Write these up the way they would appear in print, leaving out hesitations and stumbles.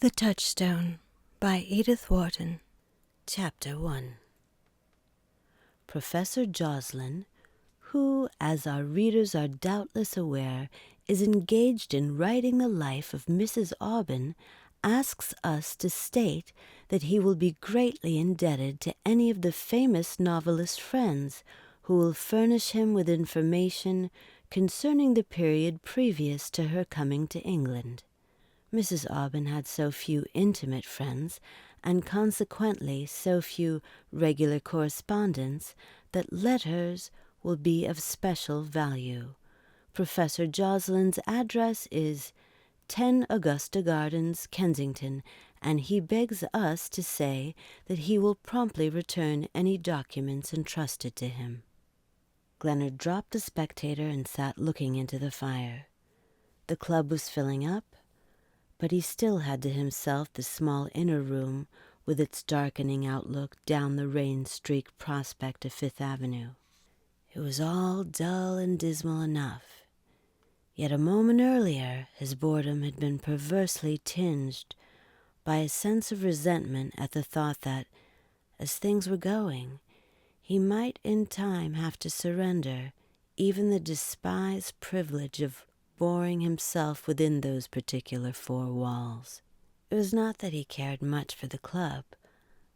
The Touchstone by Edith Wharton. Chapter 1. Professor Joslin, who, as our readers are doubtless aware, is engaged in writing the life of Mrs. Aubyn, asks us to state that he will be greatly indebted to any of the famous novelist friends who will furnish him with information concerning the period previous to her coming to England. Mrs. Aubyn had so few intimate friends, and consequently so few regular correspondents, that letters will be of special value. Professor Joslin's address is 10 Augusta Gardens, Kensington, and he begs us to say that he will promptly return any documents entrusted to him. Gleanard dropped the Spectator and sat looking into the fire. The club was filling up, but he still had to himself the small inner room with its darkening outlook down the rain-streaked prospect of Fifth Avenue. It was all dull and dismal enough, yet a moment earlier his boredom had been perversely tinged by a sense of resentment at the thought that, as things were going, he might in time have to surrender even the despised privilege of boring himself within those particular four walls. It was not that he cared much for the club,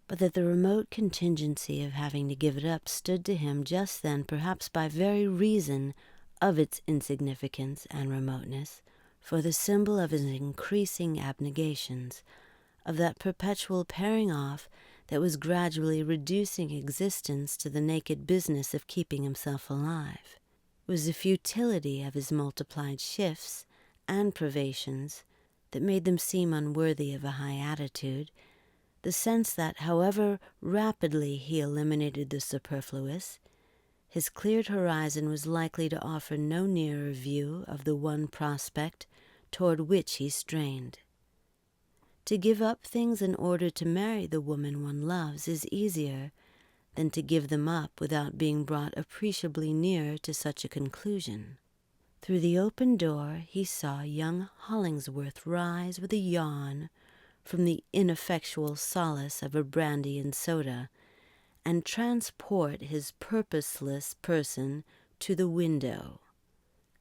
but that the remote contingency of having to give it up stood to him just then, perhaps by very reason of its insignificance and remoteness, for the symbol of his increasing abnegations, of that perpetual paring off that was gradually reducing existence to the naked business of keeping himself alive. It was the futility of his multiplied shifts and privations that made them seem unworthy of a high attitude, the sense that, however rapidly he eliminated the superfluous, his cleared horizon was likely to offer no nearer view of the one prospect toward which he strained. To give up things in order to marry the woman one loves is easier than to give them up without being brought appreciably nearer to such a conclusion. Through the open door he saw young Hollingsworth rise with a yawn from the ineffectual solace of a brandy and soda, and transport his purposeless person to the window.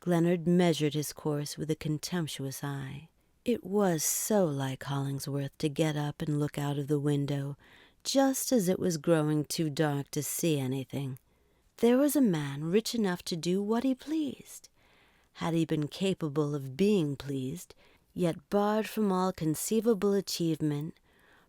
Gleanard measured his course with a contemptuous eye. It was so like Hollingsworth to get up and look out of the window, just as it was growing too dark to see anything. There was a man rich enough to do what he pleased, had he been capable of being pleased, yet barred from all conceivable achievement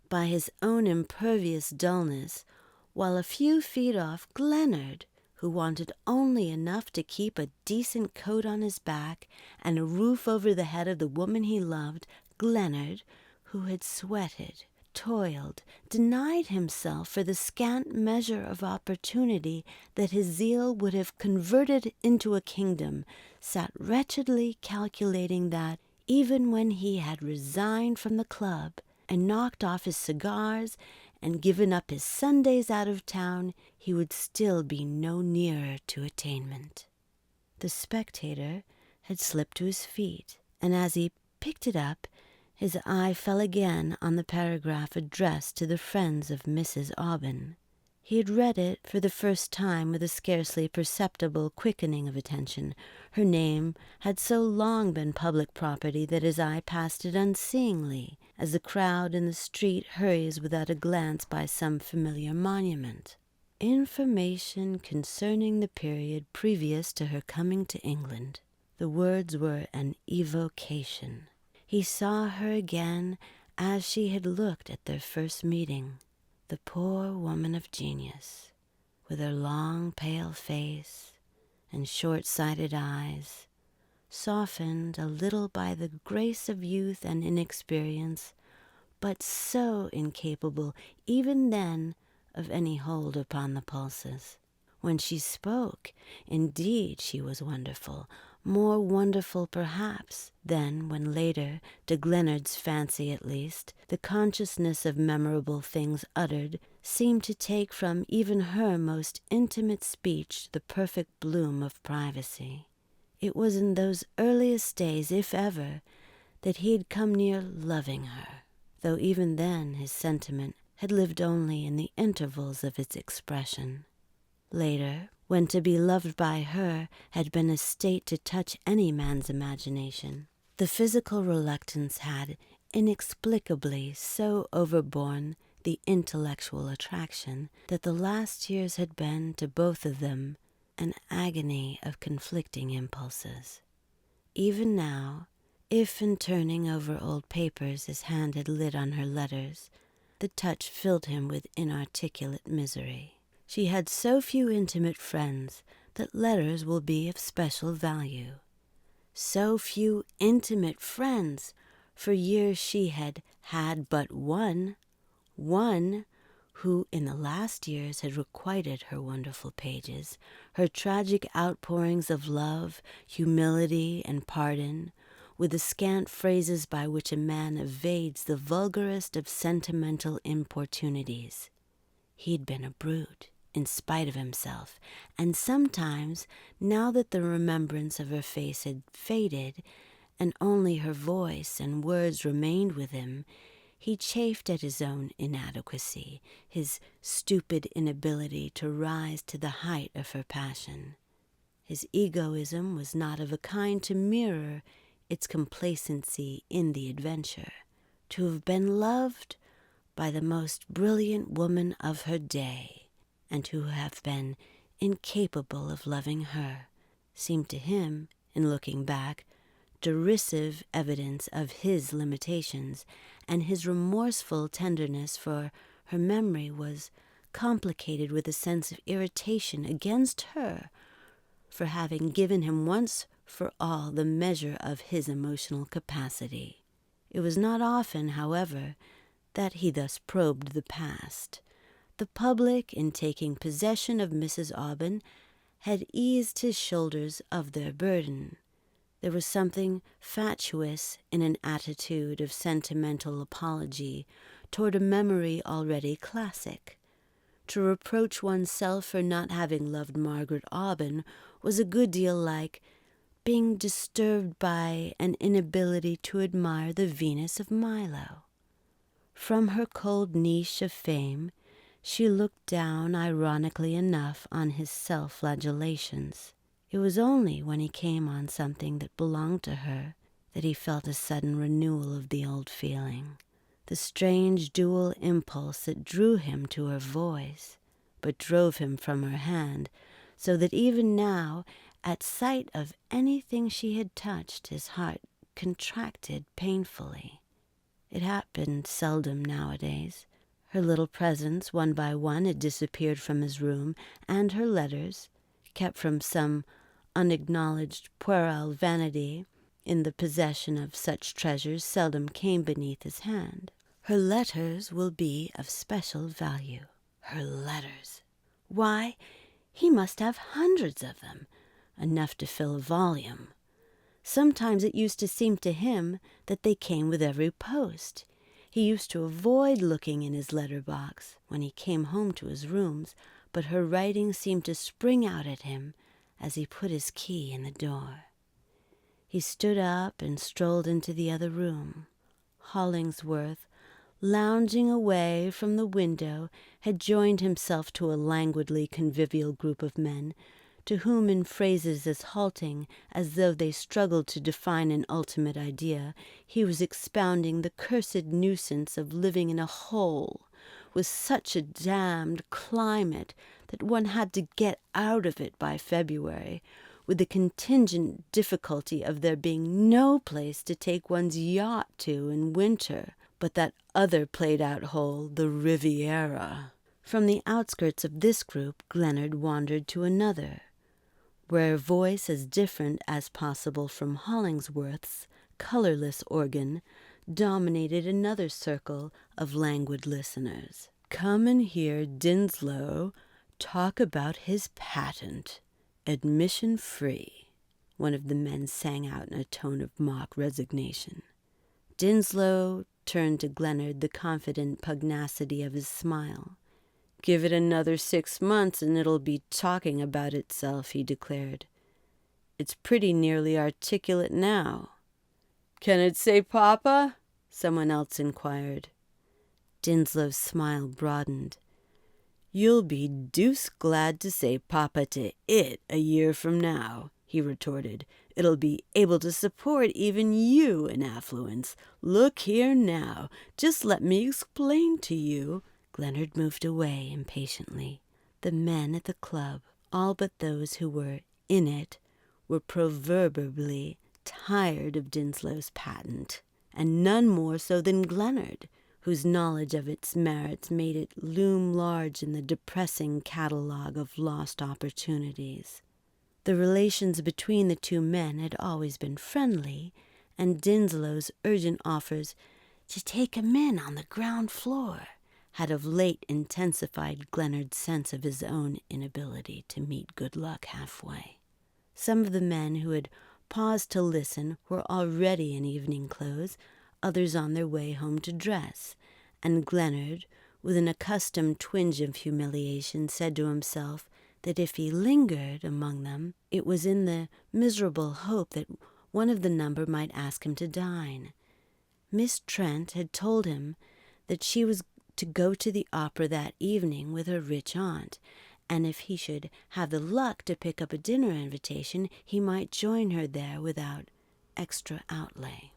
by his own impervious dullness, while a few feet off Gleanard, who wanted only enough to keep a decent coat on his back and a roof over the head of the woman he loved, Gleanard, who had sweated, toiled, denied himself for the scant measure of opportunity that his zeal would have converted into a kingdom, sat wretchedly calculating that, even when he had resigned from the club and knocked off his cigars and given up his Sundays out of town, he would still be no nearer to attainment. The Spectator had slipped to his feet, and as he picked it up, his eye fell again on the paragraph addressed to the friends of Mrs. Aubyn. He had read it for the first time with a scarcely perceptible quickening of attention. Her name had so long been public property that his eye passed it unseeingly, as the crowd in the street hurries without a glance by some familiar monument. Information concerning the period previous to her coming to England. The words were an evocation. He saw her again as she had looked at their first meeting, the poor woman of genius, with her long pale face and short-sighted eyes, softened a little by the grace of youth and inexperience, but so incapable even then of any hold upon the pulses. When she spoke, indeed she was wonderful, more wonderful perhaps than when later, to Gleanard's fancy at least, the consciousness of memorable things uttered seemed to take from even her most intimate speech the perfect bloom of privacy. It was in those earliest days, if ever, that he had come near loving her. though even then his sentiment had lived only in the intervals of its expression. Later, when to be loved by her had been a state to touch any man's imagination, the physical reluctance had inexplicably so overborne the intellectual attraction that the last years had been to both of them an agony of conflicting impulses. Even now, if in turning over old papers his hand had lit on her letters, the touch filled him with inarticulate misery. She had so few intimate friends that letters will be of special value. So few intimate friends! For years she had had but one who in the last years had requited her wonderful pages, her tragic outpourings of love, humility, and pardon, with the scant phrases by which a man evades the vulgarest of sentimental importunities. He'd been a brute, in spite of himself, and sometimes, now that the remembrance of her face had faded, and only her voice and words remained with him, he chafed at his own inadequacy, his stupid inability to rise to the height of her passion. His egoism was not of a kind to mirror its complacency in the adventure. To have been loved by the most brilliant woman of her day, and to have been incapable of loving her, seemed to him, in looking back, derisive evidence of his limitations, and his remorseful tenderness for her memory was complicated with a sense of irritation against her for having given him once for all the measure of his emotional capacity. It was not often, however, that he thus probed the past. The public, in taking possession of Mrs. Aubyn, had eased his shoulders of their burden. There was something fatuous in an attitude of sentimental apology toward a memory already classic. To reproach oneself for not having loved Margaret Aubyn was a good deal like being disturbed by an inability to admire the Venus of Milo. From her cold niche of fame, she looked down ironically enough on his self-flagellations. It was only when he came on something that belonged to her that he felt a sudden renewal of the old feeling, the strange dual impulse that drew him to her voice, but drove him from her hand, so that even now, at sight of anything she had touched, his heart contracted painfully. It happened seldom nowadays. Her little presents, one by one, had disappeared from his room, and her letters, kept from some unacknowledged puerile vanity in the possession of such treasures, seldom came beneath his hand. Her letters will be of special value. Her letters! Why, he must have hundreds of them, enough to fill a volume. Sometimes it used to seem to him that they came with every post. He used to avoid looking in his letter-box when he came home to his rooms, but her writing seemed to spring out at him as he put his key in the door. He stood up and strolled into the other room. Hollingsworth, lounging away from the window, had joined himself to a languidly convivial group of men, to whom, in phrases as halting as though they struggled to define an ultimate idea, he was expounding the cursed nuisance of living in a hole, with such a damned climate that one had to get out of it by February, with the contingent difficulty of there being no place to take one's yacht to in winter, but that other played-out hole, the Riviera. From the outskirts of this group Gleanard wandered to another, where a voice as different as possible from Hollingsworth's colourless organ dominated another circle of languid listeners. "Come and hear Dinslow talk about his patent, admission free," one of the men sang out in a tone of mock resignation. Dinslow turned to Gleanard the confident pugnacity of his smile. "Give it another 6 months and it'll be talking about itself," he declared. "It's pretty nearly articulate now." "Can it say Papa?" someone else inquired. Dinslow's smile broadened. "You'll be deuced glad to say papa to it a year from now," he retorted. "It'll be able to support even you in affluence. Look here now, just let me explain to you." Glennard moved away impatiently. The men at the club, all but those who were in it, were proverbially tired of Dinslow's patent, and none more so than Glennard, whose knowledge of its merits made it loom large in the depressing catalogue of lost opportunities. The relations between the two men had always been friendly, and Dinslow's urgent offers to take him in on the ground floor had of late intensified Glennard's sense of his own inability to meet good luck halfway. Some of the men who had paused to listen were already in evening clothes, others on their way home to dress, and Glennard, with an accustomed twinge of humiliation, said to himself that if he lingered among them, it was in the miserable hope that one of the number might ask him to dine. Miss Trent had told him that she was to go to the opera that evening with her rich aunt, and if he should have the luck to pick up a dinner invitation, he might join her there without extra outlay.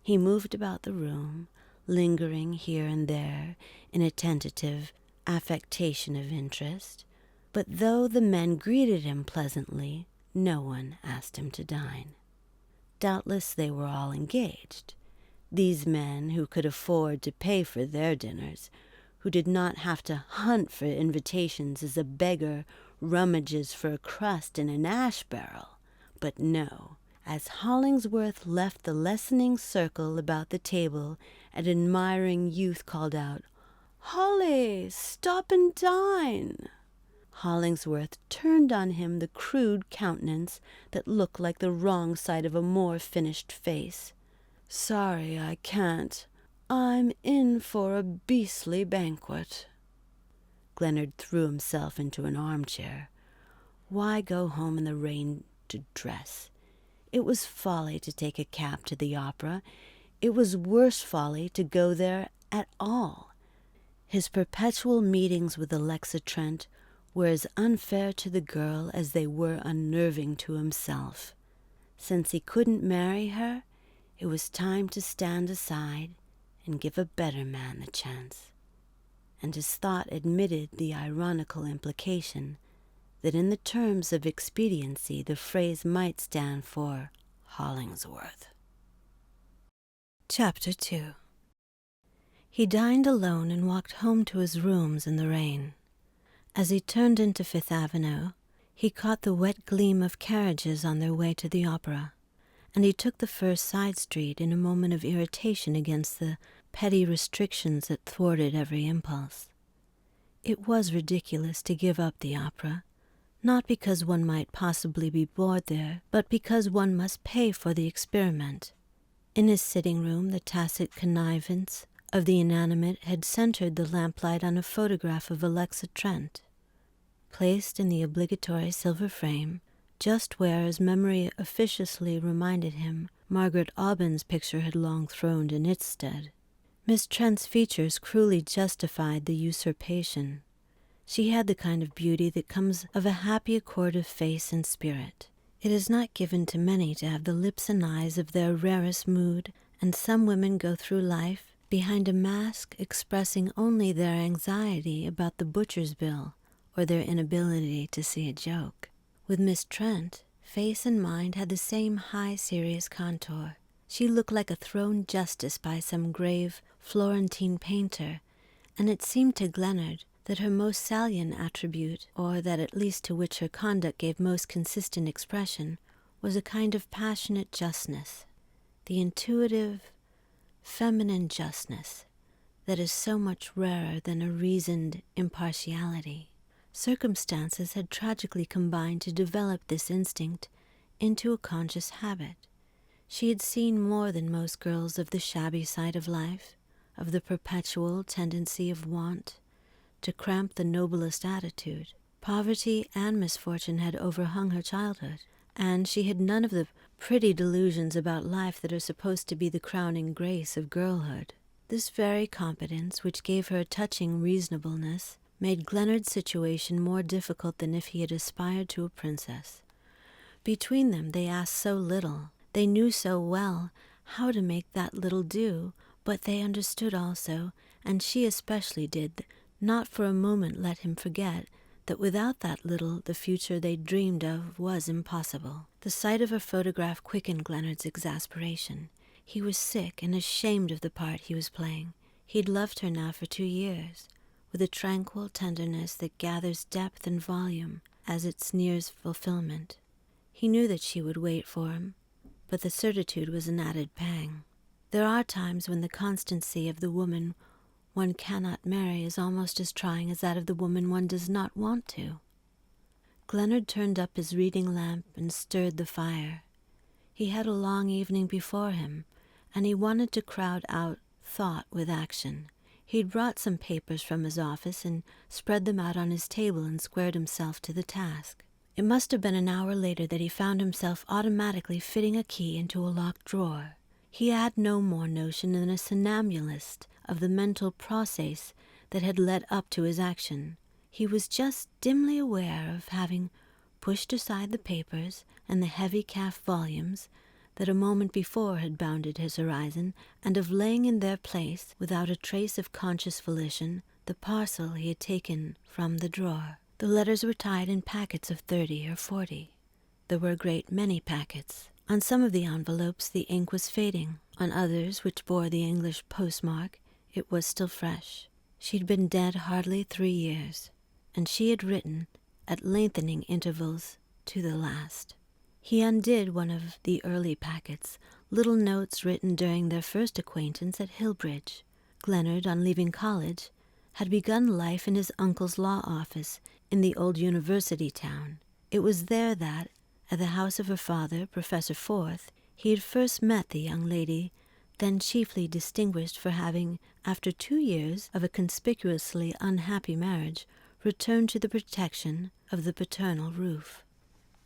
He moved about the room, lingering here and there in a tentative affectation of interest, but though the men greeted him pleasantly, no one asked him to dine. Doubtless they were all engaged. These men who could afford to pay for their dinners, who did not have to hunt for invitations as a beggar rummages for a crust in an ash barrel. But no, as Hollingsworth left the lessening circle about the table, an admiring youth called out, "Holly, stop and dine!" Hollingsworth turned on him the crude countenance that looked like the wrong side of a more finished face. "Sorry, I can't. I'm in for a beastly banquet." Glennard threw himself into an armchair. Why go home in the rain to dress? It was folly to take a cab to the opera. It was worse folly to go there at all. His perpetual meetings with Alexa Trent were as unfair to the girl as they were unnerving to himself. Since he couldn't marry her, it was time to stand aside and give a better man the chance. And his thought admitted the ironical implication that in the terms of expediency the phrase might stand for Hollingsworth. Chapter 2. He dined alone and walked home to his rooms in the rain. As he turned into Fifth Avenue, he caught the wet gleam of carriages on their way to the opera, and he took the first side street in a moment of irritation against the petty restrictions that thwarted every impulse. It was ridiculous to give up the opera, not because one might possibly be bored there, but because one must pay for the experiment. In his sitting room, the tacit connivance of the inanimate had centered the lamplight on a photograph of Alexa Trent, placed in the obligatory silver frame, just where, as memory officiously reminded him, Margaret Aubyn's picture had long throned in its stead. Miss Trent's features cruelly justified the usurpation. She had the kind of beauty that comes of a happy accord of face and spirit. It is not given to many to have the lips and eyes of their rarest mood, and some women go through life behind a mask expressing only their anxiety about the butcher's bill or their inability to see a joke. With Miss Trent, face and mind had the same high, serious contour. She looked like a thrown justice by some grave Florentine painter, and it seemed to Glennard that her most salient attribute, or that at least to which her conduct gave most consistent expression, was a kind of passionate justness, the intuitive, feminine justness that is so much rarer than a reasoned impartiality. Circumstances had tragically combined to develop this instinct into a conscious habit. She had seen more than most girls of the shabby side of life, of the perpetual tendency of want to cramp the noblest attitude. Poverty and misfortune had overhung her childhood, and she had none of the pretty delusions about life that are supposed to be the crowning grace of girlhood. This very competence, which gave her a touching reasonableness, made Glenard's situation more difficult than if he had aspired to a princess. Between them they asked so little, they knew so well how to make that little do, but they understood also, and she especially did, not for a moment let him forget that without that little the future they dreamed of was impossible. The sight of her photograph quickened Glenard's exasperation. He was sick and ashamed of the part he was playing. He'd loved her now for 2 years, with a tranquil tenderness that gathers depth and volume as it nears fulfillment. He knew that she would wait for him, but the certitude was an added pang. There are times when the constancy of the woman one cannot marry is almost as trying as that of the woman one does not want to. Glenard turned up his reading lamp and stirred the fire. He had a long evening before him, and he wanted to crowd out thought with action. He'd brought some papers from his office and spread them out on his table and squared himself to the task. It must have been an hour later that he found himself automatically fitting a key into a locked drawer. He had no more notion than a somnambulist of the mental process that had led up to his action. He was just dimly aware of having pushed aside the papers and the heavy calf volumes that a moment before had bounded his horizon, and of laying in their place, without a trace of conscious volition, the parcel he had taken from the drawer. The letters were tied in packets of 30 or 40. There were a great many packets. On some of the envelopes the ink was fading. On others, which bore the English postmark, it was still fresh. She'd been dead hardly 3 years, and she had written, at lengthening intervals, to the last. He undid one of the early packets, little notes written during their first acquaintance at Hillbridge. Glenard, on leaving college, had begun life in his uncle's law office in the old university town. It was there that, at the house of her father, Professor Forth, he had first met the young lady, then chiefly distinguished for having, after 2 years of a conspicuously unhappy marriage, returned to the protection of the paternal roof.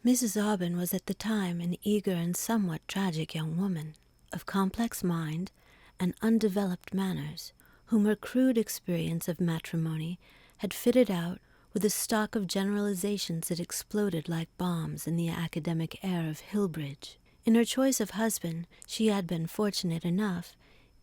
Mrs. Aubyn was at the time an eager and somewhat tragic young woman, of complex mind and undeveloped manners, whom her crude experience of matrimony had fitted out with a stock of generalizations that exploded like bombs in the academic air of Hillbridge. In her choice of husband, she had been fortunate enough,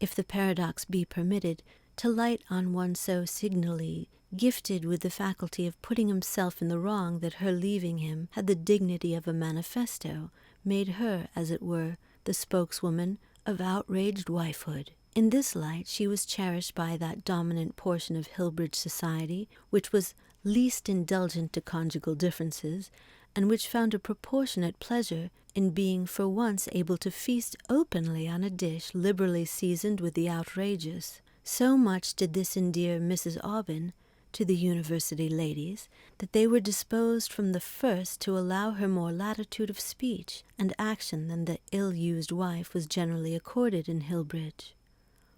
if the paradox be permitted, to light on one so signally gifted with the faculty of putting himself in the wrong that her leaving him had the dignity of a manifesto, made her, as it were, the spokeswoman of outraged wifehood. In this light she was cherished by that dominant portion of Hillbridge society which was least indulgent to conjugal differences, and which found a proportionate pleasure in being for once able to feast openly on a dish liberally seasoned with the outrageous. So much did this endear Mrs. Aubyn to the university ladies, that they were disposed from the first to allow her more latitude of speech and action than the ill-used wife was generally accorded in Hillbridge,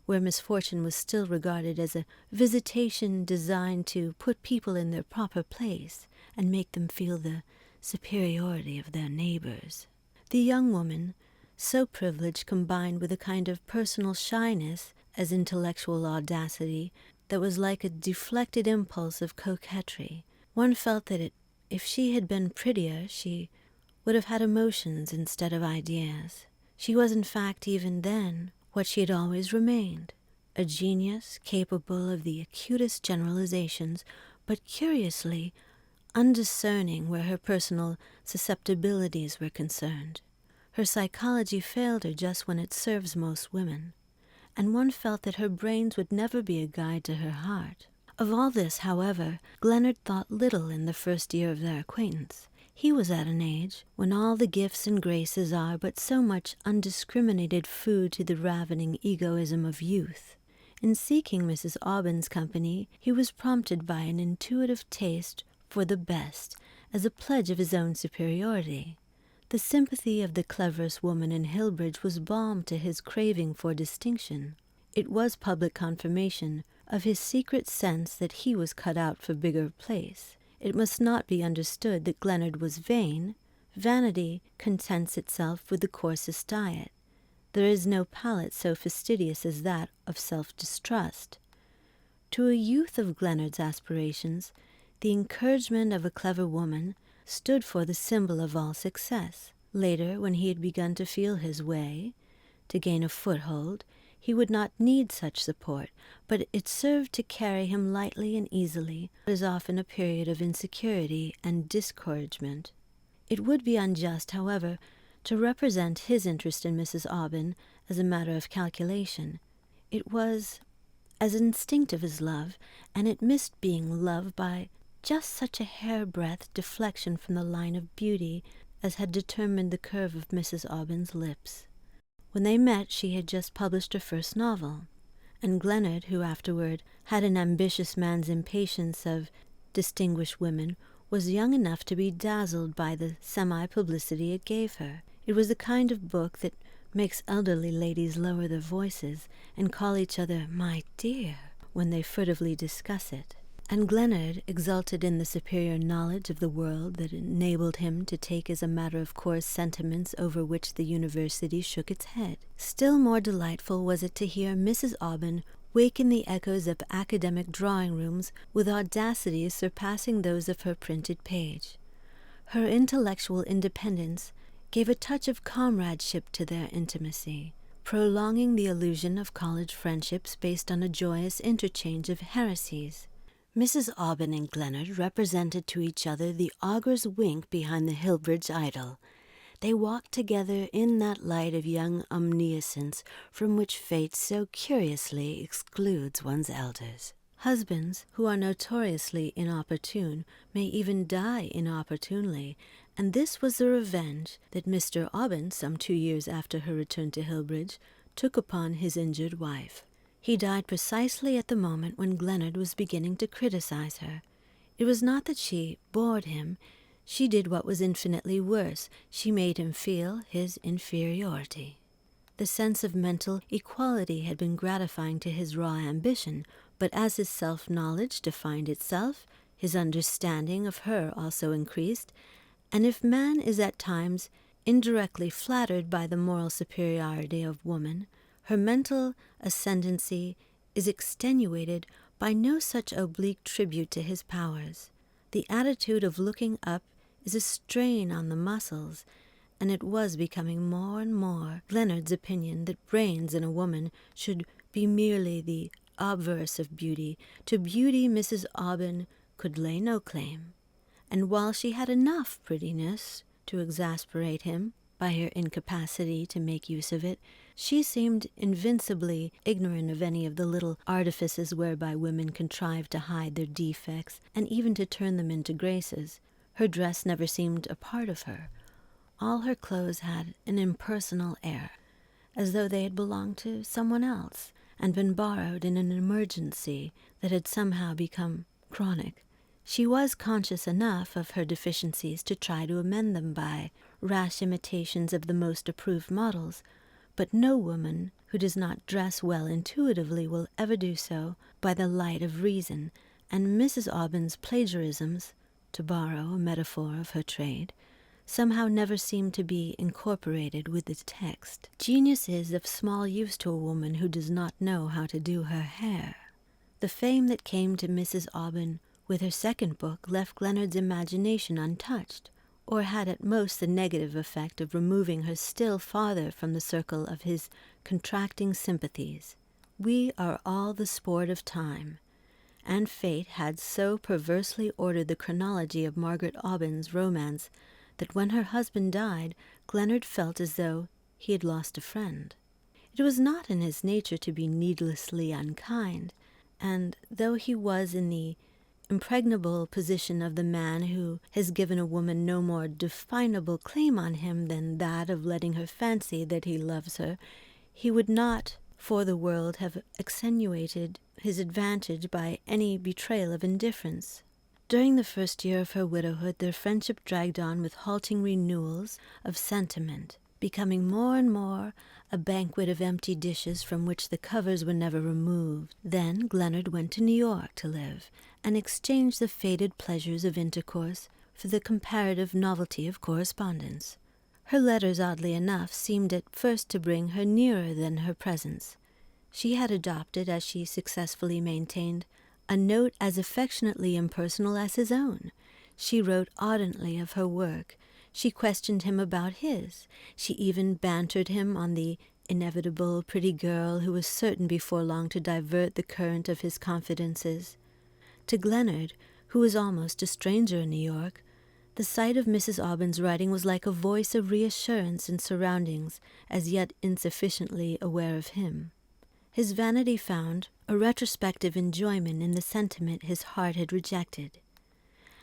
where misfortune was still regarded as a visitation designed to put people in their proper place and make them feel the superiority of their neighbors. The young woman, so privileged, combined with a kind of personal shyness as intellectual audacity that was like a deflected impulse of coquetry. One felt that if she had been prettier, she would have had emotions instead of ideas. She was, in fact, even then, what she had always remained, a genius capable of the acutest generalizations, but curiously undiscerning where her personal susceptibilities were concerned. Her psychology failed her just when it serves most women, and one felt that her brains would never be a guide to her heart. Of all this, however, Glenard thought little in the first year of their acquaintance. He was at an age when all the gifts and graces are but so much undiscriminated food to the ravening egoism of youth. In seeking Mrs. Aubyn's company, he was prompted by an intuitive taste for the best as a pledge of his own superiority. The sympathy of the cleverest woman in Hillbridge was balm to his craving for distinction. It was public confirmation of his secret sense that he was cut out for bigger place. It must not be understood that Glenard was vain, Vanity contents itself with the coarsest diet. There is no palate so fastidious as that of self-distrust. To a youth of Glenard's aspirations, the encouragement of a clever woman stood for the symbol of all success. Later, when he had begun to feel his way, to gain a foothold, he would not need such support, but it served to carry him lightly and easily, as often a period of insecurity and discouragement. It would be unjust, however, to represent his interest in Mrs. Aubyn as a matter of calculation. It was as instinctive as love, and it missed being love by just such a hair-breadth deflection from the line of beauty as had determined the curve of Mrs. Aubyn's lips. When they met, she had just published her first novel, and Glenard, who afterward had an ambitious man's impatience of distinguished women, was young enough to be dazzled by the semi-publicity it gave her. It was the kind of book that makes elderly ladies lower their voices and call each other "my dear" when they furtively discuss it. And Glenard exulted in the superior knowledge of the world that enabled him to take as a matter-of-course sentiments over which the university shook its head. Still more delightful was it to hear Mrs. Aubyn waken the echoes of academic drawing-rooms with audacities surpassing those of her printed page. Her intellectual independence gave a touch of comradeship to their intimacy, prolonging the illusion of college friendships based on a joyous interchange of heresies. Mrs. Aubyn and Glenard represented to each other the augur's wink behind the Hillbridge idol. They walked together in that light of young omniscience from which fate so curiously excludes one's elders. Husbands who are notoriously inopportune may even die inopportunely, and this was the revenge that Mr. Aubyn, some 2 years after her return to Hillbridge, took upon his injured wife. He died precisely at the moment when Glenard was beginning to criticize her. It was not that she bored him. She did what was infinitely worse. She made him feel his inferiority. The sense of mental equality had been gratifying to his raw ambition, but as his self-knowledge defined itself, his understanding of her also increased, and if man is at times indirectly flattered by the moral superiority of woman, her mental ascendancy is extenuated by no such oblique tribute to his powers. The attitude of looking up is a strain on the muscles, and it was becoming more and more Glenard's opinion that brains in a woman should be merely the obverse of beauty. To beauty Mrs. Aubyn could lay no claim, and while she had enough prettiness to exasperate him by her incapacity to make use of it, she seemed invincibly ignorant of any of the little artifices whereby women contrive to hide their defects and even to turn them into graces. Her dress never seemed a part of her. All her clothes had an impersonal air, as though they had belonged to someone else and been borrowed in an emergency that had somehow become chronic. She was conscious enough of her deficiencies to try to amend them by rash imitations of the most approved models, but no woman who does not dress well intuitively will ever do so by the light of reason, and Mrs. Aubyn's plagiarisms, to borrow a metaphor of her trade, somehow never seemed to be incorporated with the text. Genius is of small use to a woman who does not know how to do her hair. The fame that came to Mrs. Aubyn with her second book left Glenard's imagination untouched, or had at most the negative effect of removing her still farther from the circle of his contracting sympathies. We are all the sport of time, and fate had so perversely ordered the chronology of Margaret Aubyn's romance that when her husband died, Glenard felt as though he had lost a friend. It was not in his nature to be needlessly unkind, and though he was in the impregnable position of the man who has given a woman no more definable claim on him than that of letting her fancy that he loves her, he would not for the world have accentuated his advantage by any betrayal of indifference. During the first year of her widowhood, their friendship dragged on with halting renewals of sentiment, becoming more and more a banquet of empty dishes from which the covers were never removed. Then Glenard went to New York to live, and exchanged the faded pleasures of intercourse for the comparative novelty of correspondence. Her letters, oddly enough, seemed at first to bring her nearer than her presence. She had adopted, as she successfully maintained, a note as affectionately impersonal as his own. She wrote ardently of her work. She questioned him about his. She even bantered him on the inevitable pretty girl who was certain before long to divert the current of his confidences. To Glenard, who was almost a stranger in New York, the sight of Mrs. Aubyn's writing was like a voice of reassurance in surroundings as yet insufficiently aware of him. His vanity found a retrospective enjoyment in the sentiment his heart had rejected,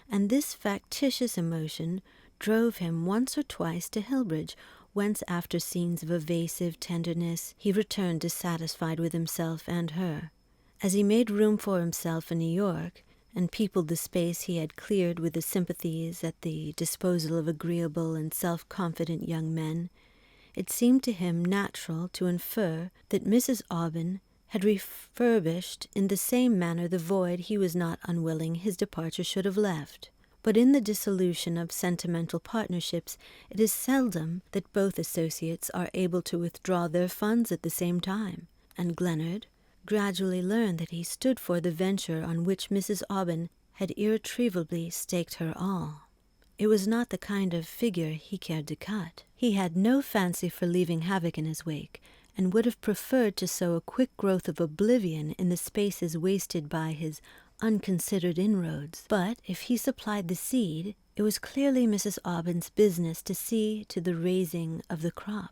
and this factitious emotion drove him once or twice to Hillbridge, whence, after scenes of evasive tenderness, he returned dissatisfied with himself and her. As he made room for himself in New York, and peopled the space he had cleared with the sympathies at the disposal of agreeable and self-confident young men, it seemed to him natural to infer that Mrs. Aubyn had refurbished in the same manner the void he was not unwilling his departure should have left. But in the dissolution of sentimental partnerships, it is seldom that both associates are able to withdraw their funds at the same time, and Glenard gradually learned that he stood for the venture on which Mrs. Aubyn had irretrievably staked her all. It was not the kind of figure he cared to cut. He had no fancy for leaving havoc in his wake, and would have preferred to sow a quick growth of oblivion in the spaces wasted by his unconsidered inroads. But if he supplied the seed, it was clearly Mrs. Aubyn's business to see to the raising of the crop.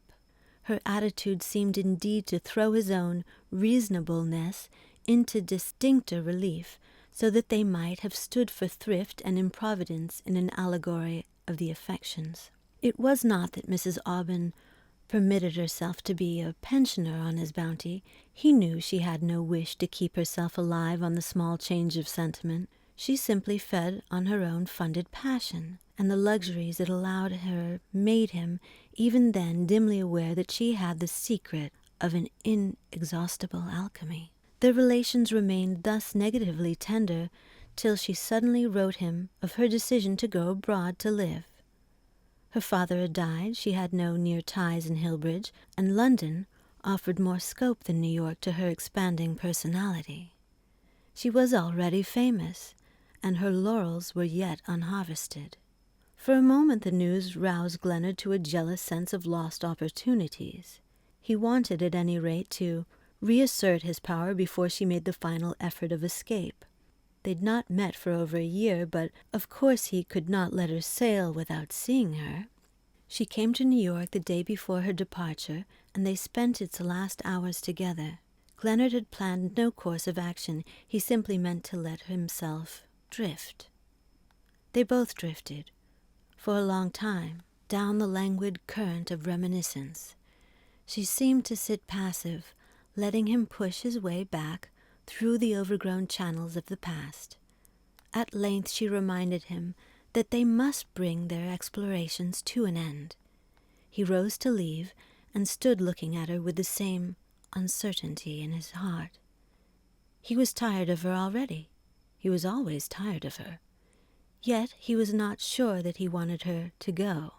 Her attitude seemed indeed to throw his own reasonableness into distincter relief, so that they might have stood for thrift and improvidence in an allegory of the affections. It was not that Mrs. Aubyn permitted herself to be a pensioner on his bounty. He knew she had no wish to keep herself alive on the small change of sentiment. She simply fed on her own funded passion, and the luxuries it allowed her made him, even then, dimly aware that she had the secret of an inexhaustible alchemy. Their relations remained thus negatively tender till she suddenly wrote him of her decision to go abroad to live. Her father had died, she had no near ties in Hillbridge, and London offered more scope than New York to her expanding personality. She was already famous, and her laurels were yet unharvested. For a moment the news roused Glenard to a jealous sense of lost opportunities. He wanted, at any rate, to reassert his power before she made the final effort of escape. They'd not met for over a year, but of course he could not let her sail without seeing her. She came to New York the day before her departure, and they spent its last hours together. Glenard had planned no course of action. He simply meant to let himself drift. They both drifted, for a long time, down the languid current of reminiscence. She seemed to sit passive, letting him push his way back through the overgrown channels of the past. At length she reminded him that they must bring their explorations to an end. He rose to leave, and stood looking at her with the same uncertainty in his heart. He was tired of her already. He was always tired of her. Yet he was not sure that he wanted her to go.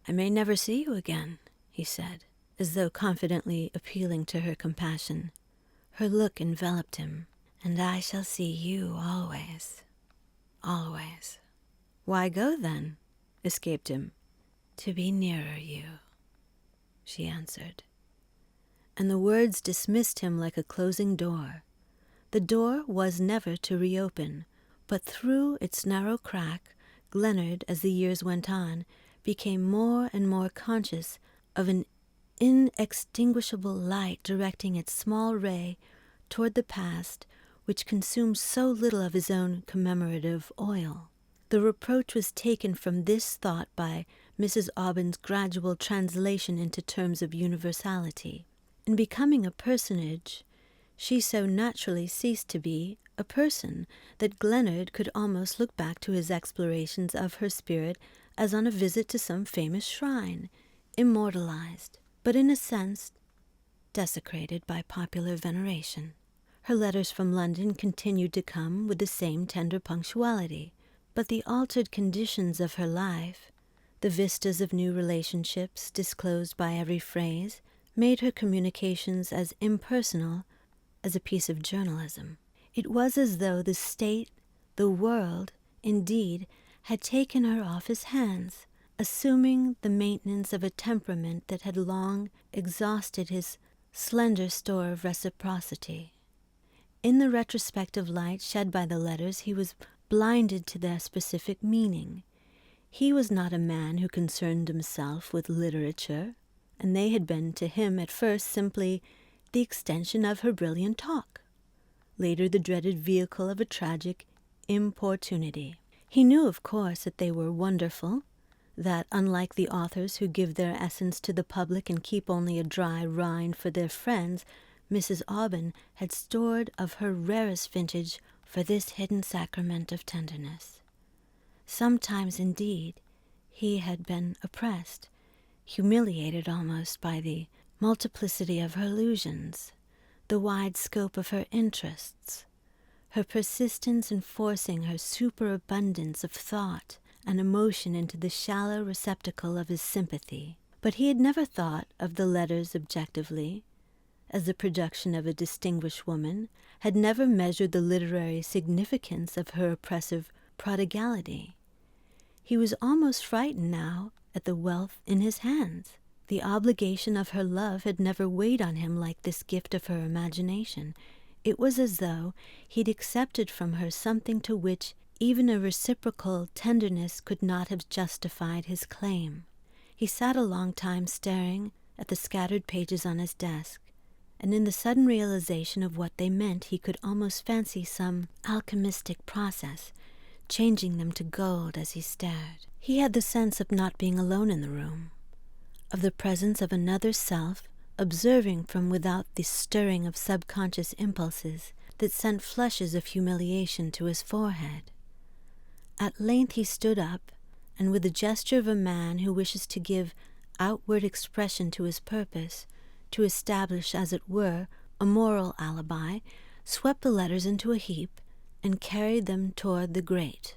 "I may never see you again," he said, as though confidently appealing to her compassion. Her look enveloped him. "And I shall see you always. Always." "Why go, then?" escaped him. "To be nearer you," she answered. And the words dismissed him like a closing door. The door was never to reopen, but through its narrow crack, Glenard, as the years went on, became more and more conscious of an inextinguishable light directing its small ray toward the past, which consumed so little of his own commemorative oil. The reproach was taken from this thought by Mrs. Aubyn's gradual translation into terms of universality. In becoming a personage, she so naturally ceased to be a person that Glenard could almost look back to his explorations of her spirit as on a visit to some famous shrine, immortalized, but in a sense desecrated by popular veneration. Her letters from London continued to come with the same tender punctuality, But the altered conditions of her life, the vistas of new relationships disclosed by every phrase, made her communications as impersonal as a piece of journalism. It was as though the state, the world, indeed, had taken her off his hands, assuming the maintenance of a temperament that had long exhausted his slender store of reciprocity. In the retrospective light shed by the letters, he was blinded to their specific meaning. He was not a man who concerned himself with literature, and they had been to him at first simply the extension of her brilliant talk, later the dreaded vehicle of a tragic importunity. He knew, of course, that they were wonderful, that, unlike the authors who give their essence to the public and keep only a dry rind for their friends, Mrs. Aubyn had stored of her rarest vintage for this hidden sacrament of tenderness. Sometimes, indeed, he had been oppressed, humiliated almost by the multiplicity of her illusions, the wide scope of her interests, her persistence in forcing her superabundance of thought and emotion into the shallow receptacle of his sympathy. But he had never thought of the letters objectively, as the production of a distinguished woman, had never measured the literary significance of her oppressive prodigality. He was almost frightened now at the wealth in his hands. The obligation of her love had never weighed on him like this gift of her imagination. It was as though he'd accepted from her something to which even a reciprocal tenderness could not have justified his claim. He sat a long time staring at the scattered pages on his desk, and in the sudden realization of what they meant he could almost fancy some alchemistic process, changing them to gold as he stared. He had the sense of not being alone in the room, of the presence of another self, observing from without the stirring of subconscious impulses that sent flushes of humiliation to his forehead. At length he stood up, and with the gesture of a man who wishes to give outward expression to his purpose, to establish, as it were, a moral alibi, swept the letters into a heap and carried them toward the grate.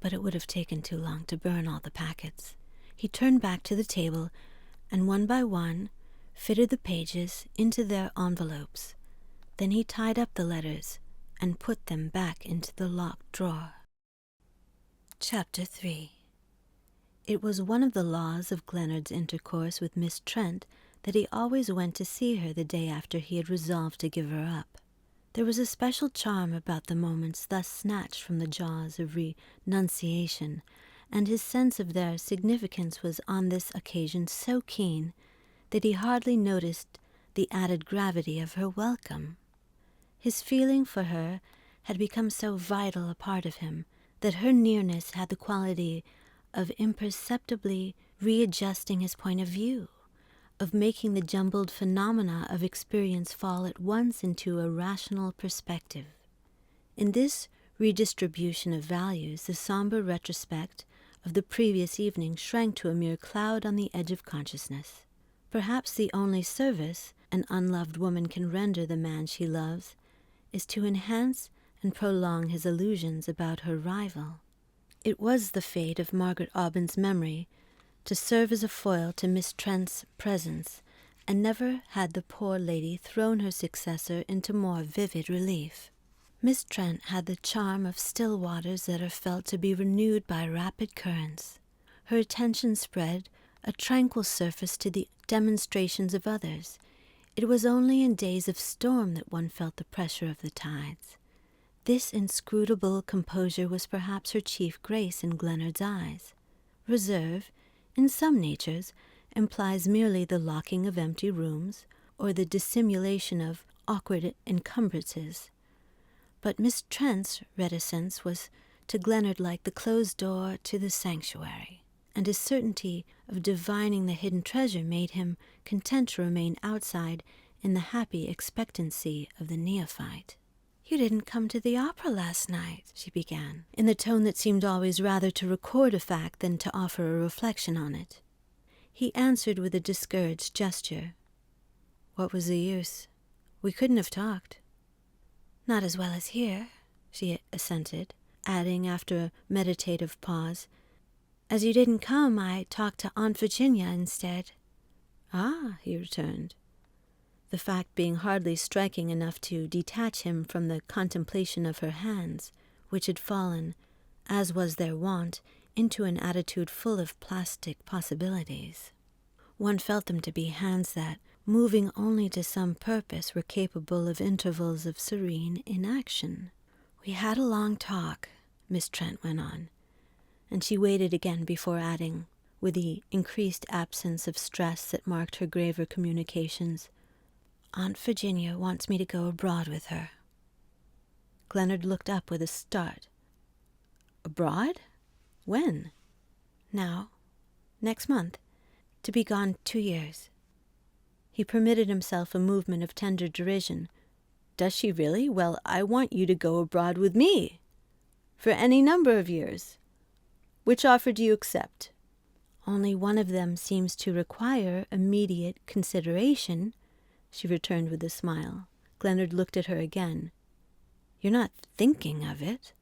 But it would have taken too long to burn all the packets. He turned back to the table and one by one fitted the pages into their envelopes. Then he tied up the letters and put them back into the locked drawer. Chapter 3. It was one of the laws of Glenard's intercourse with Miss Trent that he always went to see her the day after he had resolved to give her up. There was a special charm about the moments thus snatched from the jaws of renunciation, and his sense of their significance was on this occasion so keen that he hardly noticed the added gravity of her welcome. His feeling for her had become so vital a part of him that her nearness had the quality of imperceptibly readjusting his point of view, of making the jumbled phenomena of experience fall at once into a rational perspective. In this redistribution of values, the somber retrospect of the previous evening shrank to a mere cloud on the edge of consciousness. Perhaps the only service an unloved woman can render the man she loves is to enhance and prolong his illusions about her rival. It was the fate of Margaret Aubyn's memory to serve as a foil to Miss Trent's presence, and never had the poor lady thrown her successor into more vivid relief. Miss Trent had the charm of still waters that are felt to be renewed by rapid currents. Her attention spread a tranquil surface to the demonstrations of others. It was only in days of storm that one felt the pressure of the tides. This inscrutable composure was perhaps her chief grace in Glenard's eyes. Reserve, in some natures, implies merely the locking of empty rooms or the dissimulation of awkward encumbrances. But Miss Trent's reticence was to Glenard like the closed door to the sanctuary, and his certainty of divining the hidden treasure made him content to remain outside in the happy expectancy of the neophyte. "You didn't come to the opera last night," she began, in the tone that seemed always rather to record a fact than to offer a reflection on it. He answered with a discouraged gesture. "What was the use? We couldn't have talked." "Not as well as here," she assented. adding after a meditative pause, "As you didn't come, I talked to Aunt Virginia instead." "Ah," he returned, the fact being hardly striking enough to detach him from the contemplation of her hands, which had fallen, as was their wont, into an attitude full of plastic possibilities. One felt them to be hands that, moving only to some purpose, were capable of intervals of serene inaction. "We had a long talk," Miss Trent went on, and she waited again before adding, with the increased absence of stress that marked her graver communications, "Aunt Virginia wants me to go abroad with her." Gleannard looked up with a start. "Abroad? When?" "Now. Next month. To be gone 2 years." He permitted himself a movement of tender derision. "Does she really? Well, I want you to go abroad with me. For any number of years. Which offer do you accept?" "Only one of them seems to require immediate consideration," she returned with a smile. Gleannard looked at her again. "You're not thinking of it?"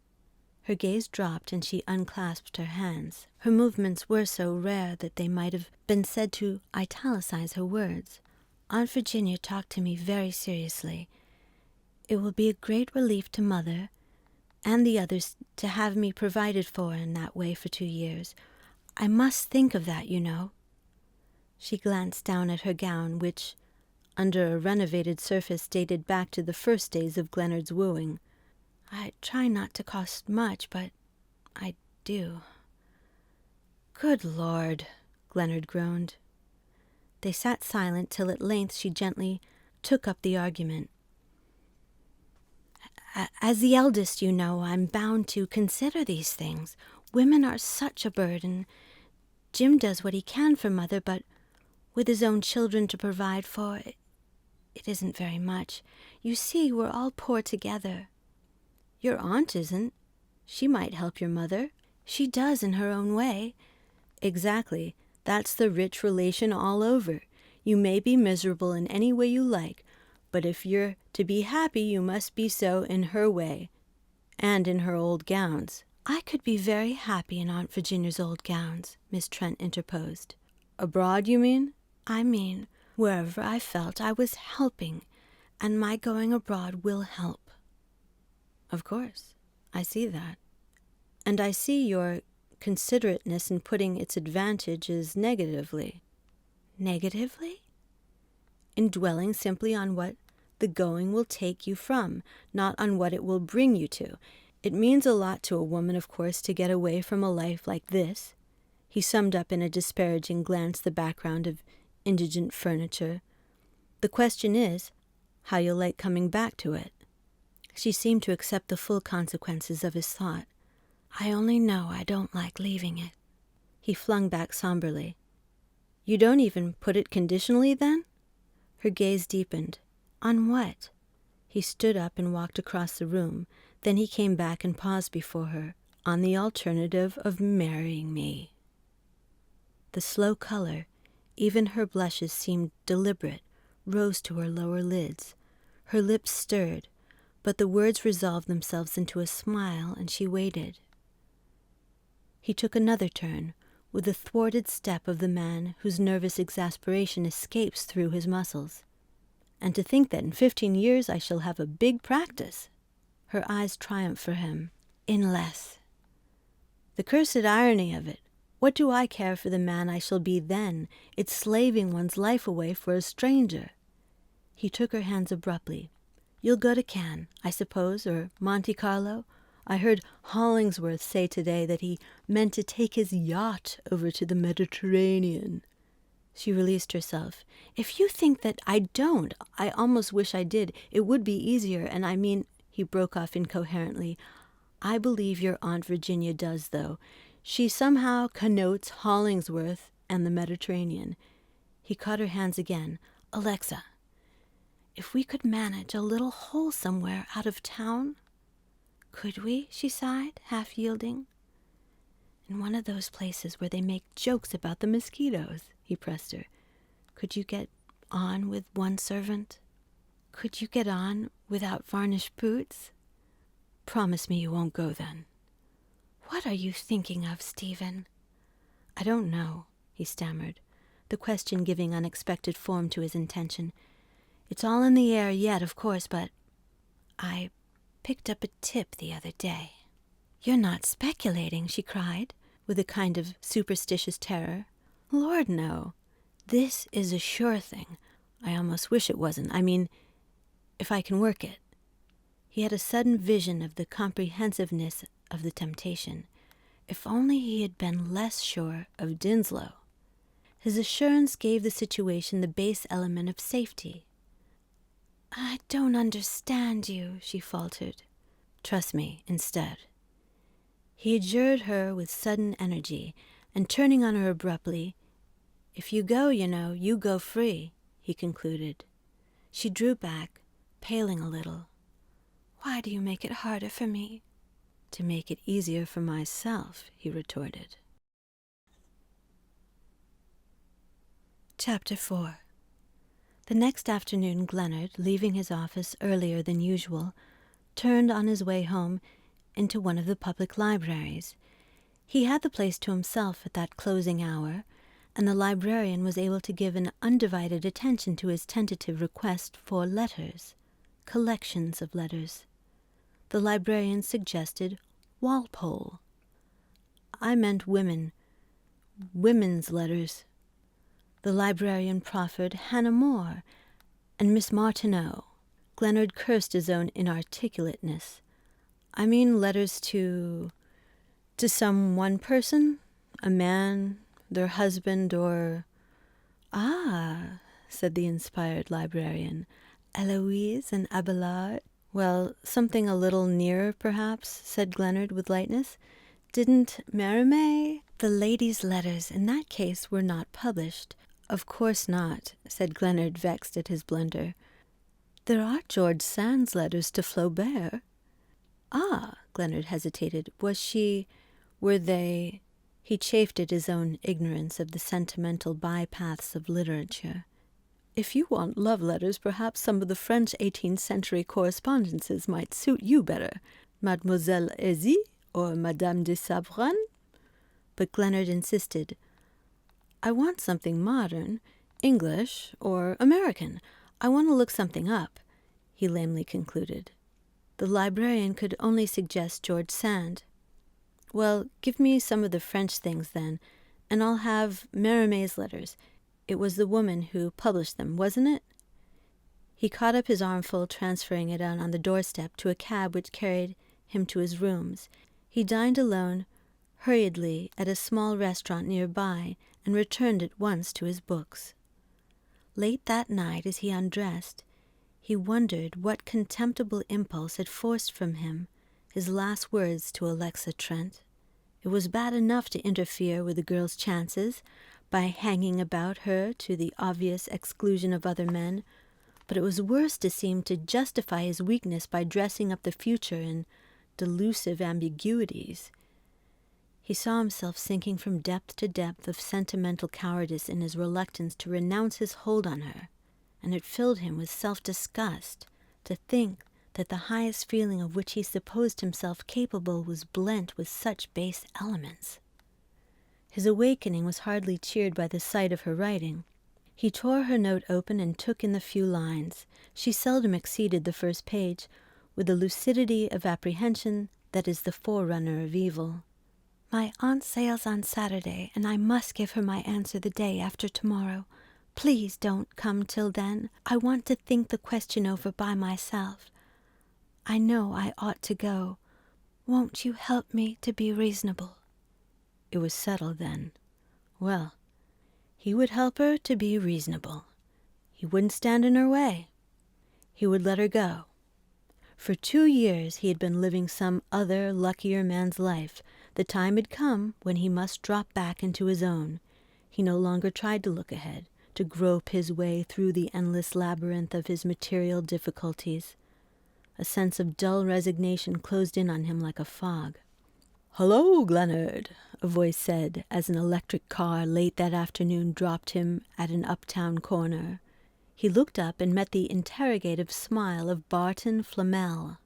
Her gaze dropped, and she unclasped her hands. Her movements were so rare that they might have been said to italicize her words. "Aunt Virginia talked to me very seriously. It will be a great relief to Mother and the others to have me provided for in that way for 2 years. I must think of that, you know." She glanced down at her gown, which, under a renovated surface, dated back to the first days of Gleannard's wooing. "I try not to cost much, but I do." "Good Lord," Gleannard groaned. They sat silent till at length she gently took up the argument. "As the eldest, you know, I'm bound to consider these things. Women are such a burden. Jim does what he can for Mother, but with his own children to provide for, it isn't very much. You see, we're all poor together." "Your aunt isn't. She might help your mother." "She does in her own way." "Exactly. That's the rich relation all over. You may be miserable in any way you like, but if you're to be happy, you must be so in her way, and in her old gowns." "I could be very happy in Aunt Virginia's old gowns," Miss Trent interposed. "Abroad, you mean?" "I mean, wherever I felt I was helping, and my going abroad will help." "Of course. I see that. And I see your considerateness in putting its advantages negatively." "Negatively?" "In dwelling simply on what the going will take you from, not on what it will bring you to. It means a lot to a woman, of course, to get away from a life like this." He summed up in a disparaging glance the background of indigent furniture. "The question is, how you'll like coming back to it." She seemed to accept the full consequences of his thought. "I only know I don't like leaving it." He flung back somberly. "You don't even put it conditionally, then?" Her gaze deepened. "On what?" He stood up and walked across the room. Then he came back and paused before her. "On the alternative of marrying me." The slow color, even her blushes seemed deliberate, rose to her lower lids. Her lips stirred, but the words resolved themselves into a smile, and she waited. He took another turn, with the thwarted step of the man whose nervous exasperation escapes through his muscles. "And to think that in 15 years I shall have a big practice." Her eyes triumphed for him. "In less." "The cursed irony of it. What do I care for the man I shall be then? It's slaving one's life away for a stranger." He took her hands abruptly. "You'll go to Cannes, I suppose, or Monte Carlo? I heard Hollingsworth say today that he meant to take his yacht over to the Mediterranean." She released herself. "If you think that I don't, I almost wish I did. It would be easier, and I mean," he broke off incoherently, "I believe your Aunt Virginia does, though. She somehow connotes Hollingsworth and the Mediterranean." He caught her hands again. "Alexa, if we could manage a little hole somewhere out of town—" "Could we?" she sighed, half yielding. "In one of those places where they make jokes about the mosquitoes," he pressed her. "Could you get on with one servant?" "Could you get on without varnished boots?" "Promise me you won't go then." What are you thinking of, Stephen? I don't know, he stammered, the question giving unexpected form to his intention. It's all in the air yet, of course, but I picked up a tip the other day. You're not speculating, she cried, with a kind of superstitious terror. Lord, no. This is a sure thing. I almost wish it wasn't. I mean, if I can work it. He had a sudden vision of the comprehensiveness of the temptation. If only he had been less sure of Dinslow. His assurance gave the situation the base element of safety. I don't understand you, she faltered. Trust me, instead. He adjured her with sudden energy, and turning on her abruptly, If you go, you go free, he concluded. She drew back, paling a little. Why do you make it harder for me? To make it easier for myself, he retorted. Chapter 4. The next afternoon, Gleannard, leaving his office earlier than usual, turned on his way home into one of the public libraries. He had the place to himself at that closing hour, and the librarian was able to give an undivided attention to his tentative request for letters, collections of letters. The librarian suggested Walpole. I meant women's letters. The librarian proffered Hannah More and Miss Martineau. Gleannard cursed his own inarticulateness. I mean letters to some one person, a man, their husband, or... Ah, said the inspired librarian, Eloise and Abelard. Well, something a little nearer, perhaps, said Gleannard with lightness. Didn't Mérimée? The lady's letters in that case were not published. Of course not, said Gleannard, vexed at his blunder. There are George Sand's letters to Flaubert. Ah, Gleannard hesitated. Were they... He chafed at his own ignorance of the sentimental bypaths of literature. If you want love letters, perhaps some of the French 18th century correspondences might suit you better. Mademoiselle Ezy or Madame de Sabran? But Gleannard insisted. I want something modern, English or American. I want to look something up, he lamely concluded. The librarian could only suggest George Sand. Well, give me some of the French things then, and I'll have Mérimée's letters. It was the woman who published them, wasn't it? He caught up his armful, transferring it out on the doorstep to a cab which carried him to his rooms. He dined alone, hurriedly, at a small restaurant nearby, and returned at once to his books. Late that night, as he undressed, he wondered what contemptible impulse had forced from him his last words to Alexa Trent. It was bad enough to interfere with the girl's chances by hanging about her to the obvious exclusion of other men, but it was worse to seem to justify his weakness by dressing up the future in delusive ambiguities. He saw himself sinking from depth to depth of sentimental cowardice in his reluctance to renounce his hold on her, and it filled him with self-disgust to think that the highest feeling of which he supposed himself capable was blent with such base elements. His awakening was hardly cheered by the sight of her writing. He tore her note open and took in the few lines. She seldom exceeded the first page, with the lucidity of apprehension that is the forerunner of evil. My aunt sails on Saturday, and I must give her my answer the day after tomorrow. Please don't come till then. I want to think the question over by myself. I know I ought to go. Won't you help me to be reasonable? It was settled then. Well, he would help her to be reasonable. He wouldn't stand in her way. He would let her go. For 2 years he had been living some other, luckier man's life. The time had come when he must drop back into his own. He no longer tried to look ahead, to grope his way through the endless labyrinth of his material difficulties. A sense of dull resignation closed in on him like a fog. "Hello, Gleannard," a voice said, as an electric car late that afternoon dropped him at an uptown corner. He looked up and met the interrogative smile of Barton Flamel.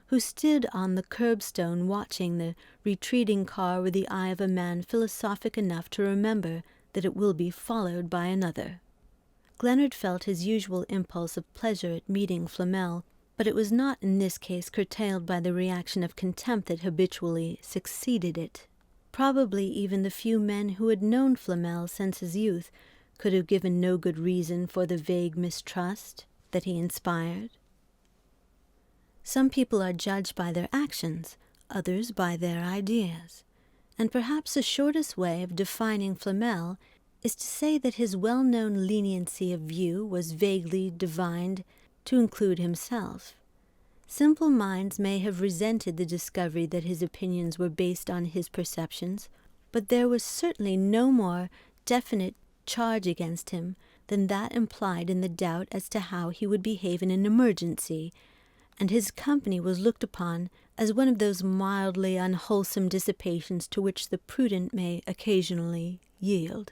who stood on the curbstone watching the retreating car with the eye of a man philosophic enough to remember that it will be followed by another. Gleanard felt his usual impulse of pleasure at meeting Flamel, but it was not in this case curtailed by the reaction of contempt that habitually succeeded it. Probably even the few men who had known Flamel since his youth could have given no good reason for the vague mistrust that he inspired. Some people are judged by their actions, others by their ideas, and perhaps the shortest way of defining Flamel is to say that his well-known leniency of view was vaguely divined to include himself. Simple minds may have resented the discovery that his opinions were based on his perceptions, but there was certainly no more definite charge against him than that implied in the doubt as to how he would behave in an emergency, and his company was looked upon as one of those mildly unwholesome dissipations to which the prudent may occasionally yield.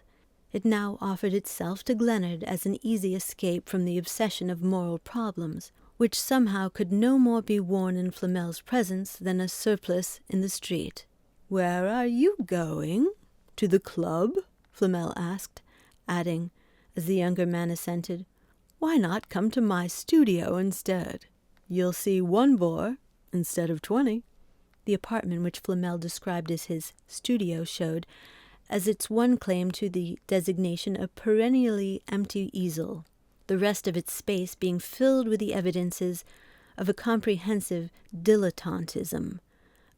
It now offered itself to Gleanard as an easy escape from the obsession of moral problems, which somehow could no more be worn in Flamel's presence than a surplice in the street. "Where are you going? To the club?" Flamel asked, adding, as the younger man assented, "Why not come to my studio instead? You'll see one bore instead of 20. The apartment which Flamel described as his studio showed, as its one claim to the designation, a perennially empty easel, the rest of its space being filled with the evidences of a comprehensive dilettantism.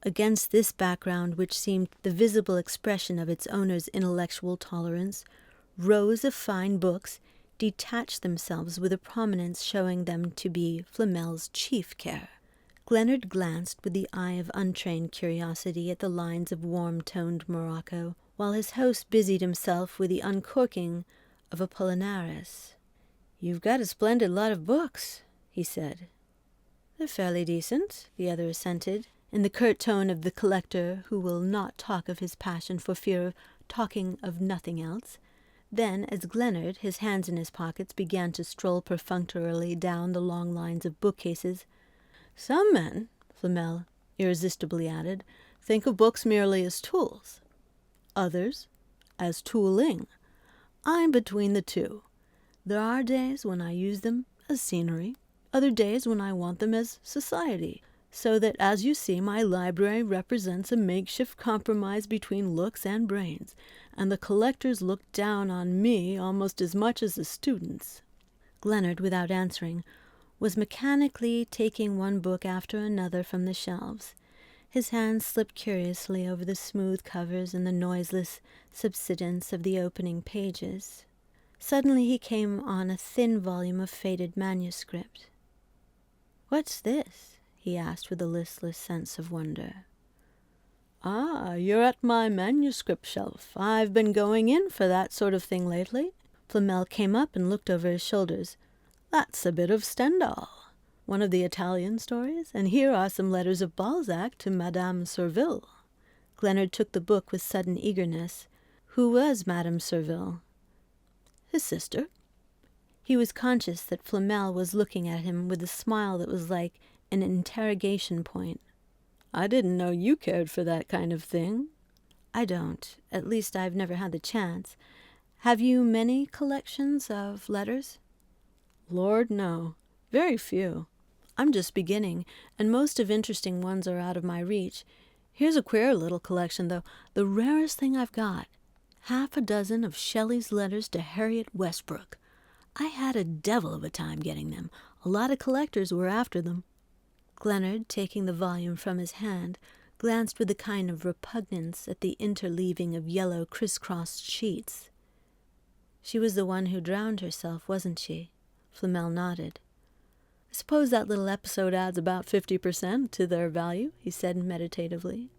Against this background, which seemed the visible expression of its owner's intellectual tolerance, rows of fine books detached themselves with a prominence showing them to be Flamel's chief care. Gleanard glanced with the eye of untrained curiosity at the lines of warm-toned morocco, while his host busied himself with the uncorking of a Apollinaris. "You've got a splendid lot of books," he said. "They're fairly decent," the other assented, in the curt tone of the collector who will not talk of his passion for fear of talking of nothing else. Then, as Gleanard, his hands in his pockets, began to stroll perfunctorily down the long lines of bookcases, "Some men," Flamel irresistibly added, "think of books merely as tools. Others as tooling. I'm between the two. There are days when I use them as scenery, other days when I want them as society, so that, as you see, my library represents a makeshift compromise between looks and brains, and the collectors look down on me almost as much as the students." Gleanard, without answering, was mechanically taking one book after another from the shelves. His hands slipped curiously over the smooth covers and the noiseless subsidence of the opening pages. Suddenly he came on a thin volume of faded manuscript. "What's this?" he asked with a listless sense of wonder. "Ah, you're at my manuscript shelf. I've been going in for that sort of thing lately." Flamel came up and looked over his shoulders. "That's a bit of Stendhal, one of the Italian stories, and here are some letters of Balzac to Madame Surville." Gleanard took the book with sudden eagerness. Who was Madame Surville? His sister. He was conscious that Flamel was looking at him with a smile that was like an interrogation point. "I didn't know you cared for that kind of thing." "I don't. At least I've never had the chance. Have you many collections of letters?" "Lord, no. Very few. I'm just beginning, and most of interesting ones are out of my reach. Here's a queer little collection, though. The rarest thing I've got. 6 of Shelley's letters to Harriet Westbrook. I had a devil of a time getting them. A lot of collectors were after them." Gleanard, taking the volume from his hand, glanced with a kind of repugnance at the interleaving of yellow crisscrossed sheets. "She was the one who drowned herself, wasn't she?" Flamel nodded. "I suppose that little episode adds about 50% to their value," he said meditatively.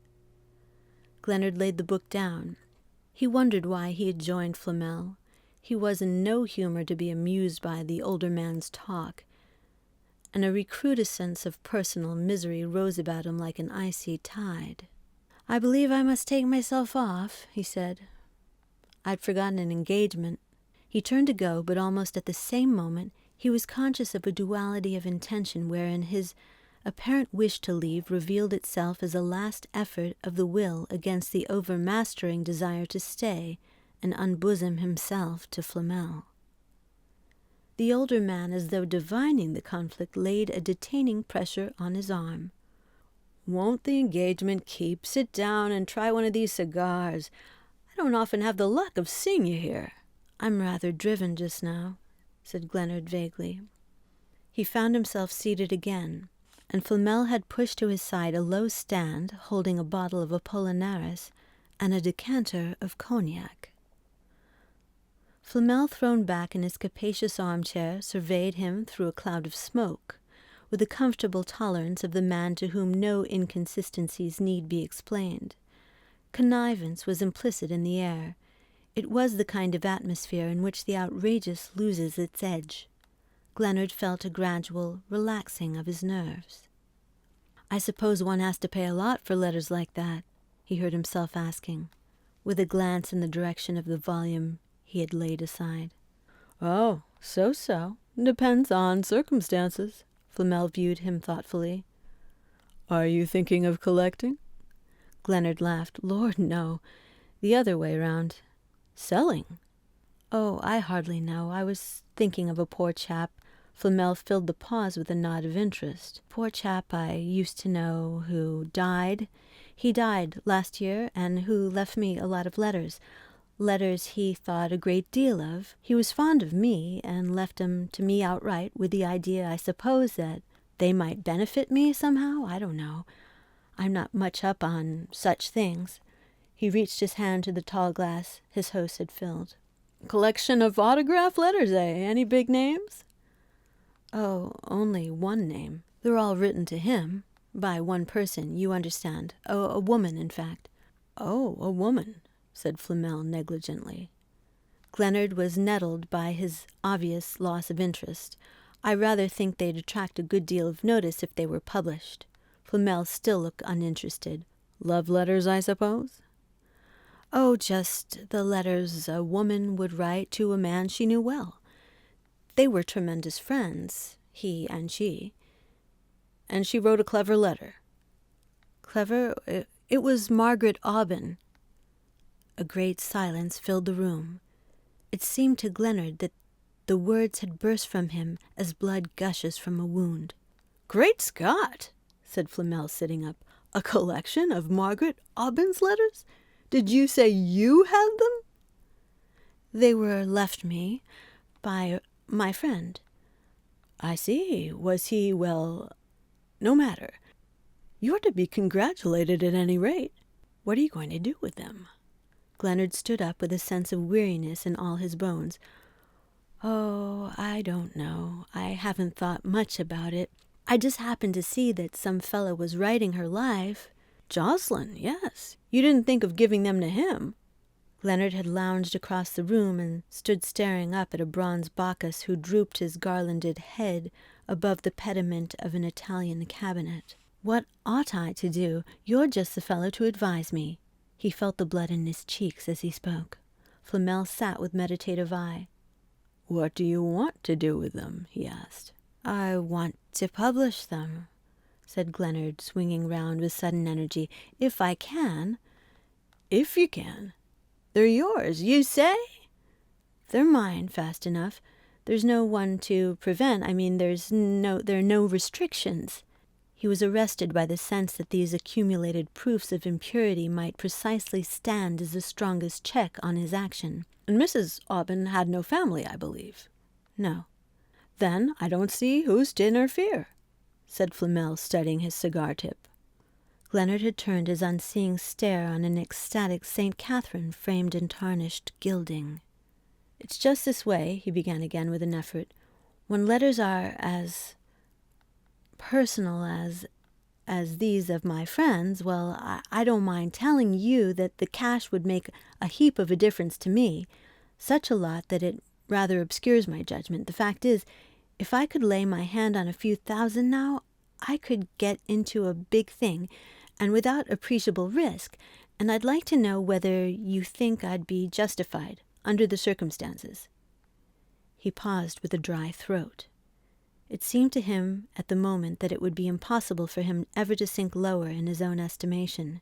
Gleanard laid the book down. He wondered why he had joined Flamel. He was in no humor to be amused by the older man's talk, and a recrudescence of personal misery rose about him like an icy tide. "I believe I must take myself off," he said. "I'd forgotten an engagement." He turned to go, but almost at the same moment he was conscious of a duality of intention wherein his apparent wish to leave revealed itself as a last effort of the will against the overmastering desire to stay and unbosom himself to Flamel. The older man, as though divining the conflict, laid a detaining pressure on his arm. "Won't the engagement keep? Sit down and try one of these cigars. I don't often have the luck of seeing you here." "I'm rather driven just now," said Glenard vaguely. He found himself seated again, and Flamel had pushed to his side a low stand holding a bottle of Apollinaris and a decanter of cognac. Flamel, thrown back in his capacious armchair, surveyed him through a cloud of smoke, with the comfortable tolerance of the man to whom no inconsistencies need be explained. Connivance was implicit in the air. It was the kind of atmosphere in which the outrageous loses its edge. Glenard felt a gradual relaxing of his nerves. "I suppose one has to pay a lot for letters like that," he heard himself asking, with a glance in the direction of the volume he had laid aside. "Oh, so. Depends on circumstances." Flamel viewed him thoughtfully. "Are you thinking of collecting?" Glenard laughed. "Lord, no. The other way round. Selling?" "Oh, I hardly know. I was thinking of a poor chap." Flamel filled the pause with a nod of interest. "Poor chap I used to know who died. He died last year, and who left me a lot of letters. Letters he thought a great deal of. He was fond of me, and left 'em to me outright, with the idea, I suppose, that they might benefit me somehow. I don't know. I'm not much up on such things." He reached his hand to the tall glass his host had filled. "Collection of autograph letters, eh? Any big names?" "Oh, only one name. They're all written to him. By one person, you understand. A woman, in fact." "Oh, a woman," said Flamel negligently. Glenard was nettled by his obvious loss of interest. "I rather think they'd attract a good deal of notice if they were published." Flamel still looked uninterested. "Love letters, I suppose?" "Oh, just the letters a woman would write to a man she knew well. They were tremendous friends, he and she." "And she wrote a clever letter?" "Clever? It was Margaret Aubyn." A great silence filled the room. It seemed to Glenard that the words had burst from him as blood gushes from a wound. "Great Scott!" said Flamel, sitting up. "A collection of Margaret Aubyn's letters? Did you say you had them?" "They were left me by my friend." "I see. Was he, well, no matter. You're to be congratulated at any rate. What are you going to do with them?" Glenard stood up with a sense of weariness in all his bones. "Oh, I don't know. I haven't thought much about it. I just happened to see that some fellow was writing her life." "Jocelyn, yes. You didn't think of giving them to him?" Glenard had lounged across the room and stood staring up at a bronze Bacchus who drooped his garlanded head above the pediment of an Italian cabinet. "What ought I to do? You're just the fellow to advise me." He felt the blood in his cheeks as he spoke. Flamel sat with meditative eye. "What do you want to do with them?" he asked. "I want to publish them," said Glenard, swinging round with sudden energy. "If I can." "If you can? They're yours, you say?" "They're mine, fast enough. There's no one to prevent. I mean, there are no restrictions." He was arrested by the sense that these accumulated proofs of impurity might precisely stand as the strongest check on his action. "And Mrs. Aubyn had no family, I believe?" "No." "Then I don't see who's to interfere," said Flamel, studying his cigar tip. Glenard had turned his unseeing stare on an ecstatic St. Catherine framed in tarnished gilding. "It's just this way," he began again with an effort. "When letters are as personal as these of my friends, well, I don't mind telling you that the cash would make a heap of a difference to me, such a lot that it rather obscures my judgment. The fact is, if I could lay my hand on a few thousand now, I could get into a big thing, and without appreciable risk, and I'd like to know whether you think I'd be justified under the circumstances." He paused with a dry throat. It seemed to him at the moment that it would be impossible for him ever to sink lower in his own estimation.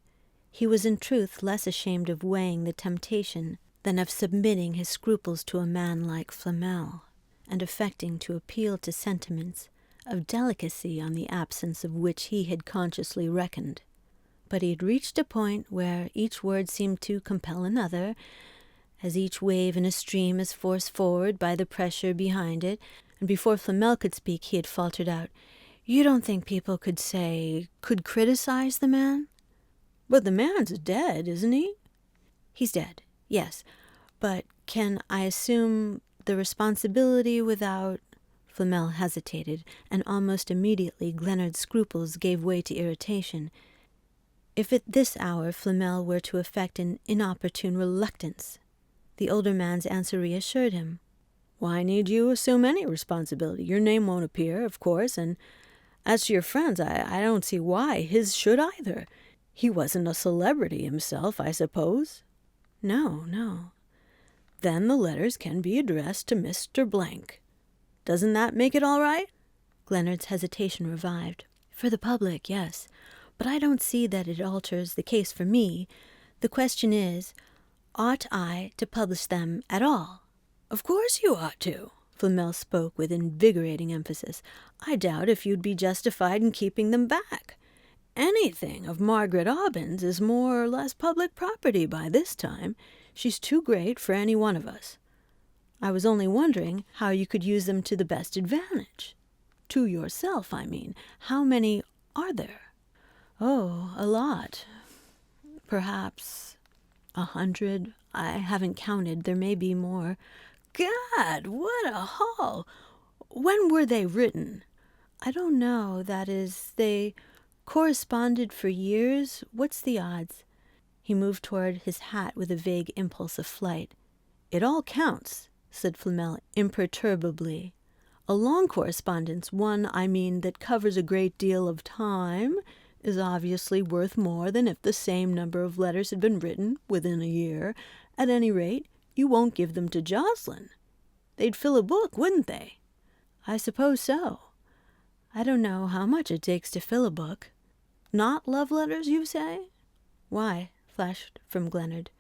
He was in truth less ashamed of weighing the temptation than of submitting his scruples to a man like Flamel, and affecting to appeal to sentiments of delicacy on the absence of which he had consciously reckoned. But he had reached a point where each word seemed to compel another, as each wave in a stream is forced forward by the pressure behind it, and before Flamel could speak he had faltered out, "You don't think people could criticize the man?" "But the man's dead, isn't he?" "He's dead, yes. But can I assume the responsibility without—" Flamel hesitated, and almost immediately Glenard's scruples gave way to irritation. If at this hour Flamel were to affect an inopportune reluctance, the older man's answer reassured him. "Why need you assume any responsibility? Your name won't appear, of course, and as to your friends, I don't see why his should either. He wasn't a celebrity himself, I suppose?" No. "Then the letters can be addressed to Mr. Blank. Doesn't that make it all right?" Glenard's hesitation revived. "For the public, yes. But I don't see that it alters the case for me. The question is, ought I to publish them at all?" "Of course you ought to." Flamel spoke with invigorating emphasis. "I doubt if you'd be justified in keeping them back. Anything of Margaret Aubyn's is more or less public property by this time. She's too great for any one of us. I was only wondering how you could use them to the best advantage. To yourself, I mean. How many are there?" "Oh, a lot. Perhaps 100. I haven't counted. There may be more." "Gad, what a haul! When were they written?" "I don't know. That is, they corresponded for years. What's the odds?" He moved toward his hat with a vague impulse of flight. "It all counts," said Flamel imperturbably. "A long correspondence, one, I mean, that covers a great deal of time, is obviously worth more than if the same number of letters had been written within a year. At any rate, you won't give them to Jocelyn. They'd fill a book, wouldn't they?" "I suppose so. I don't know how much it takes to fill a book." "Not love letters, you say?" "Why?" flashed from Glenard.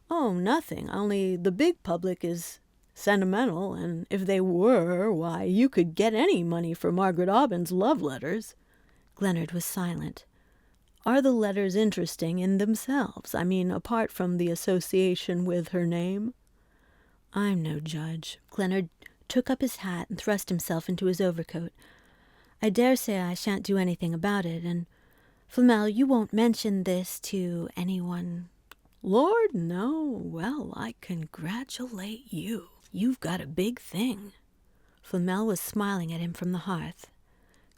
"Oh, nothing. Only the big public is sentimental, and if they were, why, you could get any money for Margaret Aubyn's love letters." Glenard was silent. "Are the letters interesting in themselves? I mean, apart from the association with her name?" "I'm no judge." Glenard took up his hat and thrust himself into his overcoat. "I dare say I shan't do anything about it, and, Flamel, you won't mention this to anyone?" "Lord, no. Well, I congratulate you. You've got a big thing." Flamel was smiling at him from the hearth.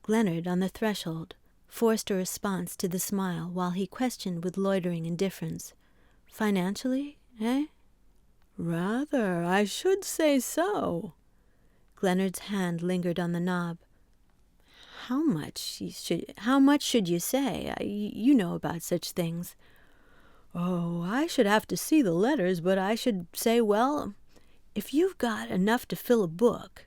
Glenard, on the threshold, forced a response to the smile while he questioned with loitering indifference, "Financially, eh?" "Rather, I should say so." Glenard's hand lingered on the knob. How much should you say? You know about such things." "Oh, I should have to see the letters, but I should say, well, if you've got enough to fill a book,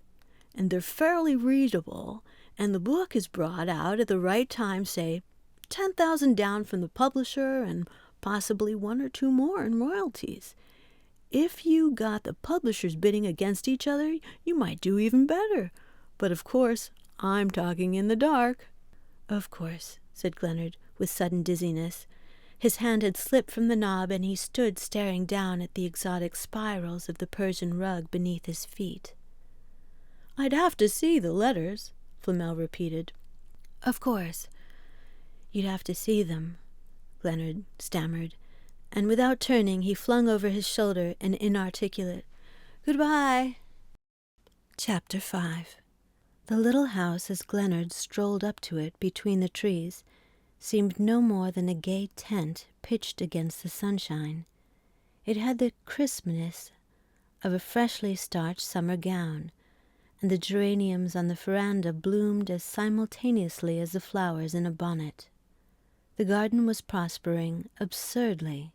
and they're fairly readable, and the book is brought out at the right time, say 10,000 down from the publisher, and possibly 1 or 2 more in royalties. If you got the publishers bidding against each other, you might do even better. But of course, I'm talking in the dark." "Of course," said Glenard, with sudden dizziness. His hand had slipped from the knob, and he stood staring down at the exotic spirals of the Persian rug beneath his feet. "I'd have to see the letters," Flamel repeated. "Of course. You'd have to see them," Glenard stammered, and without turning he flung over his shoulder an inarticulate "Goodbye." Chapter 5. The little house, as Glenard strolled up to it between the trees, seemed no more than a gay tent pitched against the sunshine. It had the crispness of a freshly starched summer gown, and the geraniums on the veranda bloomed as simultaneously as the flowers in a bonnet. The garden was prospering absurdly.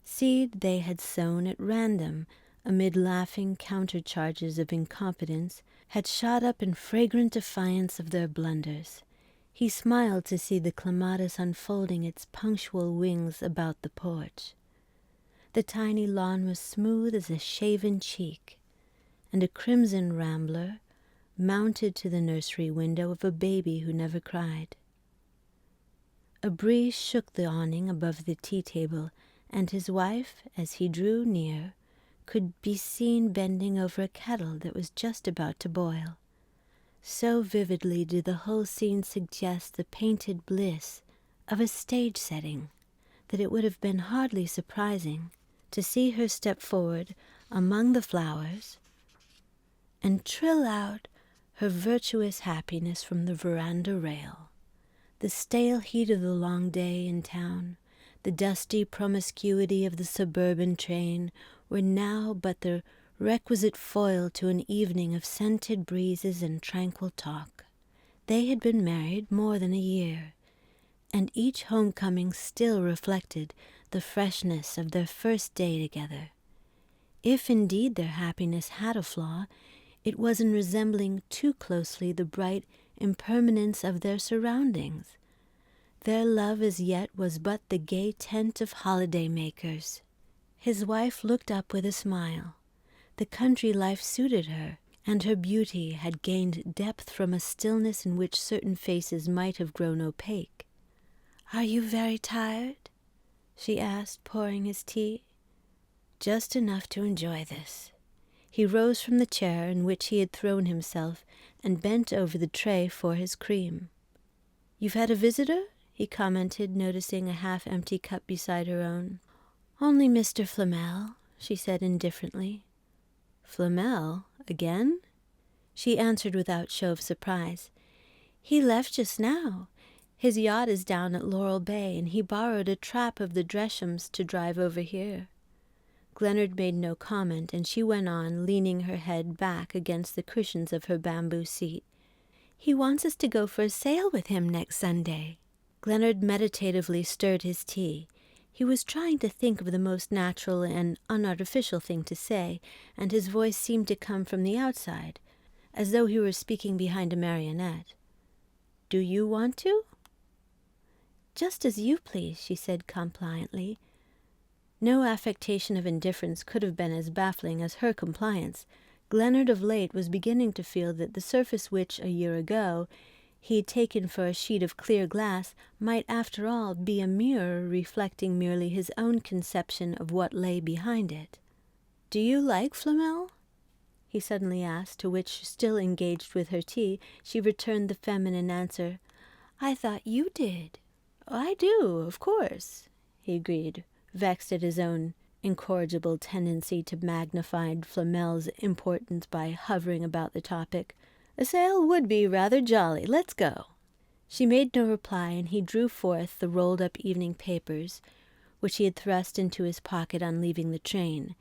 Seed they had sown at random amid laughing countercharges of incompetence had shot up in fragrant defiance of their blunders. He smiled to see the clematis unfolding its punctual wings about the porch. The tiny lawn was smooth as a shaven cheek, and a crimson rambler mounted to the nursery window of a baby who never cried. A breeze shook the awning above the tea-table, and his wife, as he drew near, could be seen bending over a kettle that was just about to boil. So vividly did the whole scene suggest the painted bliss of a stage setting that it would have been hardly surprising to see her step forward among the flowers and trill out her virtuous happiness from the veranda rail. The stale heat of the long day in town, the dusty promiscuity of the suburban train, were now but the requisite foil to an evening of scented breezes and tranquil talk. They had been married more than a year, and each homecoming still reflected the freshness of their first day together. If indeed their happiness had a flaw, it was in resembling too closely the bright impermanence of their surroundings. Their love as yet was but the gay tent of holiday-makers. His wife looked up with a smile. The country life suited her, and her beauty had gained depth from a stillness in which certain faces might have grown opaque. "Are you very tired?" she asked, pouring his tea. "Just enough to enjoy this." He rose from the chair in which he had thrown himself and bent over the tray for his cream. "You've had a visitor?" he commented, noticing a half-empty cup beside her own. "Only Mr. Flamel," she said indifferently. "Flamel? Again?" She answered without show of surprise. "He left just now. His yacht is down at Laurel Bay, and he borrowed a trap of the Dreshams to drive over here." Glenard made no comment, and she went on, leaning her head back against the cushions of her bamboo seat. "He wants us to go for a sail with him next Sunday." Glenard meditatively stirred his tea. He was trying to think of the most natural and unartificial thing to say, and his voice seemed to come from the outside, as though he were speaking behind a marionette. "Do you want to?" "Just as you please," she said compliantly. No affectation of indifference could have been as baffling as her compliance. Glenard of late was beginning to feel that the surface which, a year ago, he had taken for a sheet of clear glass might after all be a mirror reflecting merely his own conception of what lay behind it. "Do you like Flamel?" he suddenly asked, to which, still engaged with her tea, she returned the feminine answer, "I thought you did." "I do, of course," he agreed, vexed at his own incorrigible tendency to magnify Flamel's importance by hovering about the topic. "A sail would be rather jolly. Let's go." She made no reply, and he drew forth the rolled-up evening papers, which he had thrust into his pocket on leaving the train.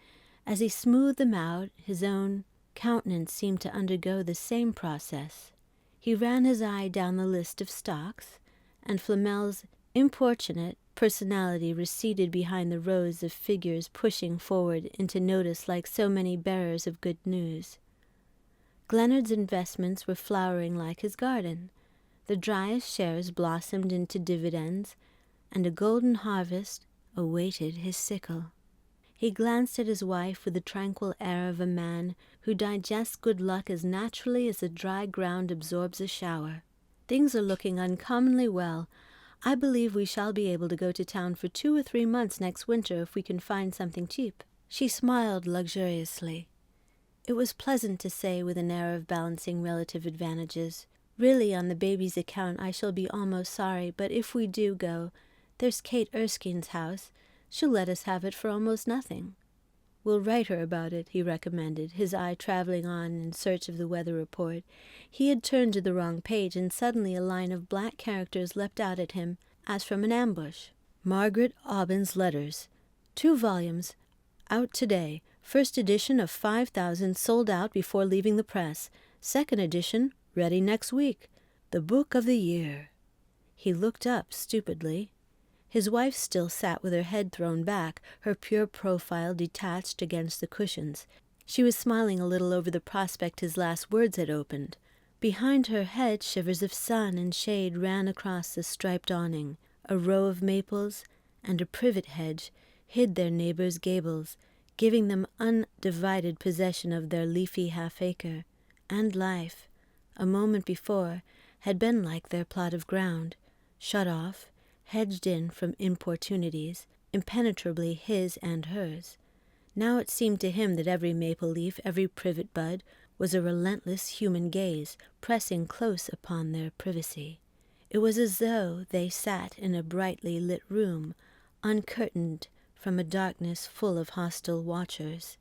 As he smoothed them out, his own countenance seemed to undergo the same process. He ran his eye down the list of stocks, and Flamel's importunate personality receded behind the rows of figures pushing forward into notice like so many bearers of good news. Glenard's investments were flowering like his garden. The driest shares blossomed into dividends, and a golden harvest awaited his sickle. He glanced at his wife with the tranquil air of a man who digests good luck as naturally as the dry ground absorbs a shower. "Things are looking uncommonly well. I believe we shall be able to go to town for 2 or 3 months next winter if we can find something cheap." She smiled luxuriously. It was pleasant to say with an air of balancing relative advantages, "Really, on the baby's account, I shall be almost sorry, but if we do go, there's Kate Erskine's house. She'll let us have it for almost nothing." "We'll write her about it," he recommended, his eye traveling on in search of the weather report. He had turned to the wrong page, and suddenly a line of black characters leapt out at him, as from an ambush. "Margaret Aubyn's letters. 2 volumes. Out today. First edition of 5,000 sold out before leaving the press. Second edition ready next week. The book of the year." He looked up stupidly. His wife still sat with her head thrown back, her pure profile detached against the cushions. She was smiling a little over the prospect his last words had opened. Behind her head shivers of sun and shade ran across the striped awning. A row of maples and a privet hedge hid their neighbors' gables, giving them undivided possession of their leafy half-acre. And life, a moment before, had been like their plot of ground, shut off, hedged in from importunities, impenetrably his and hers. Now it seemed to him that every maple leaf, every privet bud, was a relentless human gaze, pressing close upon their privacy. It was as though they sat in a brightly lit room, uncurtained from a darkness full of hostile watchers.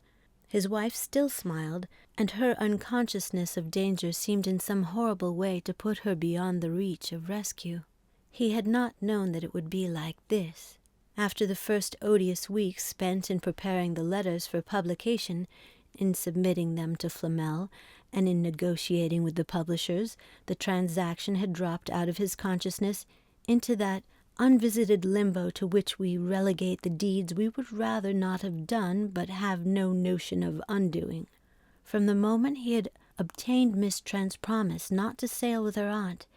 His wife still smiled, and her unconsciousness of danger seemed in some horrible way to put her beyond the reach of rescue. He had not known that it would be like this. After the first odious weeks spent in preparing the letters for publication, in submitting them to Flamel, and in negotiating with the publishers, the transaction had dropped out of his consciousness into that unvisited limbo to which we relegate the deeds we would rather not have done but have no notion of undoing. From the moment he had obtained Miss Trent's promise not to sail with her aunt,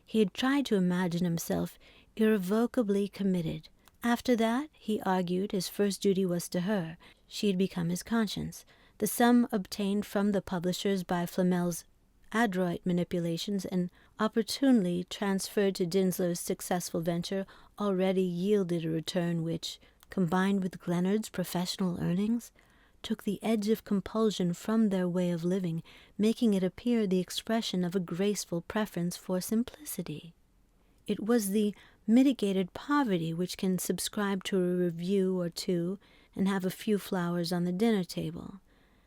he had tried to imagine himself irrevocably committed. After that, he argued, his first duty was to her. She had become his conscience. The sum obtained from the publishers by Flamel's adroit manipulations and opportunely transferred to Dinslow's successful venture already yielded a return which, combined with Glenard's professional earnings, took the edge of compulsion from their way of living, making it appear the expression of a graceful preference for simplicity. It was the mitigated poverty which can subscribe to a review or two and have a few flowers on the dinner table.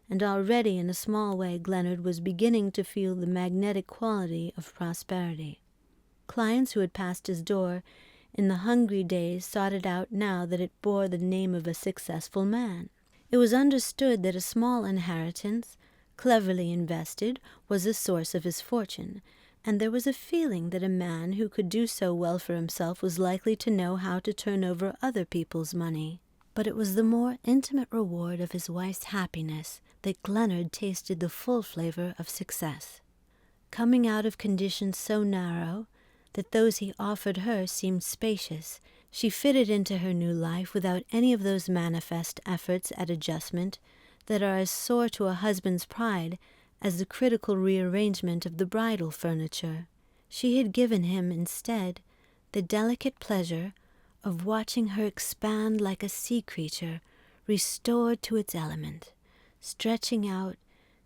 And already in a small way Glenard was beginning to feel the magnetic quality of prosperity. Clients who had passed his door in the hungry days sought it out now that it bore the name of a successful man. It was understood that a small inheritance, cleverly invested, was the source of his fortune, and there was a feeling that a man who could do so well for himself was likely to know how to turn over other people's money. But it was the more intimate reward of his wife's happiness that Glenard tasted the full flavor of success. Coming out of conditions so narrow that those he offered her seemed spacious, she fitted into her new life without any of those manifest efforts at adjustment that are as sore to a husband's pride as the critical rearrangement of the bridal furniture. She had given him, instead, the delicate pleasure of watching her expand like a sea creature restored to its element, stretching out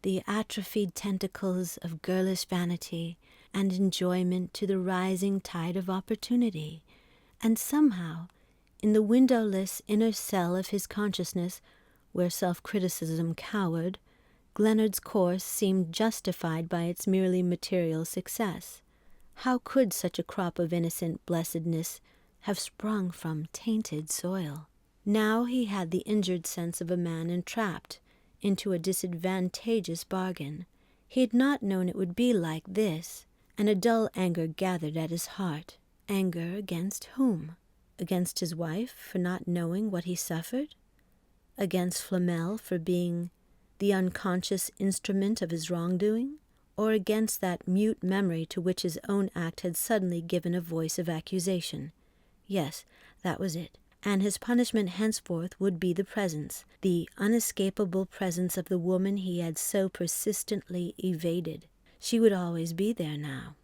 the atrophied tentacles of girlish vanity and enjoyment to the rising tide of opportunity. And somehow, in the windowless inner cell of his consciousness, where self-criticism cowered, Glenard's course seemed justified by its merely material success. How could such a crop of innocent blessedness have sprung from tainted soil? Now he had the injured sense of a man entrapped into a disadvantageous bargain. He had not known it would be like this, and a dull anger gathered at his heart. Anger against whom? Against his wife for not knowing what he suffered? Against Flamel for being the unconscious instrument of his wrongdoing? Or against that mute memory to which his own act had suddenly given a voice of accusation? Yes, that was it. And his punishment henceforth would be the presence, the unescapable presence of the woman he had so persistently evaded. She would always be there now.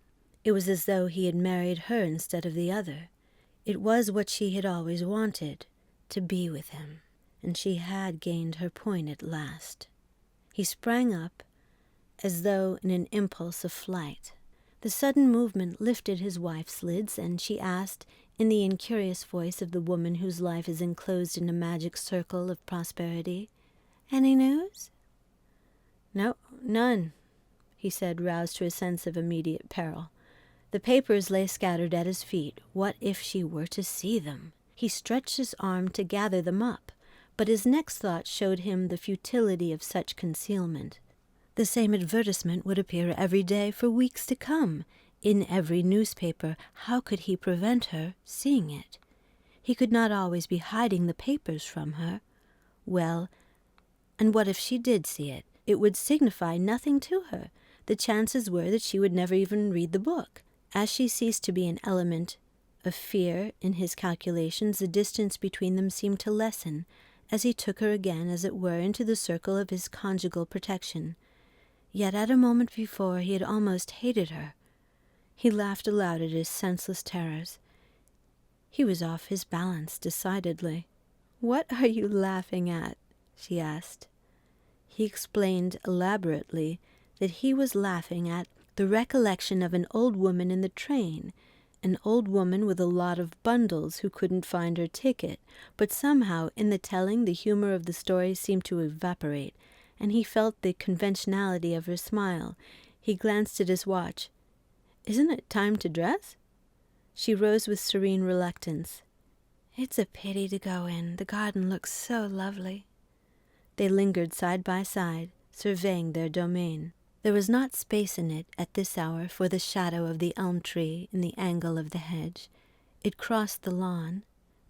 It was as though he had married her instead of the other. It was what she had always wanted, to be with him, and she had gained her point at last. He sprang up, as though in an impulse of flight. The sudden movement lifted his wife's lids, and she asked, in the incurious voice of the woman whose life is enclosed in a magic circle of prosperity, "Any news?" "No, none," he said, roused to a sense of immediate peril. The papers lay scattered at his feet. What if she were to see them? He stretched his arm to gather them up, but his next thought showed him the futility of such concealment. The same advertisement would appear every day for weeks to come, in every newspaper. How could he prevent her seeing it? He could not always be hiding the papers from her. Well, And what if she did see it? It would signify nothing to her. The chances were that she would never even read the book. As she ceased to be an element of fear in his calculations, the distance between them seemed to lessen, as he took her again, as it were, into the circle of his conjugal protection. Yet at a moment before he had almost hated her. He laughed aloud at his senseless terrors. He was off his balance, decidedly. "What are you laughing at?" she asked. He explained elaborately that he was laughing at the recollection of an old woman in the train, an old woman with a lot of bundles who couldn't find her ticket, but somehow in the telling the humor of the story seemed to evaporate, and he felt the conventionality of her smile. He glanced at his watch. "Isn't it time to dress?" She rose with serene reluctance. "It's a pity to go in. The garden looks so lovely." They lingered side by side, surveying their domain. There was not space in it at this hour for the shadow of the elm tree in the angle of the hedge. It crossed the lawn,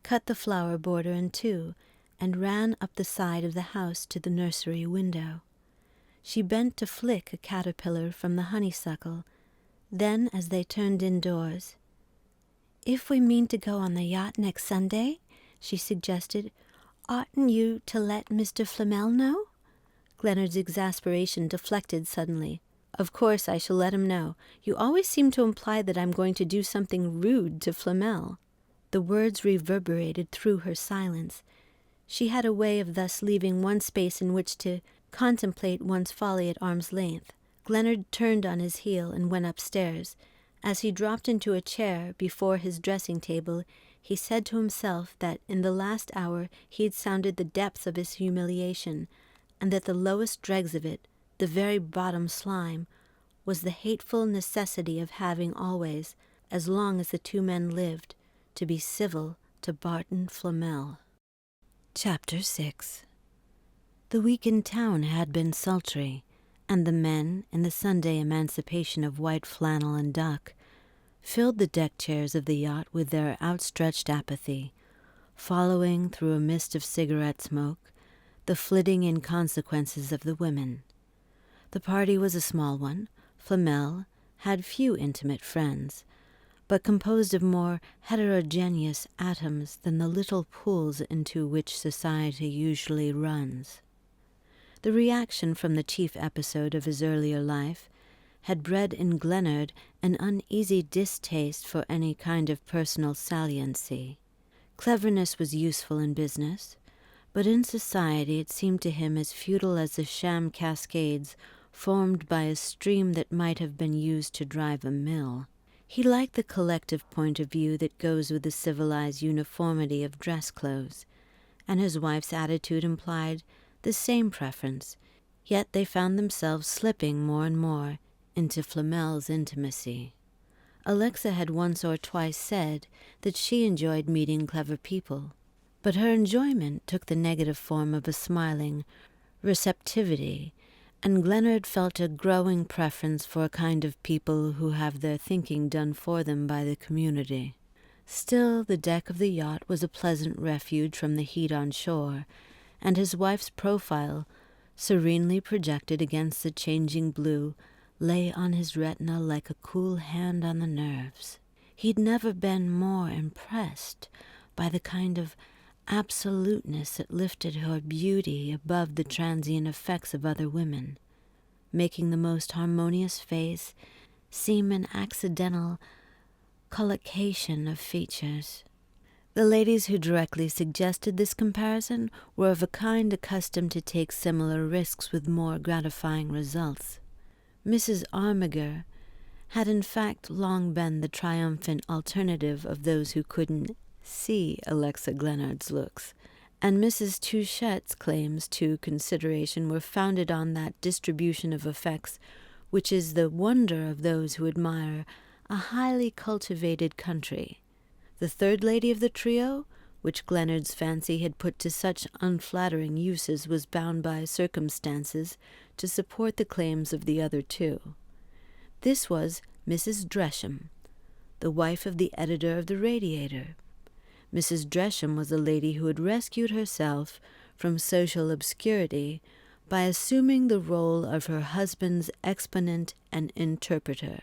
cut the flower border in two, and ran up the side of the house to the nursery window. She bent to flick a caterpillar from the honeysuckle. Then, as they turned indoors, "If we mean to go on the yacht next Sunday," she suggested, "oughtn't you to let Mr. Flamel know?" Glenard's exasperation deflected suddenly. "Of course I shall let him know. You always seem to imply that I'm going to do something rude to Flamel." The words reverberated through her silence. She had a way of thus leaving one space in which to contemplate one's folly at arm's length. Glenard turned on his heel and went upstairs. As he dropped into a chair before his dressing-table, he said to himself that in the last hour he had sounded the depths of his humiliation, and that the lowest dregs of it, the very bottom slime, was the hateful necessity of having always, as long as the two men lived, to be civil to Barton Flamel. Chapter 6. The week in town had been sultry, and the men, in the Sunday emancipation of white flannel and duck, filled the deck chairs of the yacht with their outstretched apathy, following through a mist of cigarette smoke the flitting inconsequences of the women. The party was a small one. Flamel had few intimate friends, but composed of more heterogeneous atoms than the little pools into which society usually runs. The reaction from the chief episode of his earlier life had bred in Glenard an uneasy distaste for any kind of personal saliency. Cleverness was useful in business, but in society it seemed to him as futile as the sham cascades formed by a stream that might have been used to drive a mill. He liked the collective point of view that goes with the civilized uniformity of dress clothes, and his wife's attitude implied the same preference, yet they found themselves slipping more and more into Flamel's intimacy. Alexa had once or twice said that she enjoyed meeting clever people, but her enjoyment took the negative form of a smiling receptivity, and Glenard felt a growing preference for a kind of people who have their thinking done for them by the community. Still, the deck of the yacht was a pleasant refuge from the heat on shore, and his wife's profile, serenely projected against the changing blue, lay on his retina like a cool hand on the nerves. He'd never been more impressed by the kind of absoluteness that lifted her beauty above the transient effects of other women, making the most harmonious face seem an accidental collocation of features. The ladies who directly suggested this comparison were of a kind accustomed to take similar risks with more gratifying results. Mrs. Armiger had in fact long been the triumphant alternative of those who couldn't see Alexa Glenard's looks, and Mrs. Touchette's claims to consideration were founded on that distribution of effects which is the wonder of those who admire a highly cultivated country. The third lady of the trio, which Glenard's fancy had put to such unflattering uses, was bound by circumstances to support the claims of the other two. This was Mrs. Dresham, the wife of the editor of the Radiator. Mrs. Dresham was a lady who had rescued herself from social obscurity by assuming the role of her husband's exponent and interpreter,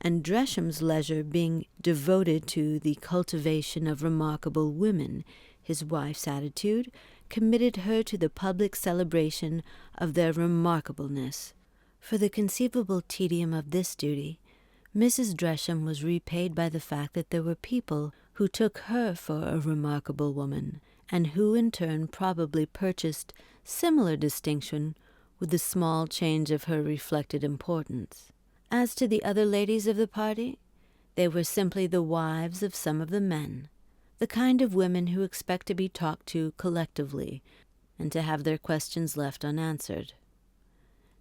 and Dresham's leisure being devoted to the cultivation of remarkable women, his wife's attitude committed her to the public celebration of their remarkableness. For the conceivable tedium of this duty, Mrs. Dresham was repaid by the fact that there were people who took her for a remarkable woman, and who in turn probably purchased similar distinction with the small change of her reflected importance. As to the other ladies of the party, they were simply the wives of some of the men, the kind of women who expect to be talked to collectively and to have their questions left unanswered.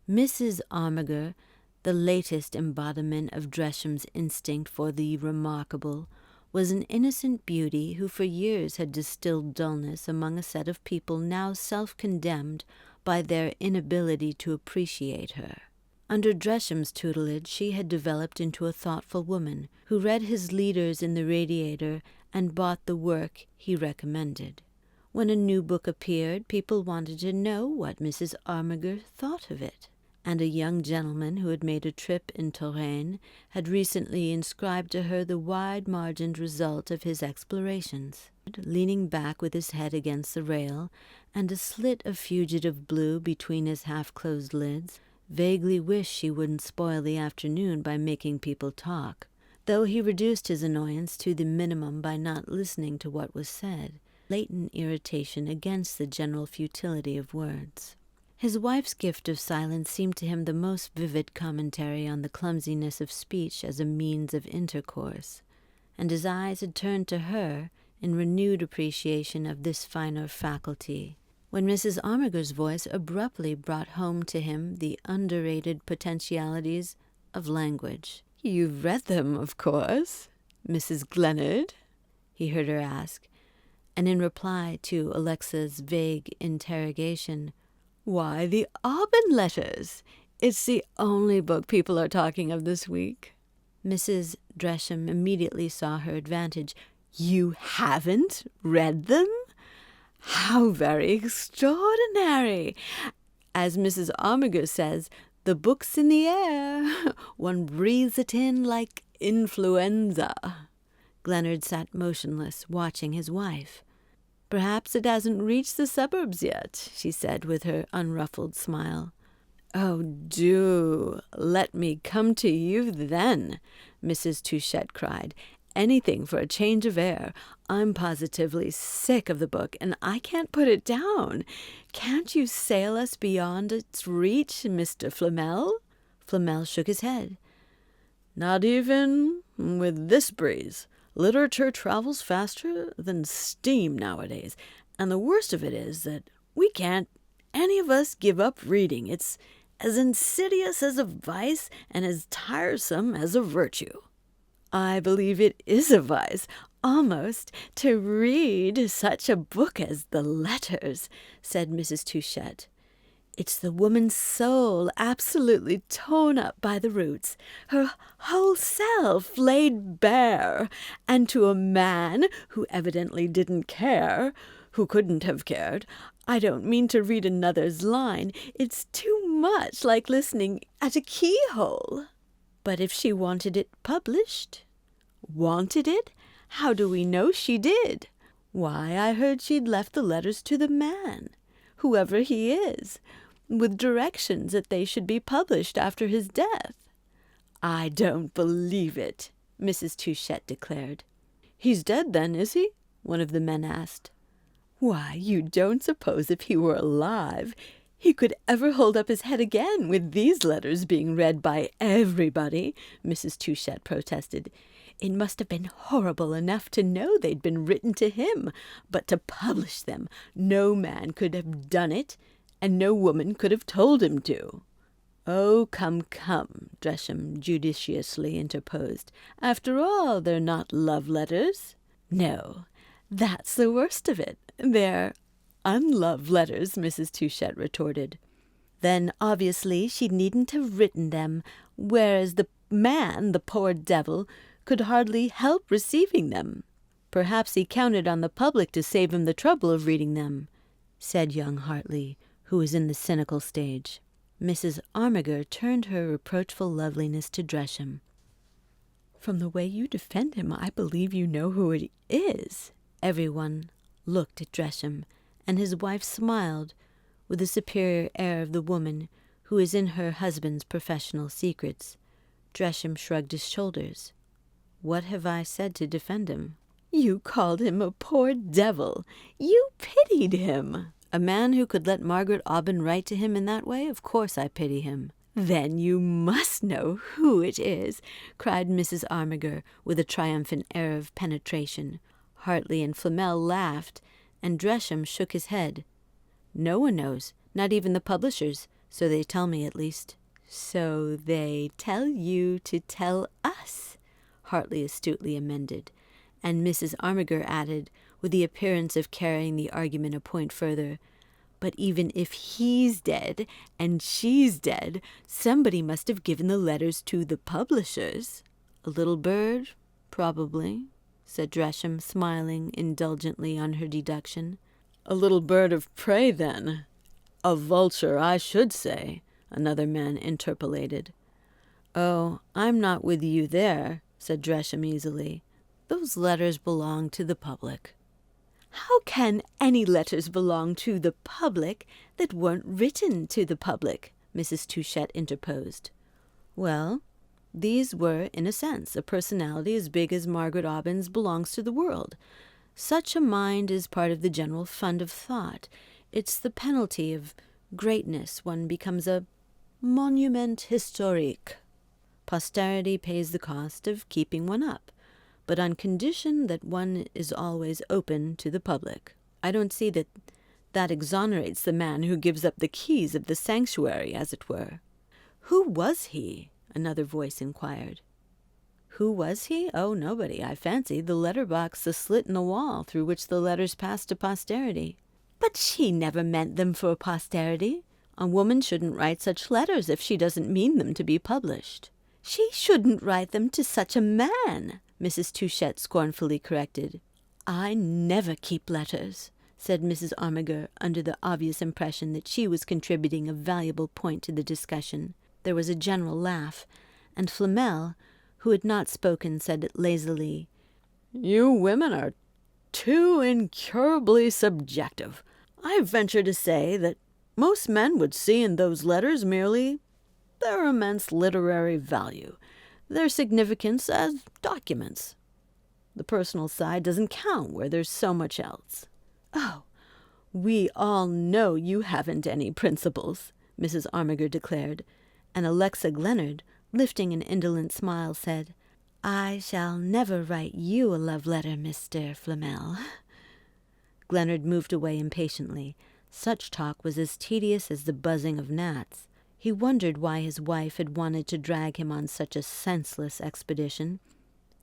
Mrs. Armiger, the latest embodiment of Dresham's instinct for the remarkable, was an innocent beauty who for years had distilled dullness among a set of people now self-condemned by their inability to appreciate her. Under Dresham's tutelage she had developed into a thoughtful woman who read his leaders in the Radiator and bought the work he recommended. When a new book appeared, people wanted to know what Mrs. Armiger thought of it, and a young gentleman who had made a trip in Touraine had recently inscribed to her the wide-margined result of his explorations. Leaning back with his head against the rail and a slit of fugitive blue between his half-closed lids, vaguely wished she wouldn't spoil the afternoon by making people talk, though he reduced his annoyance to the minimum by not listening to what was said, latent irritation against the general futility of words. His wife's gift of silence seemed to him the most vivid commentary on the clumsiness of speech as a means of intercourse, and his eyes had turned to her in renewed appreciation of this finer faculty, when Mrs. Armiger's voice abruptly brought home to him the underrated potentialities of language. "You've read them, of course, Mrs. Glenard?" he heard her ask, and in reply to Alexa's vague interrogation, "Why, the Aubyn letters. It's the only book people are talking of this week." Mrs. Dresham immediately saw her advantage. "You haven't read them? How very extraordinary! As Mrs. Armiger says, the book's in the air. One breathes it in like influenza." Glenard sat motionless, watching his wife. "Perhaps it hasn't reached the suburbs yet," she said with her unruffled smile. "Oh, do let me come to you then," Mrs. Touchette cried. "Anything for a change of air. I'm positively sick of the book, and I can't put it down. Can't you sail us beyond its reach, Mr. Flamel?" Flamel shook his head. "Not even with this breeze. Literature travels faster than steam nowadays, and the worst of it is that we can't any of us give up reading. It's as insidious as a vice and as tiresome as a virtue." "I believe it is a vice, almost, to read such a book as the letters," said Mrs. Touchette. "It's the woman's soul absolutely torn up by the roots, her whole self laid bare, and to a man who evidently didn't care, who couldn't have cared. I don't mean to read another's line. It's too much like listening at a keyhole." "But if she wanted it published?" "Wanted it? How do we know she did? Why, I heard she'd left the letters to the man, whoever he is, with directions that they should be published after his death." "I don't believe it," Mrs. Touchette declared. "He's dead then, is he?" one of the men asked. "Why, you don't suppose if he were alive he could ever hold up his head again with these letters being read by everybody," Mrs. Touchette protested. "It must have been horrible enough to know they'd been written to him, but to publish them, no man could have done it, and no woman could have told him to." "Oh, come, come," Dresham judiciously interposed. "After all, they're not love letters." "No, that's the worst of it. They're unlove letters," Mrs. Touchette retorted. "Then obviously she needn't have written them, whereas the man, the poor devil, could hardly help receiving them. Perhaps he counted on the public to save him the trouble of reading them." said young Hartley, who was in the cynical stage. Mrs. Armiger turned her reproachful loveliness to Dresham. "From the way you defend him, I believe you know who it is." Everyone looked at Dresham, and his wife smiled with the superior air of the woman who is in her husband's professional secrets. Dresham shrugged his shoulders. "What have I said to defend him?" "You called him a poor devil. You pitied him." "A man who could let Margaret Aubyn write to him in that way? Of course I pity him." "Then you must know who it is," cried Mrs. Armiger, with a triumphant air of penetration. Hartley and Flamel laughed, and Dresham shook his head. "No one knows, not even the publishers, so they tell me at least." "So they tell you to tell us," Hartley astutely amended, and Mrs. Armiger added, with the appearance of carrying the argument a point further, "But even if he's dead and she's dead, somebody must have given the letters to the publishers." "A little bird, probably," said Dresham, smiling indulgently on her deduction. "A little bird of prey, then. A vulture, I should say," another man interpolated. "Oh, I'm not with you there," said Dresham easily. "Those letters belong to the public." "How can any letters belong to the public that weren't written to the public?" Mrs. Touchette interposed. "Well, these were, in a sense, a personality as big as Margaret Aubyn's belongs to the world. Such a mind is part of the general fund of thought. It's the penalty of greatness. One becomes a monument historique. Posterity pays the cost of keeping one up, but on condition that one is always open to the public. I don't see that exonerates the man who gives up the keys of the sanctuary, as it were." "Who was he?" another voice inquired. "Who was he? Oh, nobody, I fancy. The letter-box, the slit in the wall through which the letters passed to posterity." "But she never meant them for posterity." "A woman shouldn't write such letters if she doesn't mean them to be published." "She shouldn't write them to such a man," Mrs. Touchette scornfully corrected. "I never keep letters," said Mrs. Armiger, under the obvious impression that she was contributing a valuable point to the discussion. There was a general laugh, and Flamel, who had not spoken, said lazily, "You women are too incurably subjective. I venture to say that most men would see in those letters merely their immense literary value, their significance as documents. The personal side doesn't count where there's so much else." "Oh, we all know you haven't any principles," Mrs. Armiger declared, and Alexa Gleanard, lifting an indolent smile, said, "I shall never write you a love letter, Mr. Flamel." Gleanard moved away impatiently. Such talk was as tedious as the buzzing of gnats. He wondered why his wife had wanted to drag him on such a senseless expedition.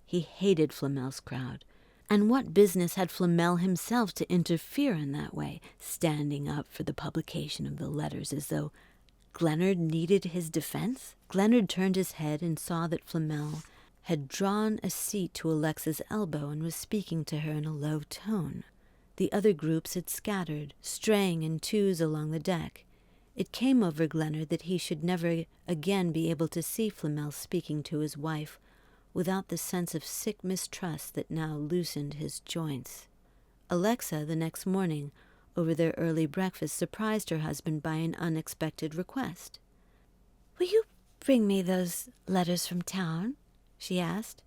He hated Flamel's crowd. And what business had Flamel himself to interfere in that way, standing up for the publication of the letters as though Gleanard needed his defense? Gleanard turned his head and saw that Flamel had drawn a seat to Alexa's elbow and was speaking to her in a low tone. The other groups had scattered, straying in twos along the deck. It came over Gleanard that he should never again be able to see Flamel speaking to his wife without the sense of sick mistrust that now loosened his joints. Alexa, the next morning, over their early breakfast, surprised her husband by an unexpected request. "Will you bring me those letters from town?" she asked.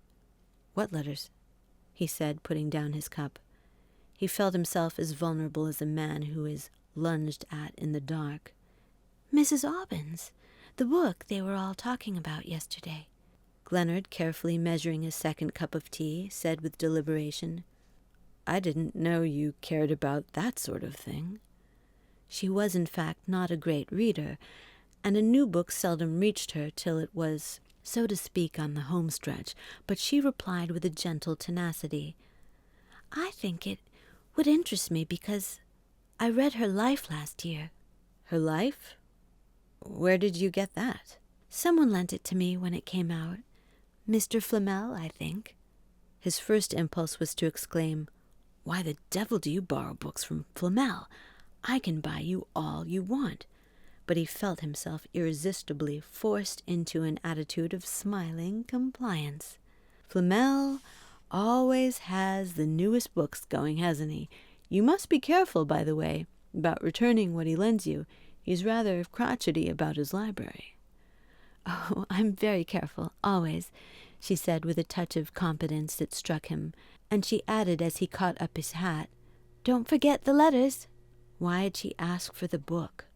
"What letters?" he said, putting down his cup. He felt himself as vulnerable as a man who is lunged at in the dark. "Mrs. Aubyn's, the book they were all talking about yesterday." Gleanard, carefully measuring his second cup of tea, said with deliberation, "I didn't know you cared about that sort of thing." She was, in fact, not a great reader, and a new book seldom reached her till it was, so to speak, on the home stretch, but she replied with a gentle tenacity, "I think it would interest me because I read her life last year." "Her life? Where did you get that?" "Someone lent it to me when it came out. Mr. Flamel, I think." His first impulse was to exclaim, "Why the devil do you borrow books from Flamel? I can buy you all you want." But he felt himself irresistibly forced into an attitude of smiling compliance. "Flamel always has the newest books going, hasn't he? You must be careful, by the way, about returning what he lends you. He's rather crotchety about his library." "Oh, I'm very careful, always," she said with a touch of confidence that struck him, and she added as he caught up his hat, "Don't forget the letters." Why had she asked for the book?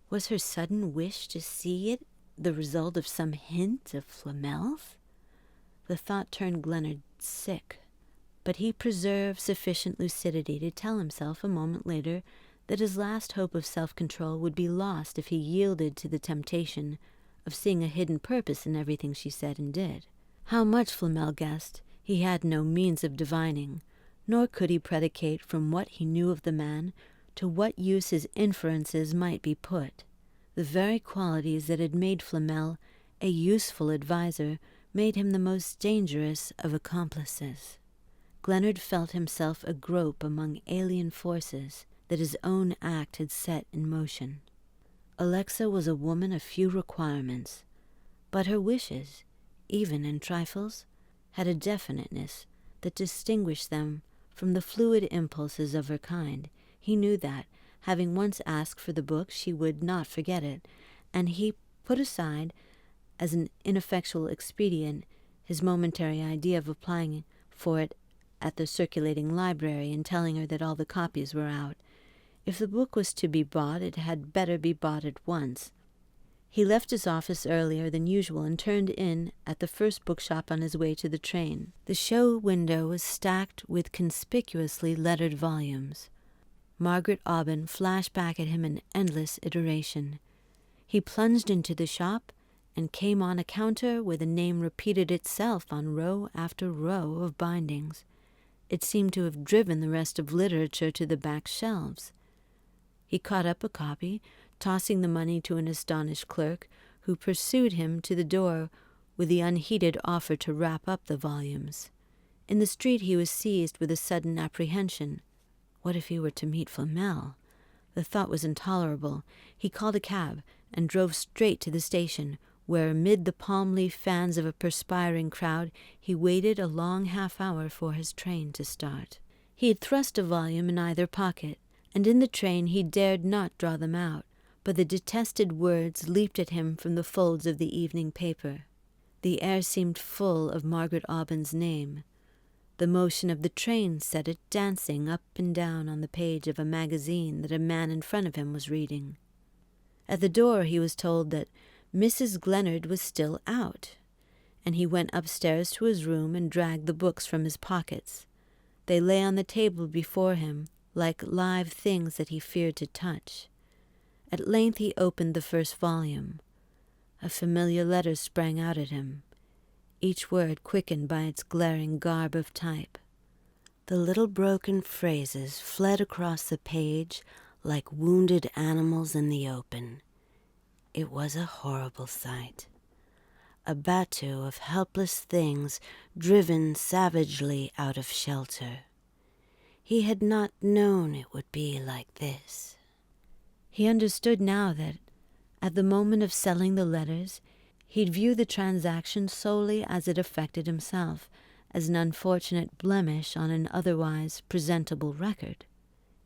Was her sudden wish to see it the result of some hint of Flamel's? The thought turned Glenard sick, but he preserved sufficient lucidity to tell himself a moment later that his last hope of self-control would be lost if he yielded to the temptation of seeing a hidden purpose in everything she said and did. How much Flamel guessed he had no means of divining, nor could he predicate from what he knew of the man to what use his inferences might be put. The very qualities that had made Flamel a useful adviser made him the most dangerous of accomplices. Glenard felt himself agrope among alien forces that his own act had set in motion. Alexa was a woman of few requirements, but her wishes, even in trifles, had a definiteness that distinguished them from the fluid impulses of her kind. He knew that, having once asked for the book, she would not forget it, and he put aside, as an ineffectual expedient, his momentary idea of applying for it at the circulating library and telling her that all the copies were out. If the book was to be bought, it had better be bought at once. He left his office earlier than usual and turned in at the first bookshop on his way to the train. The show window was stacked with conspicuously lettered volumes. Margaret Aubyn flashed back at him in endless iteration. He plunged into the shop and came on a counter where the name repeated itself on row after row of bindings. It seemed to have driven the rest of literature to the back shelves. He caught up a copy, tossing the money to an astonished clerk, who pursued him to the door with the unheeded offer to wrap up the volumes. In the street he was seized with a sudden apprehension. What if he were to meet Flamel? The thought was intolerable. He called a cab and drove straight to the station, where amid the palm-leaf fans of a perspiring crowd he waited a long half-hour for his train to start. He had thrust a volume in either pocket, and in the train he dared not draw them out, but the detested words leaped at him from the folds of the evening paper. The air seemed full of Margaret Aubyn's name. The motion of the train set it dancing up and down on the page of a magazine that a man in front of him was reading. At the door he was told that Mrs. Glenard was still out, and he went upstairs to his room and dragged the books from his pockets. They lay on the table before him like live things that he feared to touch. At length he opened the first volume. A familiar letter sprang out at him, each word quickened by its glaring garb of type. The little broken phrases fled across the page like wounded animals in the open. It was a horrible sight. A bateau of helpless things driven savagely out of shelter. He had not known it would be like this. He understood now that, at the moment of selling the letters, he'd view the transaction solely as it affected himself, as an unfortunate blemish on an otherwise presentable record.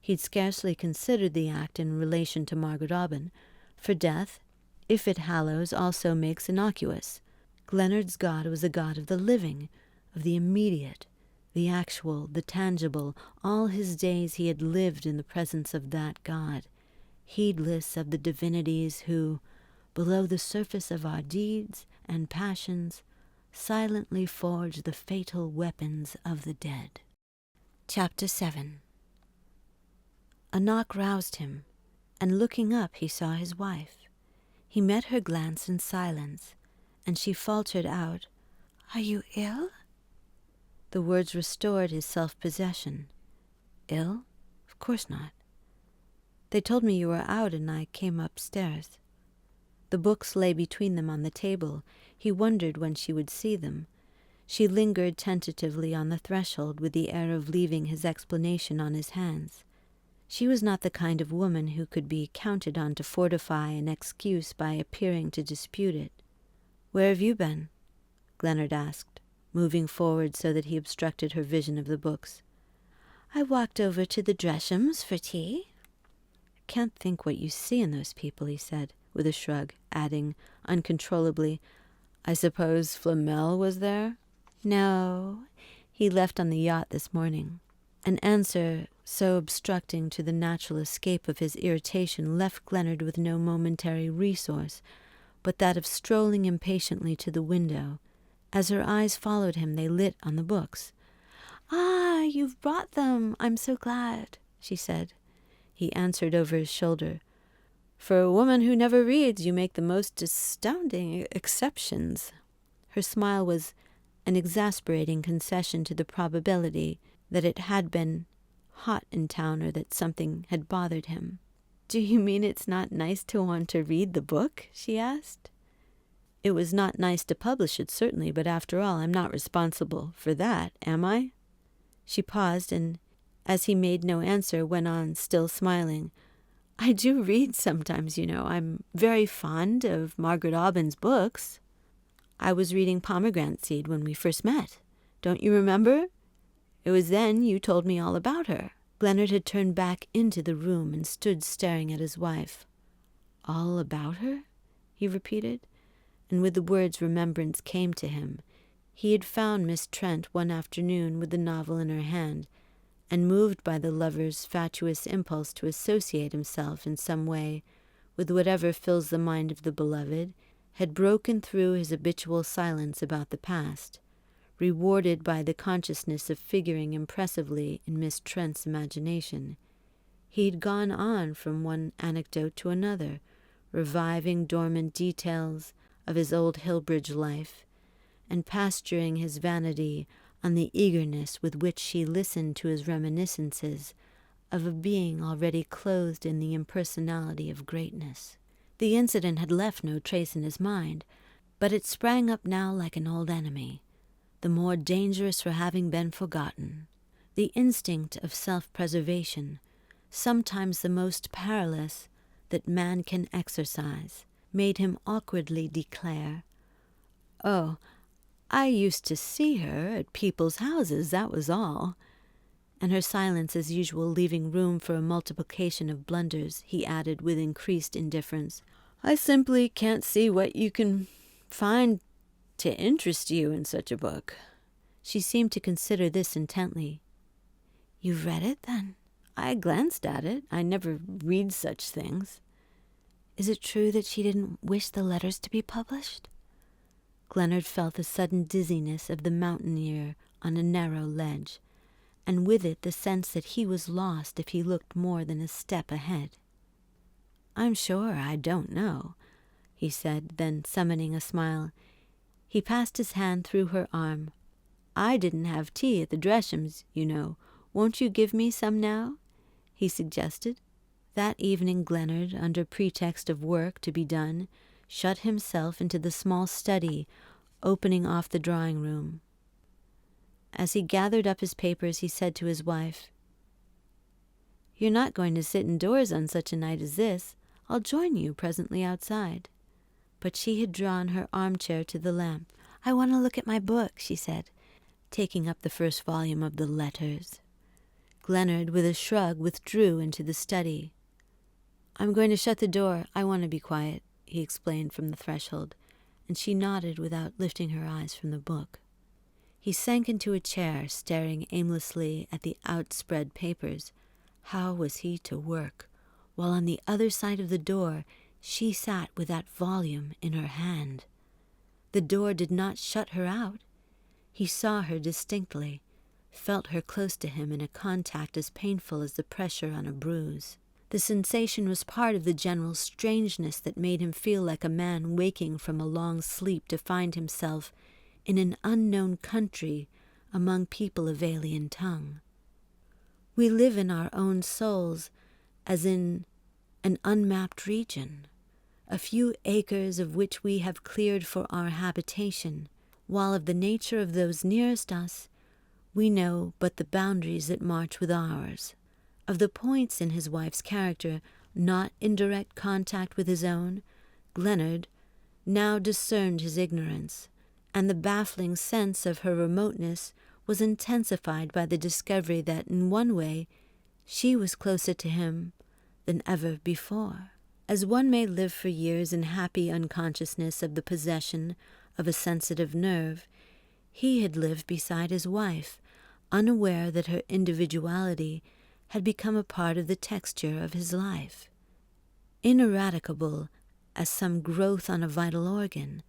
He'd scarcely considered the act in relation to Margaret Aubyn, for death, if it hallows, also makes innocuous. Glenard's God was a God of the living, of the immediate, the actual, the tangible. All his days he had lived in the presence of that God, heedless of the divinities who, below the surface of our deeds and passions, silently forge the fatal weapons of the dead. Chapter 7. A knock roused him, and looking up he saw his wife. He met her glance in silence, and she faltered out, "Are you ill?" The words restored his self-possession. "Ill? Of course not. They told me you were out, and I came upstairs." The books lay between them on the table. He wondered when she would see them. She lingered tentatively on the threshold with the air of leaving his explanation on his hands. She was not the kind of woman who could be counted on to fortify an excuse by appearing to dispute it. "Where have you been?" Glennard asked, moving forward so that he obstructed her vision of the books. "I walked over to the Dreshams for tea." "I can't think what you see in those people," he said, with a shrug, adding uncontrollably, "I suppose Flamel was there?" "No, he left on the yacht this morning." An answer so obstructing to the natural escape of his irritation left Glennard with no momentary resource but that of strolling impatiently to the window. As her eyes followed him, they lit on the books. "Ah, you've brought them. I'm so glad," she said. He answered over his shoulder, "For a woman who never reads, you make the most astounding exceptions." Her smile was an exasperating concession to the probability that it had been hot in town or that something had bothered him. "Do you mean it's not nice to want to read the book?" she asked. "It was not nice to publish it, certainly, but after all, I'm not responsible for that, am I?" She paused, and as he made no answer, went on, still smiling. "I do read sometimes, you know. I'm very fond of Margaret Aubyn's books. I was reading Pomegranate Seed when we first met. Don't you remember? It was then you told me all about her." Glennard had turned back into the room and stood staring at his wife. "All about her?" he repeated, and with the words remembrance came to him. He had found Miss Trent one afternoon with the novel in her hand, and moved by the lover's fatuous impulse to associate himself in some way with whatever fills the mind of the beloved, had broken through his habitual silence about the past, rewarded by the consciousness of figuring impressively in Miss Trent's imagination. He had gone on from one anecdote to another, reviving dormant details of his old Hillbridge life, and pasturing his vanity on the eagerness with which she listened to his reminiscences of a being already clothed in the impersonality of greatness. The incident had left no trace in his mind, but it sprang up now like an old enemy, the more dangerous for having been forgotten. The instinct of self-preservation, sometimes the most perilous that man can exercise, made him awkwardly declare, "Oh, I used to see her at people's houses, that was all." And her silence, as usual, leaving room for a multiplication of blunders, he added with increased indifference, "I simply can't see what you can find to interest you in such a book." She seemed to consider this intently. "You've read it, then?" "I glanced at it. I never read such things." "Is it true that she didn't wish the letters to be published?" Glennard felt the sudden dizziness of the mountaineer on a narrow ledge, and with it the sense that he was lost if he looked more than a step ahead. "I'm sure I don't know," he said, then summoning a smile, he passed his hand through her arm. "I didn't have tea at the Dreshams, you know. Won't you give me some now?" he suggested. That evening Glennard, under pretext of work to be done, shut himself into the small study opening off the drawing-room. As he gathered up his papers, he said to his wife, "You're not going to sit indoors on such a night as this. I'll join you presently outside." But she had drawn her armchair to the lamp. "I want to look at my book," she said, taking up the first volume of the Letters. Glennard, with a shrug, withdrew into the study. "I'm going to shut the door. I want to be quiet," he explained from the threshold, and she nodded without lifting her eyes from the book. He sank into a chair, staring aimlessly at the outspread papers. How was he to work, while on the other side of the door she sat with that volume in her hand? The door did not shut her out. He saw her distinctly, felt her close to him in a contact as painful as the pressure on a bruise. The sensation was part of the general strangeness that made him feel like a man waking from a long sleep to find himself in an unknown country among people of alien tongue. We live in our own souls as in an unmapped region, a few acres of which we have cleared for our habitation, while of the nature of those nearest us we know but the boundaries that march with ours. Of the points in his wife's character not in direct contact with his own, Gleanard now discerned his ignorance, and the baffling sense of her remoteness was intensified by the discovery that in one way she was closer to him than ever before. As one may live for years in happy unconsciousness of the possession of a sensitive nerve, he had lived beside his wife, unaware that her individuality had become a part of the texture of his life, ineradicable as some growth on a vital organ,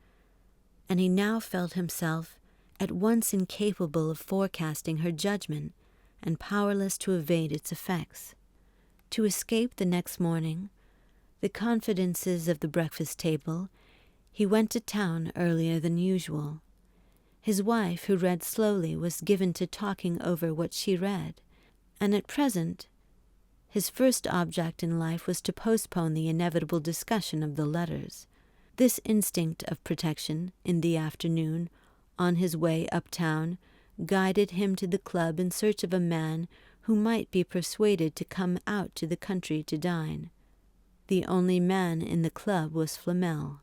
and he now felt himself at once incapable of forecasting her judgment and powerless to evade its effects. To escape the next morning the confidences of the breakfast table, he went to town earlier than usual. His wife, who read slowly, was given to talking over what she read, and at present his first object in life was to postpone the inevitable discussion of the letters. This instinct of protection, in the afternoon, on his way uptown, guided him to the club in search of a man who might be persuaded to come out to the country to dine. The only man in the club was Flamel.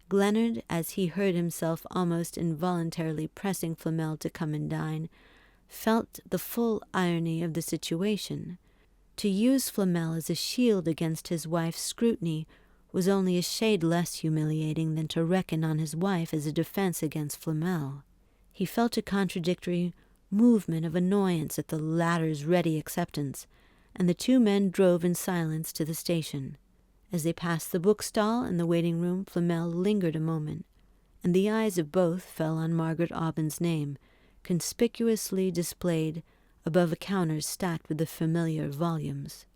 Gleanard, as he heard himself almost involuntarily pressing Flamel to come and dine, felt the full irony of the situation. To use Flamel as a shield against his wife's scrutiny was only a shade less humiliating than to reckon on his wife as a defense against Flamel. He felt a contradictory movement of annoyance at the latter's ready acceptance, and the two men drove in silence to the station. As they passed the bookstall and the waiting-room, Flamel lingered a moment, and the eyes of both fell on Margaret Aubyn's name, conspicuously displayed above a counter stacked with the familiar volumes.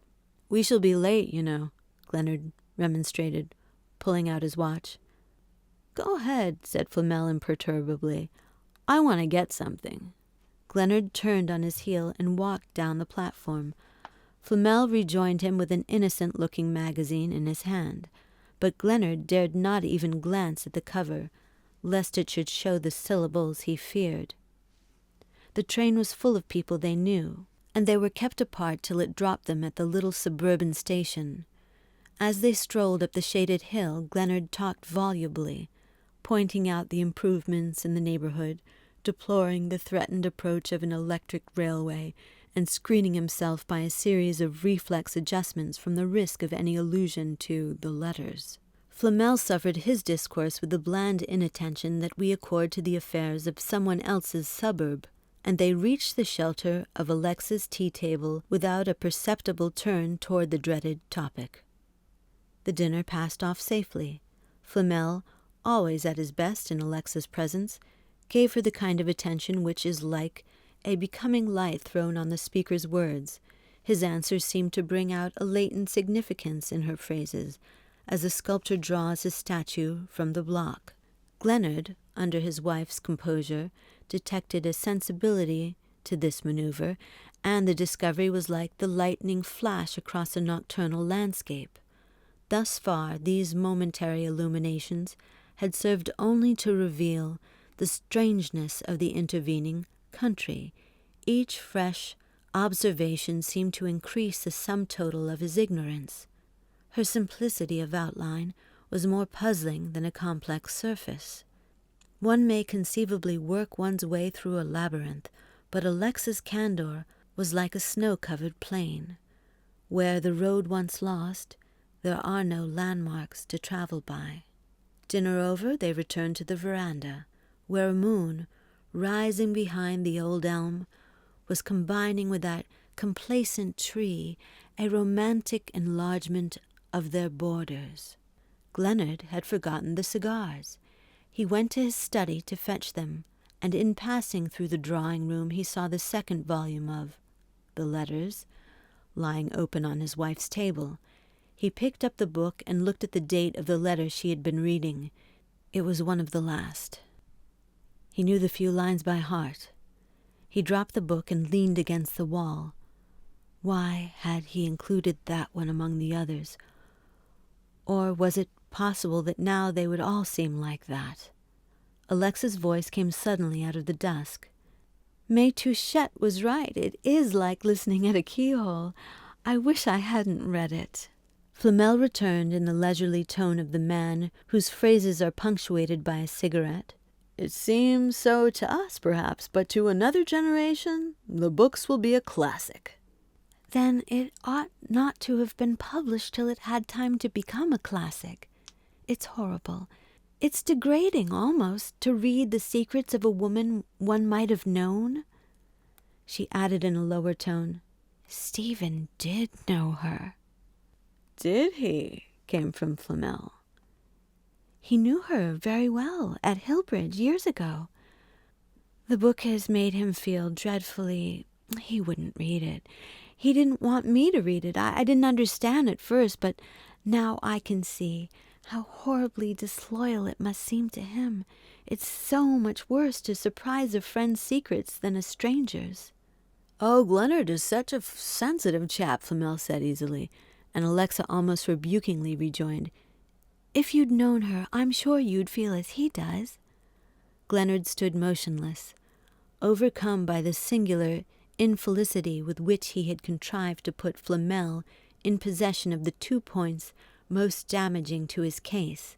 "We shall be late, you know," Gleanard remonstrated, pulling out his watch. "Go ahead," said Flamel imperturbably. "I want to get something." Gleanard turned on his heel and walked down the platform. Flamel rejoined him with an innocent-looking magazine in his hand, but Gleanard dared not even glance at the cover, lest it should show the syllables he feared. The train was full of people they knew, and they were kept apart till it dropped them at the little suburban station. As they strolled up the shaded hill, Gleanard talked volubly, pointing out the improvements in the neighborhood, deploring the threatened approach of an electric railway, and screening himself by a series of reflex adjustments from the risk of any allusion to the letters. Flamel suffered his discourse with the bland inattention that we accord to the affairs of someone else's suburb, and they reached the shelter of Alexa's tea-table without a perceptible turn toward the dreaded topic. The dinner passed off safely. Flamel, always at his best in Alexa's presence, gave her the kind of attention which is like a becoming light thrown on the speaker's words. His answers seemed to bring out a latent significance in her phrases, as a sculptor draws his statue from the block. Gleanard, under his wife's composure, detected a sensibility to this maneuver, and the discovery was like the lightning flash across a nocturnal landscape. Thus far, these momentary illuminations had served only to reveal the strangeness of the intervening country. Each fresh observation seemed to increase the sum total of his ignorance. Her simplicity of outline was more puzzling than a complex surface. One may conceivably work one's way through a labyrinth, but Alexa's candor was like a snow-covered plain. Where the road once lost, there are no landmarks to travel by. Dinner over, they returned to the veranda, where a moon, rising behind the old elm, was combining with that complacent tree a romantic enlargement of their borders. Gleanard had forgotten the cigars. He went to his study to fetch them, and in passing through the drawing-room he saw the second volume of The Letters lying open on his wife's table. He picked up the book and looked at the date of the letter she had been reading. It was one of the last. He knew the few lines by heart. He dropped the book and leaned against the wall. Why had he included that one among the others? Or was it possible that now they would all seem like that? Alexa's voice came suddenly out of the dusk. May Touchette was right. It is like listening at a keyhole. I wish I hadn't read it. Flamel returned in the leisurely tone of the man whose phrases are punctuated by a cigarette. It seems so to us, perhaps, but to another generation, the books will be a classic. Then it ought not to have been published till it had time to become a classic. It's horrible. It's degrading, almost, to read the secrets of a woman one might have known. She added in a lower tone, Stephen did know her. Did he? Came from Flamel. He knew her very well at Hillbridge years ago. The book has made him feel dreadfully... He wouldn't read it. He didn't want me to read it. I didn't understand at first, but now I can see how horribly disloyal it must seem to him. It's so much worse to surprise a friend's secrets than a stranger's. Oh, Glenard is such a sensitive chap, Flamel said easily, and Alexa almost rebukingly rejoined, If you'd known her, I'm sure you'd feel as he does. Glenard stood motionless, overcome by the singular infelicity with which he had contrived to put Flamel in possession of the 2 points most damaging to his case,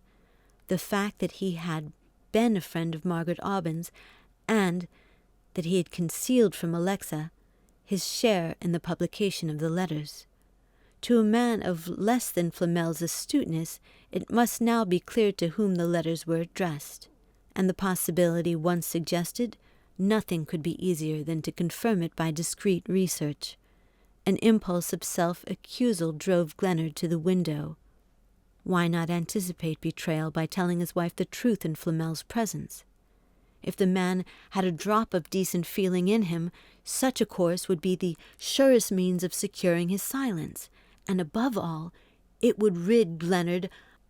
the fact that he had been a friend of Margaret Aubyn's, and that he had concealed from Alexa his share in the publication of the letters. To a man of less than Flamel's astuteness, it must now be clear to whom the letters were addressed, and the possibility once suggested, nothing could be easier than to confirm it by discreet research. An impulse of self-accusal drove Glenard to the window. Why not anticipate betrayal by telling his wife the truth in Flamel's presence? If the man had a drop of decent feeling in him, such a course would be the surest means of securing his silence, and above all, it would rid Glenard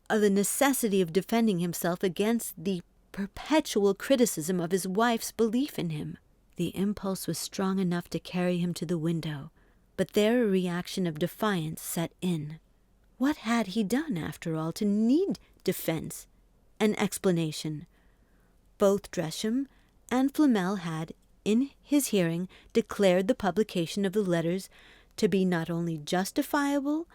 of the necessity of defending himself against the perpetual criticism of his wife's belief in him. The impulse was strong enough to carry him to the window, but there a reaction of defiance set in. What had he done, after all, to need defense and explanation? Both Dresham and Flamel had, in his hearing, declared the publication of the letters to be not only justifiable,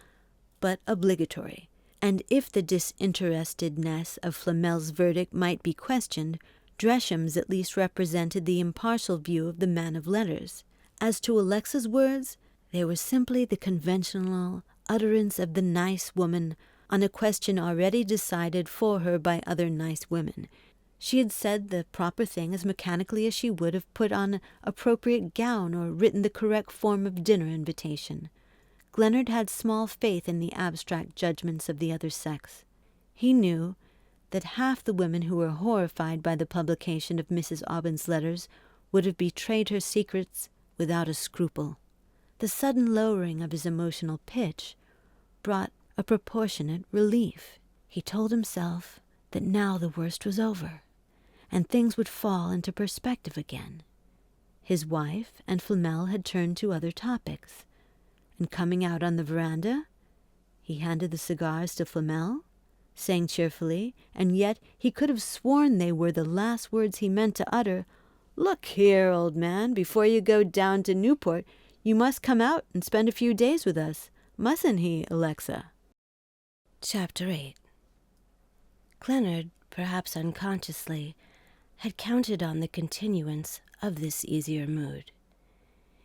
but obligatory. And if the disinterestedness of Flamel's verdict might be questioned, Dresham's at least represented the impartial view of the man of letters. As to Alexa's words, they were simply the conventional utterance of the nice woman on a question already decided for her by other nice women. She had said the proper thing as mechanically as she would have put on an appropriate gown or written the correct form of dinner invitation. Glenard had small faith in the abstract judgments of the other sex. He knew that half the women who were horrified by the publication of Mrs. Aubyn's letters would have betrayed her secrets without a scruple. The sudden lowering of his emotional pitch brought a proportionate relief. He told himself that now the worst was over, and things would fall into perspective again. His wife and Flamel had turned to other topics, and coming out on the veranda, he handed the cigars to Flamel, saying cheerfully, and yet he could have sworn they were the last words he meant to utter, "Look here, old man, before you go down to Newport, you must come out and spend a few days with us. Mustn't he, Alexa?" Chapter 8. Glenard, perhaps unconsciously, had counted on the continuance of this easier mood.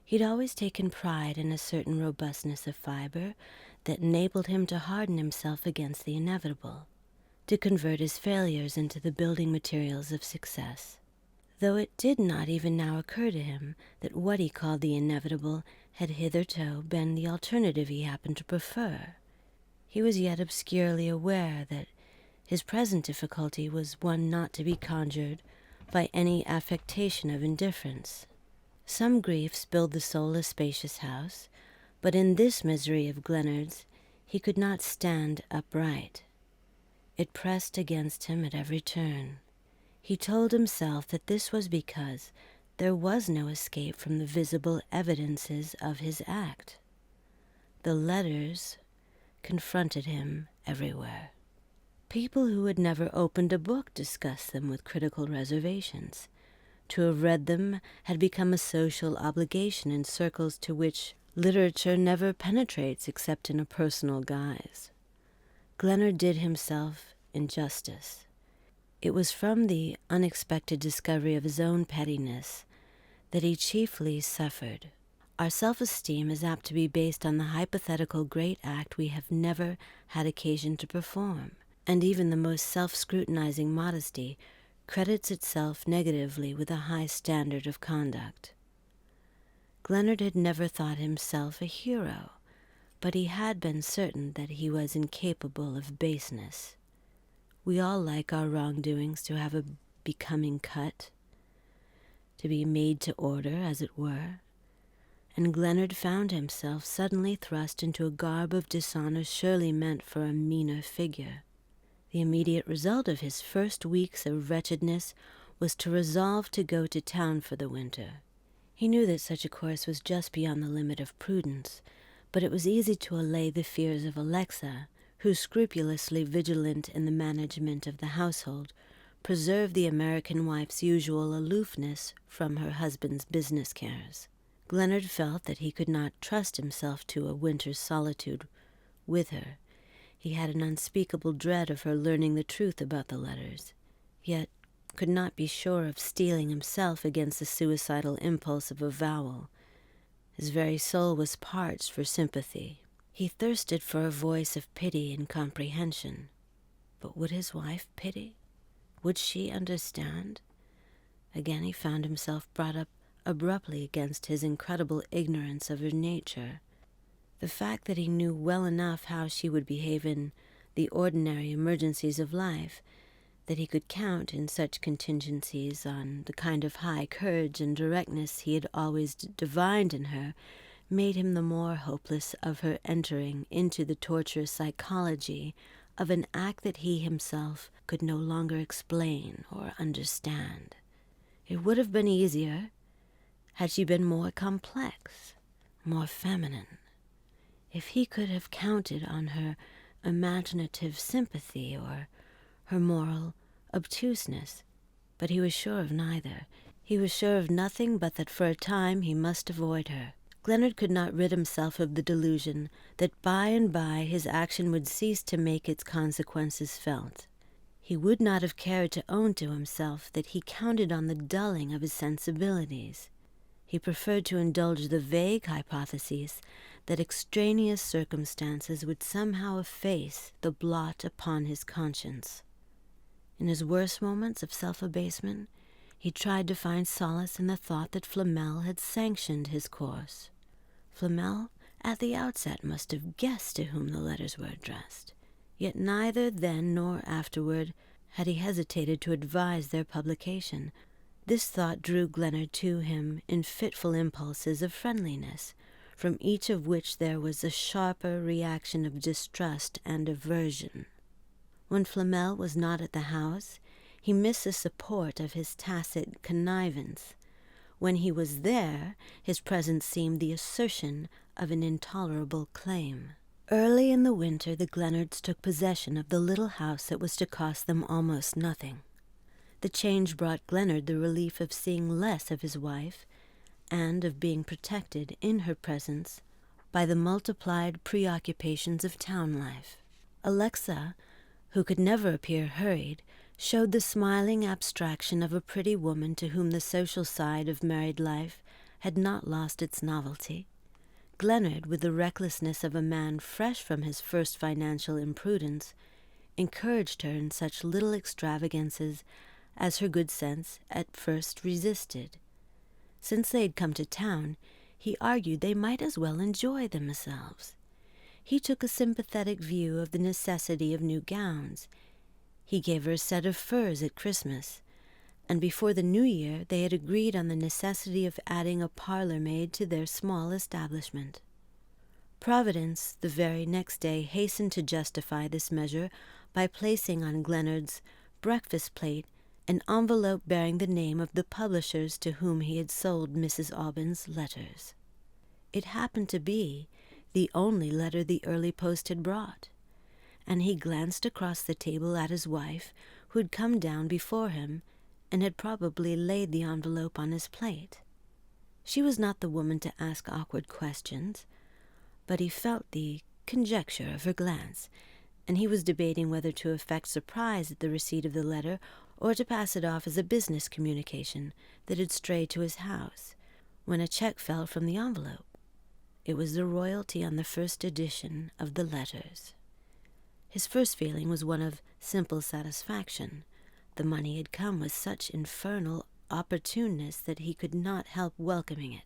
He'd always taken pride in a certain robustness of fiber that enabled him to harden himself against the inevitable, to convert his failures into the building materials of success, though it did not even now occur to him that what he called the inevitable had hitherto been the alternative he happened to prefer. He was yet obscurely aware that his present difficulty was one not to be conjured by any affectation of indifference. Some griefs build the soul a spacious house, but in this misery of Glenard's he could not stand upright. It pressed against him at every turn. He told himself that this was because there was no escape from the visible evidences of his act. The letters confronted him everywhere. People who had never opened a book discussed them with critical reservations, To have read them had become a social obligation in circles to which literature never penetrates except in a personal guise. Gleanard did himself injustice. It was from the unexpected discovery of his own pettiness that he chiefly suffered. Our self-esteem is apt to be based on the hypothetical great act we have never had occasion to perform, and even the most self-scrutinizing modesty credits itself negatively with a high standard of conduct. Gleanard had never thought himself a hero, but he had been certain that he was incapable of baseness. We all like our wrongdoings to have a becoming cut, to be made to order, as it were, and Gleanard found himself suddenly thrust into a garb of dishonor surely meant for a meaner figure. The immediate result of his first weeks of wretchedness was to resolve to go to town for the winter. He knew that such a course was just beyond the limit of prudence, but it was easy to allay the fears of Alexa, who, scrupulously vigilant in the management of the household, preserved the American wife's usual aloofness from her husband's business cares. Gleanard felt that he could not trust himself to a winter's solitude with her. He had an unspeakable dread of her learning the truth about the letters, yet could not be sure of steeling himself against the suicidal impulse of avowal. His very soul was parched for sympathy. He thirsted for a voice of pity and comprehension. But would his wife pity? Would she understand? Again he found himself brought up abruptly against his incredible ignorance of her nature. The fact that he knew well enough how she would behave in the ordinary emergencies of life, that he could count in such contingencies on the kind of high courage and directness he had always divined in her, made him the more hopeless of her entering into the tortuous psychology of an act that he himself could no longer explain or understand. It would have been easier had she been more complex, more feminine, if he could have counted on her imaginative sympathy or her moral obtuseness. But he was sure of neither. He was sure of nothing but that for a time he must avoid her. Gleanard could not rid himself of the delusion that by and by his action would cease to make its consequences felt. He would not have cared to own to himself that he counted on the dulling of his sensibilities. He preferred to indulge the vague hypothesis that extraneous circumstances would somehow efface the blot upon his conscience. In his worst moments of self-abasement, he tried to find solace in the thought that Flamel had sanctioned his course. Flamel, at the outset, must have guessed to whom the letters were addressed, yet neither then nor afterward had he hesitated to advise their publication. This thought drew Gleanard to him in fitful impulses of friendliness, from each of which there was a sharper reaction of distrust and aversion. When Flamel was not at the house, he missed the support of his tacit connivance. When he was there, his presence seemed the assertion of an intolerable claim. Early in the winter, the Gleanards took possession of the little house that was to cost them almost nothing. The change brought Gleanard the relief of seeing less of his wife, and of being protected in her presence by the multiplied preoccupations of town life. Alexa, who could never appear hurried, showed the smiling abstraction of a pretty woman to whom the social side of married life had not lost its novelty. Gleanard, with the recklessness of a man fresh from his first financial imprudence, encouraged her in such little extravagances as her good sense at first resisted. Since they had come to town, he argued they might as well enjoy themselves. He took a sympathetic view of the necessity of new gowns. He gave her a set of furs at Christmas, and before the New Year they had agreed on the necessity of adding a parlour-maid to their small establishment. Providence the very next day hastened to justify this measure by placing on Gleanard's breakfast plate an envelope bearing the name of the publishers to whom he had sold Mrs. Aubyn's letters. It happened to be the only letter the early post had brought, and he glanced across the table at his wife, who had come down before him, and had probably laid the envelope on his plate. She was not the woman to ask awkward questions, but he felt the conjecture of her glance, and he was debating whether to affect surprise at the receipt of the letter or to pass it off as a business communication that had strayed to his house, when a check fell from the envelope. It was the royalty on the first edition of the letters. His first feeling was one of simple satisfaction. The money had come with such infernal opportuneness that he could not help welcoming it.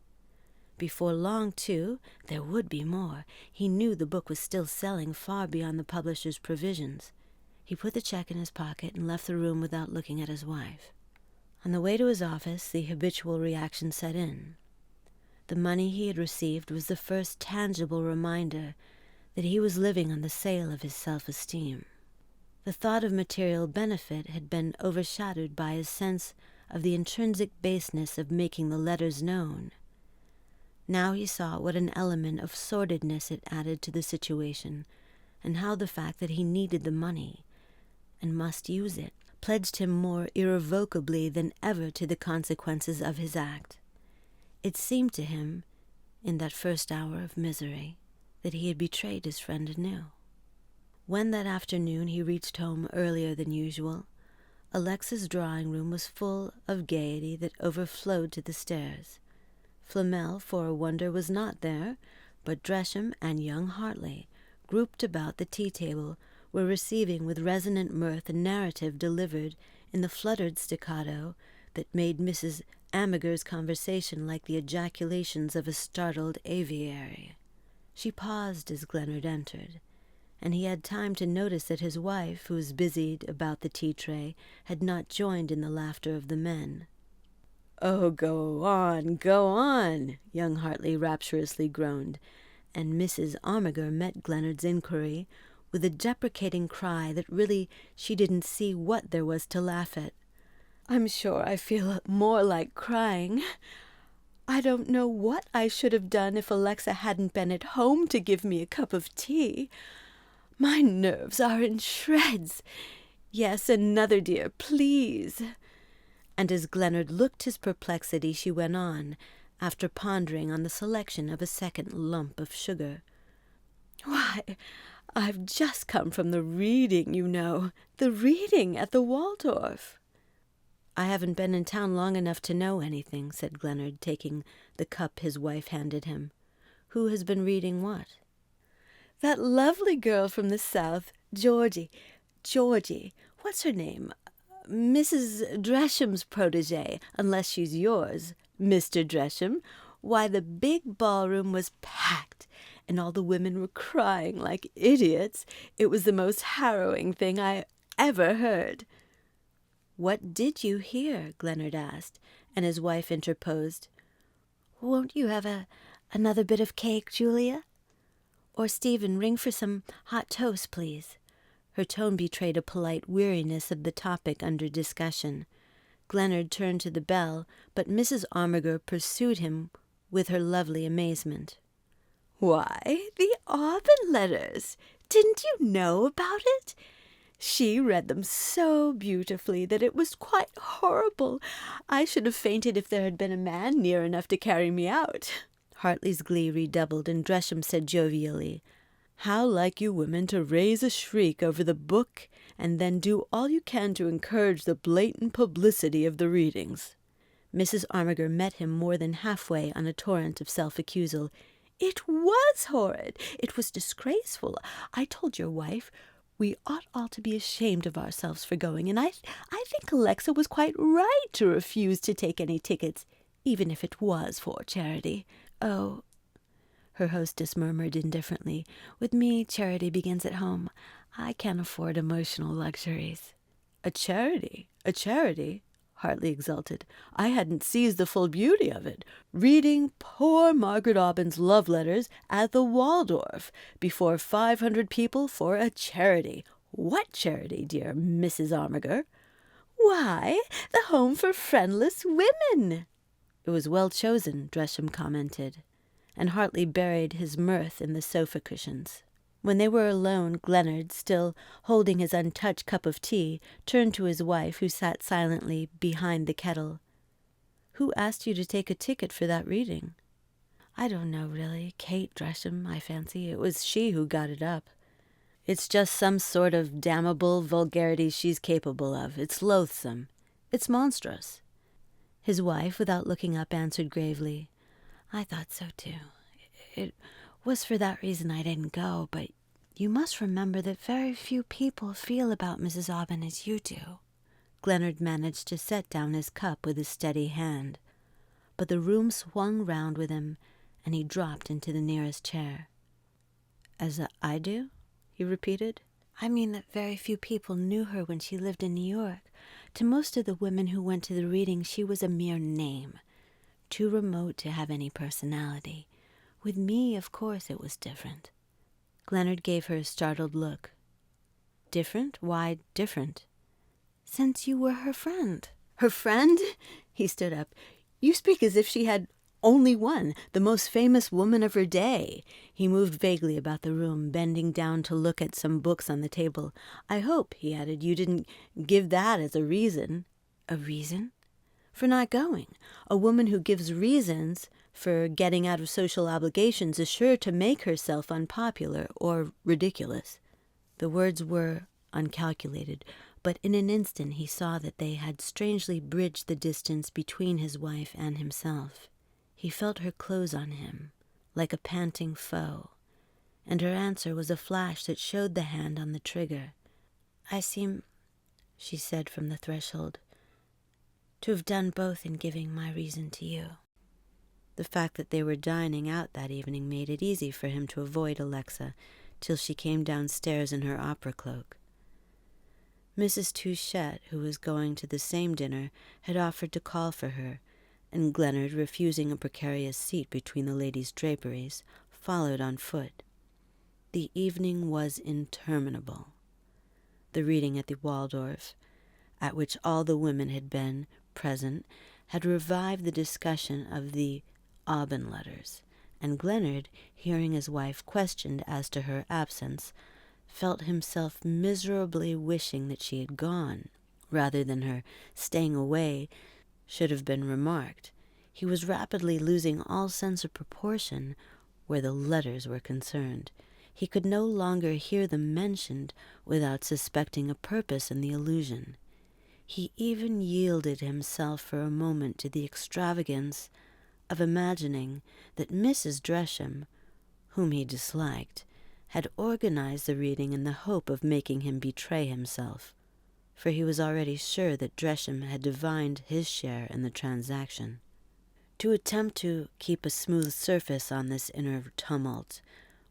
Before long, too, there would be more. He knew the book was still selling far beyond the publisher's provisions. He put the check in his pocket and left the room without looking at his wife. On the way to his office, the habitual reaction set in. The money he had received was the first tangible reminder that he was living on the sale of his self-esteem. The thought of material benefit had been overshadowed by his sense of the intrinsic baseness of making the letters known. Now he saw what an element of sordidness it added to the situation, and how the fact that he needed the money, and must use it, pledged him more irrevocably than ever to the consequences of his act. It seemed to him, in that first hour of misery, that he had betrayed his friend anew. When that afternoon he reached home earlier than usual, Alexa's drawing-room was full of gaiety that overflowed to the stairs. Flamel, for a wonder, was not there, but Dresham and young Hartley, grouped about the tea-table, were receiving with resonant mirth a narrative delivered in the fluttered staccato that made Mrs. Amager's conversation like the ejaculations of a startled aviary. She paused as Gleanard entered, and he had time to notice that his wife, who was busied about the tea-tray, had not joined in the laughter of the men. "Oh, go on," young Hartley rapturously groaned, and Mrs. Armiger met Gleanard's inquiry with a deprecating cry that really she didn't see what there was to laugh at. "I'm sure I feel more like crying. I don't know what I should have done if Alexa hadn't been at home to give me a cup of tea. My nerves are in shreds. Yes, another, dear, please." And as Gleanard looked his perplexity, she went on, after pondering on the selection of a second lump of sugar. "Why, I've just come from the reading, you know, the reading at the Waldorf." "I haven't been in town long enough to know anything," said Gleanard, taking the cup his wife handed him. "Who has been reading what?" "That lovely girl from the South, Georgie. What's her name? Mrs. Dresham's protégée, unless she's yours, Mr. Dresham. Why, the big ballroom was packed, and all the women were crying like idiots. It was the most harrowing thing I ever heard." "What did you hear?" Gleanard asked, and his wife interposed. "Won't you have another bit of cake, Julia? Or, Stephen, ring for some hot toast, please." Her tone betrayed a polite weariness of the topic under discussion. Gleanard turned to the bell, but Mrs. Armiger pursued him with her lovely amazement. "Why, the Aubyn letters! Didn't you know about it? She read them so beautifully that it was quite horrible. I should have fainted if there had been a man near enough to carry me out." Hartley's glee redoubled, and Dresham said jovially, "How like you women to raise a shriek over the book and then do all you can to encourage the blatant publicity of the readings." Mrs. Armiger met him more than halfway on a torrent of self-accusal. "It was horrid. It was disgraceful. I told your wife we ought all to be ashamed of ourselves for going, and I think Alexa was quite right to refuse to take any tickets, even if it was for charity." "Oh," her hostess murmured indifferently, "with me, charity begins at home. I can't afford emotional luxuries." A charity? Hartley exulted. "I hadn't seized the full beauty of it. Reading poor Margaret Aubyn's love letters at the Waldorf before 500 people for a charity. What charity, dear Mrs. Armiger?" "Why, the Home for Friendless Women." "It was well chosen," Dresham commented, and Hartley buried his mirth in the sofa cushions. When they were alone, Gleanard, still holding his untouched cup of tea, turned to his wife, who sat silently behind the kettle. "Who asked you to take a ticket for that reading?" "I don't know, really. Kate Dresham, I fancy. It was she who got it up." "It's just some sort of damnable vulgarity she's capable of. It's loathsome. It's monstrous." His wife, without looking up, answered gravely, "I thought so, too. It was for that reason I didn't go, but you must remember that very few people feel about Mrs. Aubyn as you do." Gleanard managed to set down his cup with a steady hand, but the room swung round with him, and he dropped into the nearest chair. "As I do?" he repeated. "I mean that very few people knew her when she lived in New York. To most of the women who went to the reading, she was a mere name, too remote to have any personality. With me, of course, it was different." Gleanard gave her a startled look. "Different? Why different?" "Since you were her friend." "Her friend?" He stood up. "You speak as if she had only one, the most famous woman of her day." He moved vaguely about the room, bending down to look at some books on the table. "I hope," he added, "you didn't give that as a reason." "A reason?" "For not going. A woman who gives reasons for getting out of social obligations is sure to make herself unpopular or ridiculous." The words were uncalculated, but in an instant he saw that they had strangely bridged the distance between his wife and himself. He felt her close on him, like a panting foe, and her answer was a flash that showed the hand on the trigger. "I seem," she said from the threshold, "to have done both in giving my reason to you." The fact that they were dining out that evening made it easy for him to avoid Alexa till she came downstairs in her opera cloak. Mrs. Touchet, who was going to the same dinner, had offered to call for her, and Gleanard, refusing a precarious seat between the ladies' draperies, followed on foot. The evening was interminable. The reading at the Waldorf, at which all the women had been present, had revived the discussion of the Aubyn letters, and Gleanard, hearing his wife questioned as to her absence, felt himself miserably wishing that she had gone, rather than her staying away should have been remarked. He was rapidly losing all sense of proportion where the letters were concerned. He could no longer hear them mentioned without suspecting a purpose in the allusion. He even yielded himself for a moment to the extravagance of imagining that Mrs. Dresham, whom he disliked, had organized the reading in the hope of making him betray himself, for he was already sure that Dresham had divined his share in the transaction. To attempt to keep a smooth surface on this inner tumult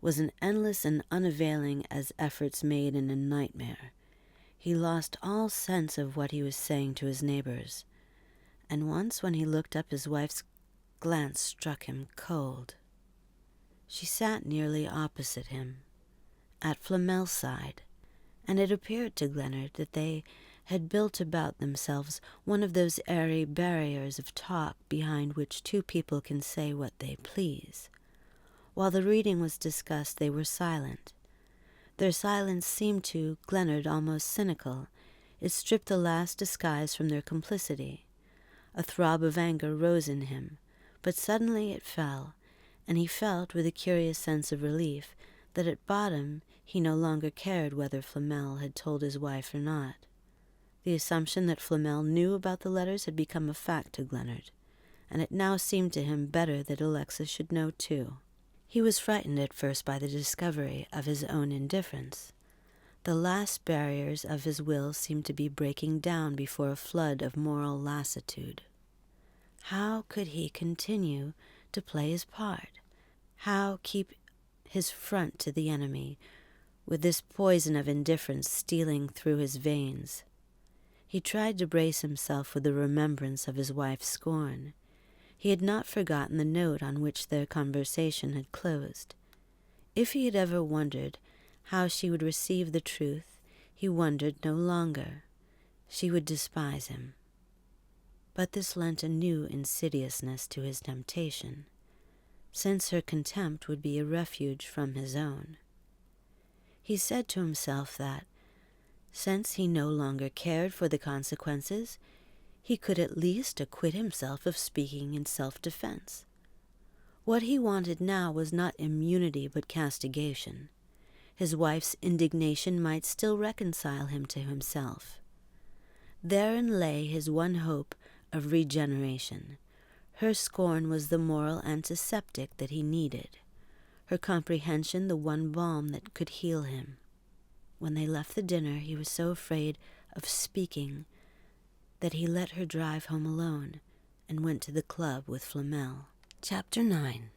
was as endless and unavailing as efforts made in a nightmare. He lost all sense of what he was saying to his neighbors, and once when he looked up his wife's glance struck him cold. She sat nearly opposite him, at Flamel's side, and it appeared to Gleanard that they had built about themselves one of those airy barriers of talk behind which two people can say what they please. While the reading was discussed, they were silent. Their silence seemed to Gleanard almost cynical. It stripped the last disguise from their complicity. A throb of anger rose in him, but suddenly it fell, and he felt, with a curious sense of relief, that at bottom he no longer cared whether Flamel had told his wife or not. The assumption that Flamel knew about the letters had become a fact to Gleanard, and it now seemed to him better that Alexa should know too. He was frightened at first by the discovery of his own indifference. The last barriers of his will seemed to be breaking down before a flood of moral lassitude. How could he continue to play his part? How keep his front to the enemy, with this poison of indifference stealing through his veins? He tried to brace himself with the remembrance of his wife's scorn. He had not forgotten the note on which their conversation had closed. If he had ever wondered how she would receive the truth, he wondered no longer. She would despise him. But this lent a new insidiousness to his temptation, since her contempt would be a refuge from his own. He said to himself that, since he no longer cared for the consequences, he could at least acquit himself of speaking in self-defense. What he wanted now was not immunity but castigation. His wife's indignation might still reconcile him to himself. Therein lay his one hope of regeneration. Her scorn was the moral antiseptic that he needed, her comprehension the one balm that could heal him. When they left the dinner, he was so afraid of speaking that he let her drive home alone and went to the club with Flamel. Chapter 9.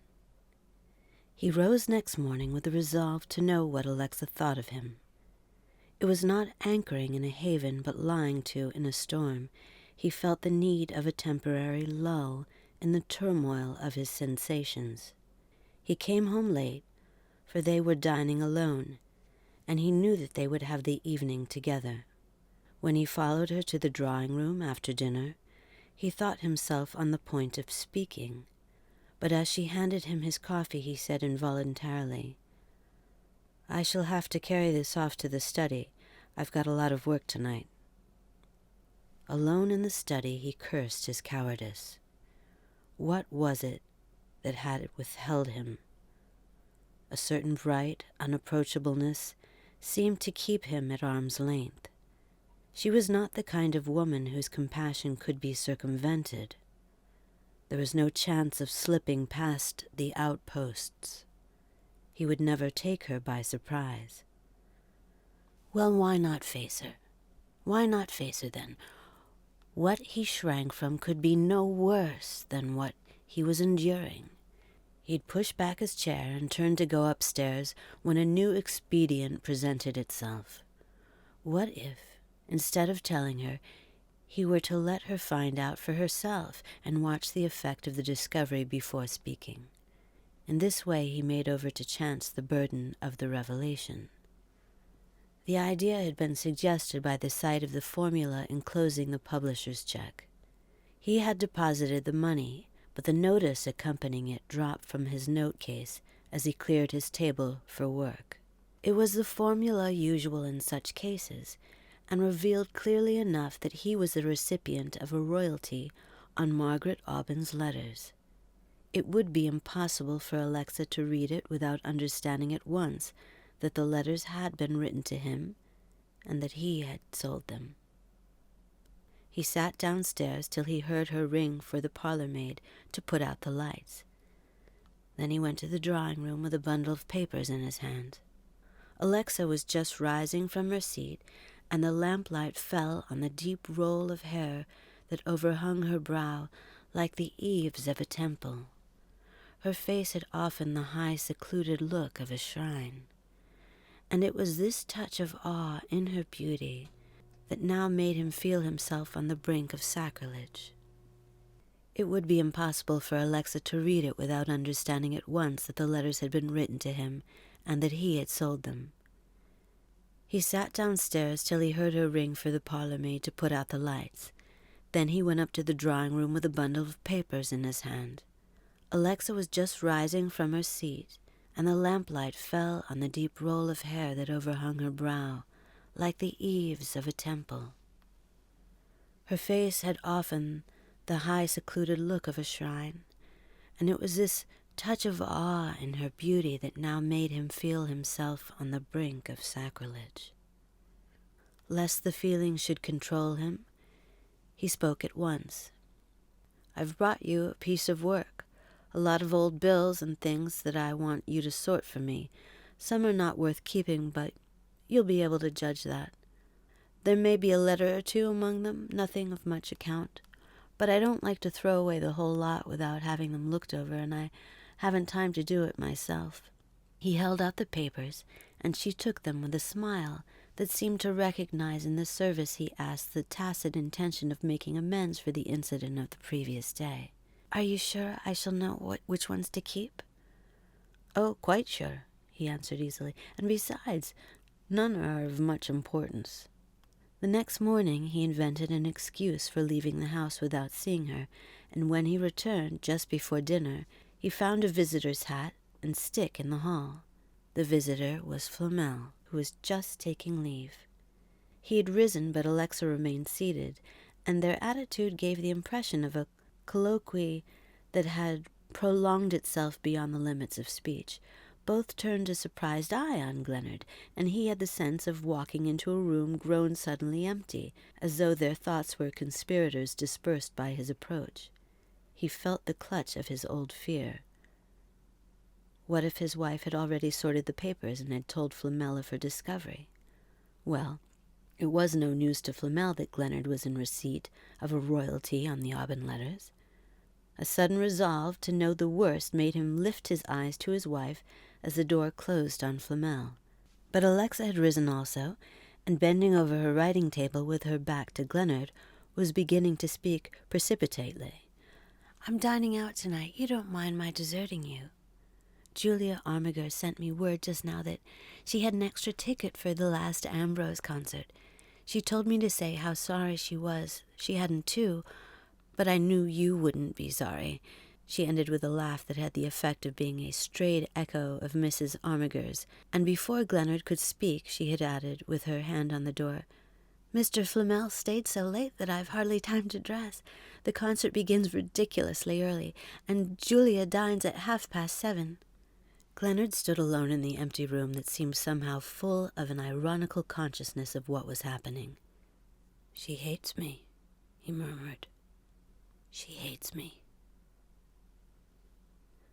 He rose next morning with the resolve to know what Alexa thought of him. It was not anchoring in a haven, but lying to in a storm. He felt the need of a temporary lull in the turmoil of his sensations. He came home late, for they were dining alone, and he knew that they would have the evening together. When he followed her to the drawing-room after dinner, he thought himself on the point of speaking, but as she handed him his coffee, he said involuntarily, "I shall have to carry this off to the study. I've got a lot of work tonight." Alone in the study, he cursed his cowardice. What was it that had withheld him? A certain bright unapproachableness seemed to keep him at arm's length. She was not the kind of woman whose compassion could be circumvented. There was no chance of slipping past the outposts. He would never take her by surprise. Well, why not face her? Why not face her then? What he shrank from could be no worse than what he was enduring. He'd pushed back his chair and turned to go upstairs when a new expedient presented itself. What if, instead of telling her, he were to let her find out for herself and watch the effect of the discovery before speaking? In this way he made over to chance the burden of the revelation. The idea had been suggested by the sight of the formula enclosing the publisher's check. He had deposited the money, but the notice accompanying it dropped from his note-case as he cleared his table for work. It was the formula usual in such cases, and revealed clearly enough that he was the recipient of a royalty on Margaret Aubyn's letters. It would be impossible for Alexa to read it without understanding at once that the letters had been written to him and that he had sold them. He sat downstairs till he heard her ring for the parlour-maid to put out the lights. Then he went to the drawing-room with a bundle of papers in his hand. Alexa was just rising from her seat, and the lamplight fell on the deep roll of hair that overhung her brow like the eaves of a temple. Her face had often the high, secluded look of a shrine, and it was this touch of awe in her beauty that now made him feel himself on the brink of sacrilege. It would be impossible for Alexa to read it without understanding at once that the letters had been written to him and that he had sold them. He sat downstairs till he heard her ring for the parlour-maid to put out the lights. Then he went up to the drawing-room with a bundle of papers in his hand. Alexa was just rising from her seat, and the lamplight fell on the deep roll of hair that overhung her brow, like the eaves of a temple. Her face had often the high, secluded look of a shrine, and it was this touch of awe in her beauty that now made him feel himself on the brink of sacrilege. Lest the feeling should control him, he spoke at once. "I've brought you a piece of work, a lot of old bills and things that I want you to sort for me. Some are not worth keeping, but you'll be able to judge that. There may be a letter or two among them, nothing of much account, but I don't like to throw away the whole lot without having them looked over, and I haven't time to do it myself." He held out the papers, and she took them with a smile that seemed to recognize in the service he asked the tacit intention of making amends for the incident of the previous day. "Are you sure I shall know which ones to keep?" "Oh, quite sure," he answered easily, "and besides, none are of much importance." The next morning he invented an excuse for leaving the house without seeing her, and when he returned just before dinner, he found a visitor's hat and stick in the hall. The visitor was Flamel, who was just taking leave. He had risen, but Alexa remained seated, and their attitude gave the impression of a colloquy that had prolonged itself beyond the limits of speech. Both turned a surprised eye on Glennard, and he had the sense of walking into a room grown suddenly empty, as though their thoughts were conspirators dispersed by his approach. He felt the clutch of his old fear. What if his wife had already sorted the papers and had told Flamel of her discovery? Well, it was no news to Flamel that Glennard was in receipt of a royalty on the Aubin letters. A sudden resolve to know the worst made him lift his eyes to his wife as the door closed on Flamel. But Alexa had risen also, and bending over her writing table with her back to Glennard, was beginning to speak precipitately. "I'm dining out tonight. You don't mind my deserting you? Julia Armiger sent me word just now that she had an extra ticket for the last Ambrose concert. She told me to say how sorry she was. She hadn't too, but I knew you wouldn't be sorry." She ended with a laugh that had the effect of being a strayed echo of Mrs. Armiger's, and before Glennard could speak she had added, with her hand on the door, "Mr. Flamel stayed so late that I've hardly time to dress. The concert begins ridiculously early, and Julia dines at 7:30. Glennard stood alone in the empty room that seemed somehow full of an ironical consciousness of what was happening. "She hates me," he murmured. "She hates me."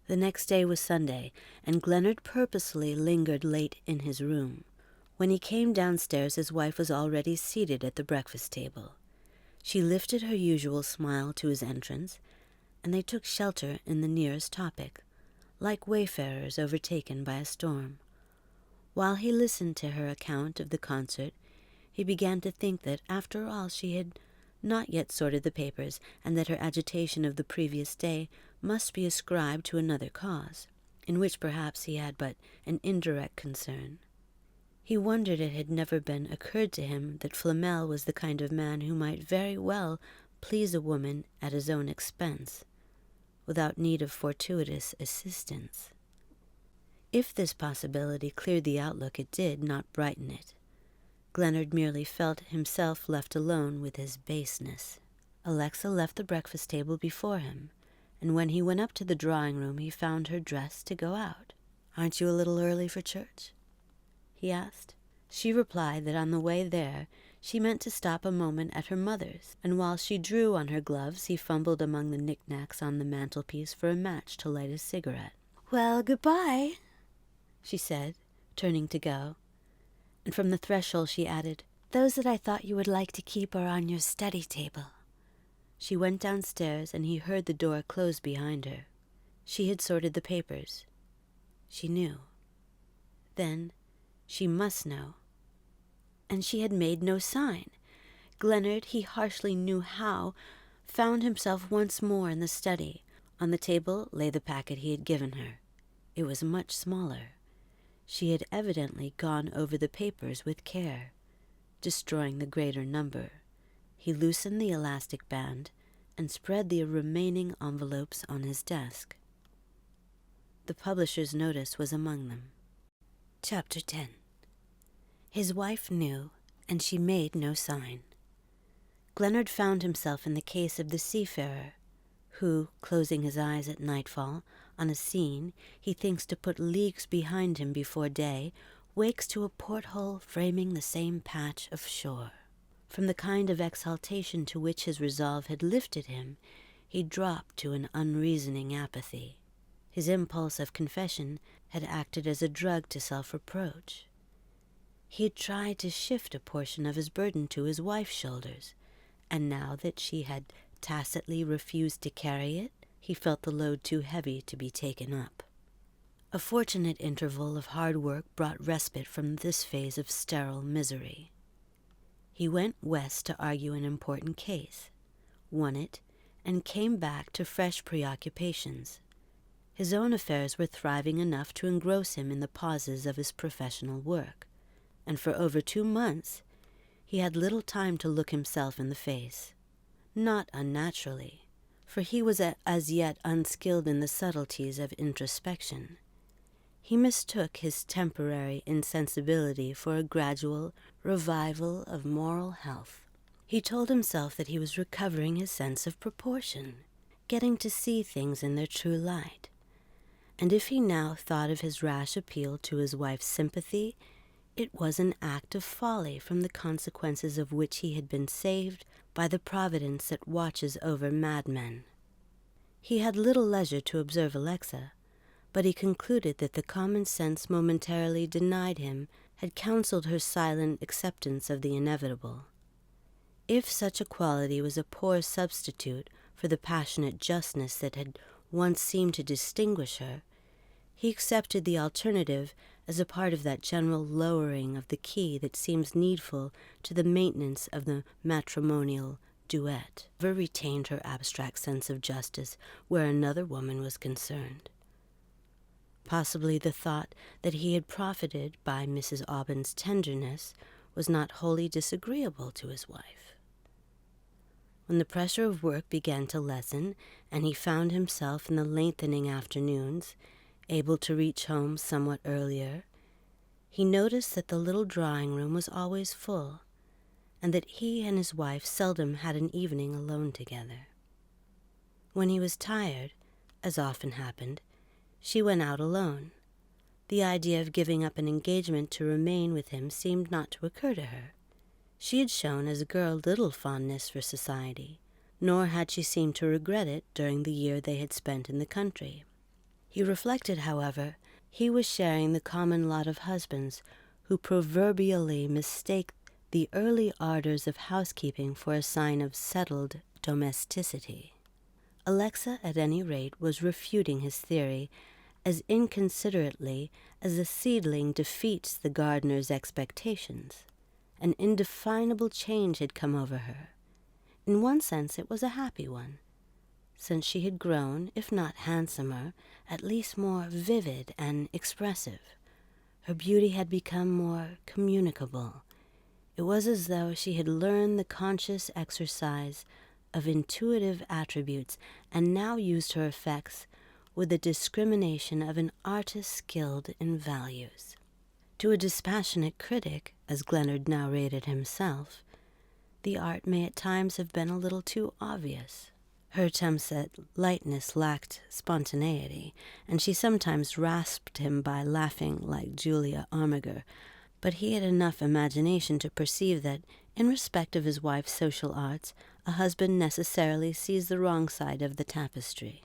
The next day was Sunday, and Glennard purposely lingered late in his room. When he came downstairs, his wife was already seated at the breakfast table. She lifted her usual smile to his entrance, and they took shelter in the nearest topic, like wayfarers overtaken by a storm. While he listened to her account of the concert, he began to think that, after all, she had not yet sorted the papers, and that her agitation of the previous day must be ascribed to another cause, in which perhaps he had but an indirect concern. He wondered it had never been occurred to him that Flamel was the kind of man who might very well please a woman at his own expense, without need of fortuitous assistance. If this possibility cleared the outlook, it did not brighten it. Glennard merely felt himself left alone with his baseness. Alexa left the breakfast table before him, and when he went up to the drawing-room he found her dressed to go out. "Aren't you a little early for church?" he asked. She replied that on the way there she meant to stop a moment at her mother's, and while she drew on her gloves he fumbled among the knickknacks on the mantelpiece for a match to light a cigarette. "Well, goodbye," she said, turning to go, and from the threshold she added, "Those that I thought you would like to keep are on your study table." She went downstairs, and he heard the door close behind her. She had sorted the papers. She knew. Then she must know. And she had made no sign. Glennard, he harshly knew how, found himself once more in the study. On the table lay the packet he had given her. It was much smaller. She had evidently gone over the papers with care, destroying the greater number. He loosened the elastic band and spread the remaining envelopes on his desk. The publisher's notice was among them. Chapter 10. His wife knew, and she made no sign. Glennard found himself in the case of the seafarer, who, closing his eyes at nightfall, on a scene he thinks to put leagues behind him before day, wakes to a porthole framing the same patch of shore. From the kind of exaltation to which his resolve had lifted him, he dropped to an unreasoning apathy. His impulse of confession had acted as a drug to self-reproach. He had tried to shift a portion of his burden to his wife's shoulders, and now that she had tacitly refused to carry it, he felt the load too heavy to be taken up. A fortunate interval of hard work brought respite from this phase of sterile misery. He went west to argue an important case, won it, and came back to fresh preoccupations. His own affairs were thriving enough to engross him in the pauses of his professional work, and for over 2 months he had little time to look himself in the face. Not unnaturally, for he was as yet unskilled in the subtleties of introspection. He mistook his temporary insensibility for a gradual revival of moral health. He told himself that he was recovering his sense of proportion, getting to see things in their true light. And if he now thought of his rash appeal to his wife's sympathy, it was an act of folly from the consequences of which he had been saved by the providence that watches over madmen. He had little leisure to observe Alexa, but he concluded that the common sense momentarily denied him had counseled her silent acceptance of the inevitable. If such a quality was a poor substitute for the passionate justness that had once seemed to distinguish her, he accepted the alternative as a part of that general lowering of the key that seems needful to the maintenance of the matrimonial duet. Never retained her abstract sense of justice where another woman was concerned. Possibly the thought that he had profited by Mrs. Aubyn's tenderness was not wholly disagreeable to his wife. When the pressure of work began to lessen, and he found himself in the lengthening afternoons able to reach home somewhat earlier, he noticed that the little drawing-room was always full, and that he and his wife seldom had an evening alone together. When he was tired, as often happened, she went out alone. The idea of giving up an engagement to remain with him seemed not to occur to her. She had shown as a girl little fondness for society, nor had she seemed to regret it during the year they had spent in the country. He reflected, however, he was sharing the common lot of husbands who proverbially mistake the early ardors of housekeeping for a sign of settled domesticity. Alexa, at any rate, was refuting his theory as inconsiderately as a seedling defeats the gardener's expectations. An indefinable change had come over her. In one sense it was a happy one, since she had grown, if not handsomer, at least more vivid and expressive. Her beauty had become more communicable. It was as though she had learned the conscious exercise of intuitive attributes and now used her effects with the discrimination of an artist skilled in values. To a dispassionate critic, as Gleanard now rated himself, the art may at times have been a little too obvious. Her attempts at lightness lacked spontaneity, and she sometimes rasped him by laughing like Julia Armiger, but he had enough imagination to perceive that, in respect of his wife's social arts, a husband necessarily sees the wrong side of the tapestry.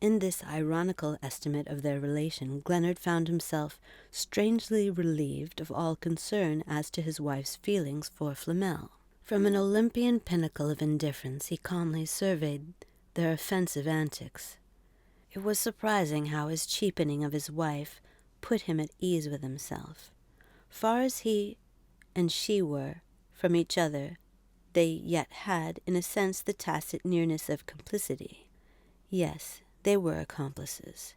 In this ironical estimate of their relation, Gleanard found himself strangely relieved of all concern as to his wife's feelings for Flamel. From an Olympian pinnacle of indifference he calmly surveyed their offensive antics. It was surprising how his cheapening of his wife put him at ease with himself. Far as he and she were from each other, they yet had, in a sense, the tacit nearness of complicity. Yes, they were accomplices.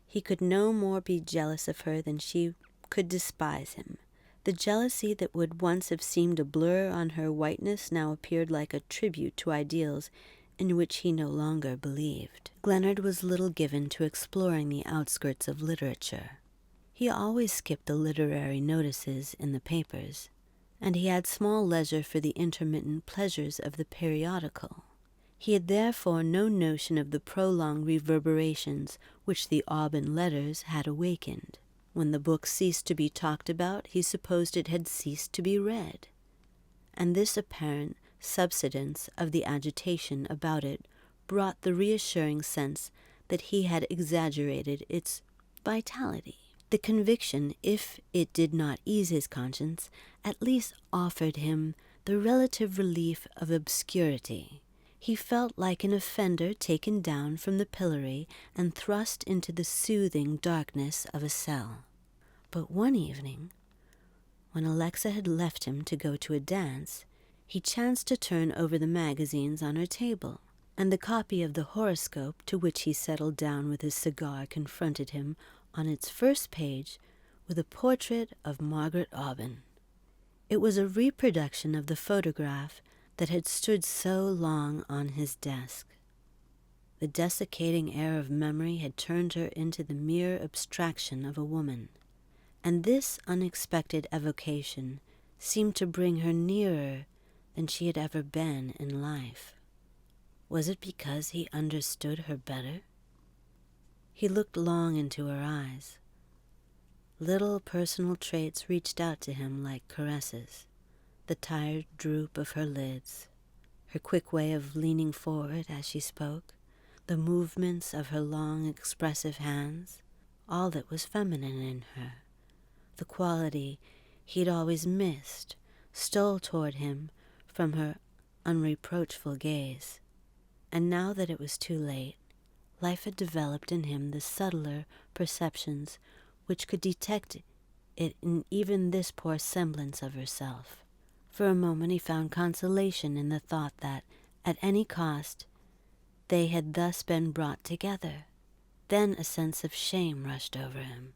He could no more be jealous of her than she could despise him. The jealousy that would once have seemed a blur on her whiteness now appeared like a tribute to ideals in which he no longer believed. Gleanard was little given to exploring the outskirts of literature. He always skipped the literary notices in the papers, and he had small leisure for the intermittent pleasures of the periodical. He had therefore no notion of the prolonged reverberations which the Aubyn letters had awakened. When the book ceased to be talked about, he supposed it had ceased to be read, and this apparent subsidence of the agitation about it brought the reassuring sense that he had exaggerated its vitality. The conviction, if it did not ease his conscience, at least offered him the relative relief of obscurity. He felt like an offender taken down from the pillory and thrust into the soothing darkness of a cell. But one evening, when Alexa had left him to go to a dance, he chanced to turn over the magazines on her table, and the copy of the horoscope to which he settled down with his cigar confronted him on its first page with a portrait of Margaret Aubyn. It was a reproduction of the photograph that had stood so long on his desk. The desiccating air of memory had turned her into the mere abstraction of a woman, and this unexpected evocation seemed to bring her nearer than she had ever been in life. Was it because he understood her better? He looked long into her eyes. Little personal traits reached out to him like caresses. The tired droop of her lids, her quick way of leaning forward as she spoke, the movements of her long, expressive hands, all that was feminine in her, the quality he'd always missed, stole toward him from her unreproachful gaze. And now that it was too late, life had developed in him the subtler perceptions which could detect it in even this poor semblance of herself. For a moment he found consolation in the thought that, at any cost, they had thus been brought together. Then a sense of shame rushed over him,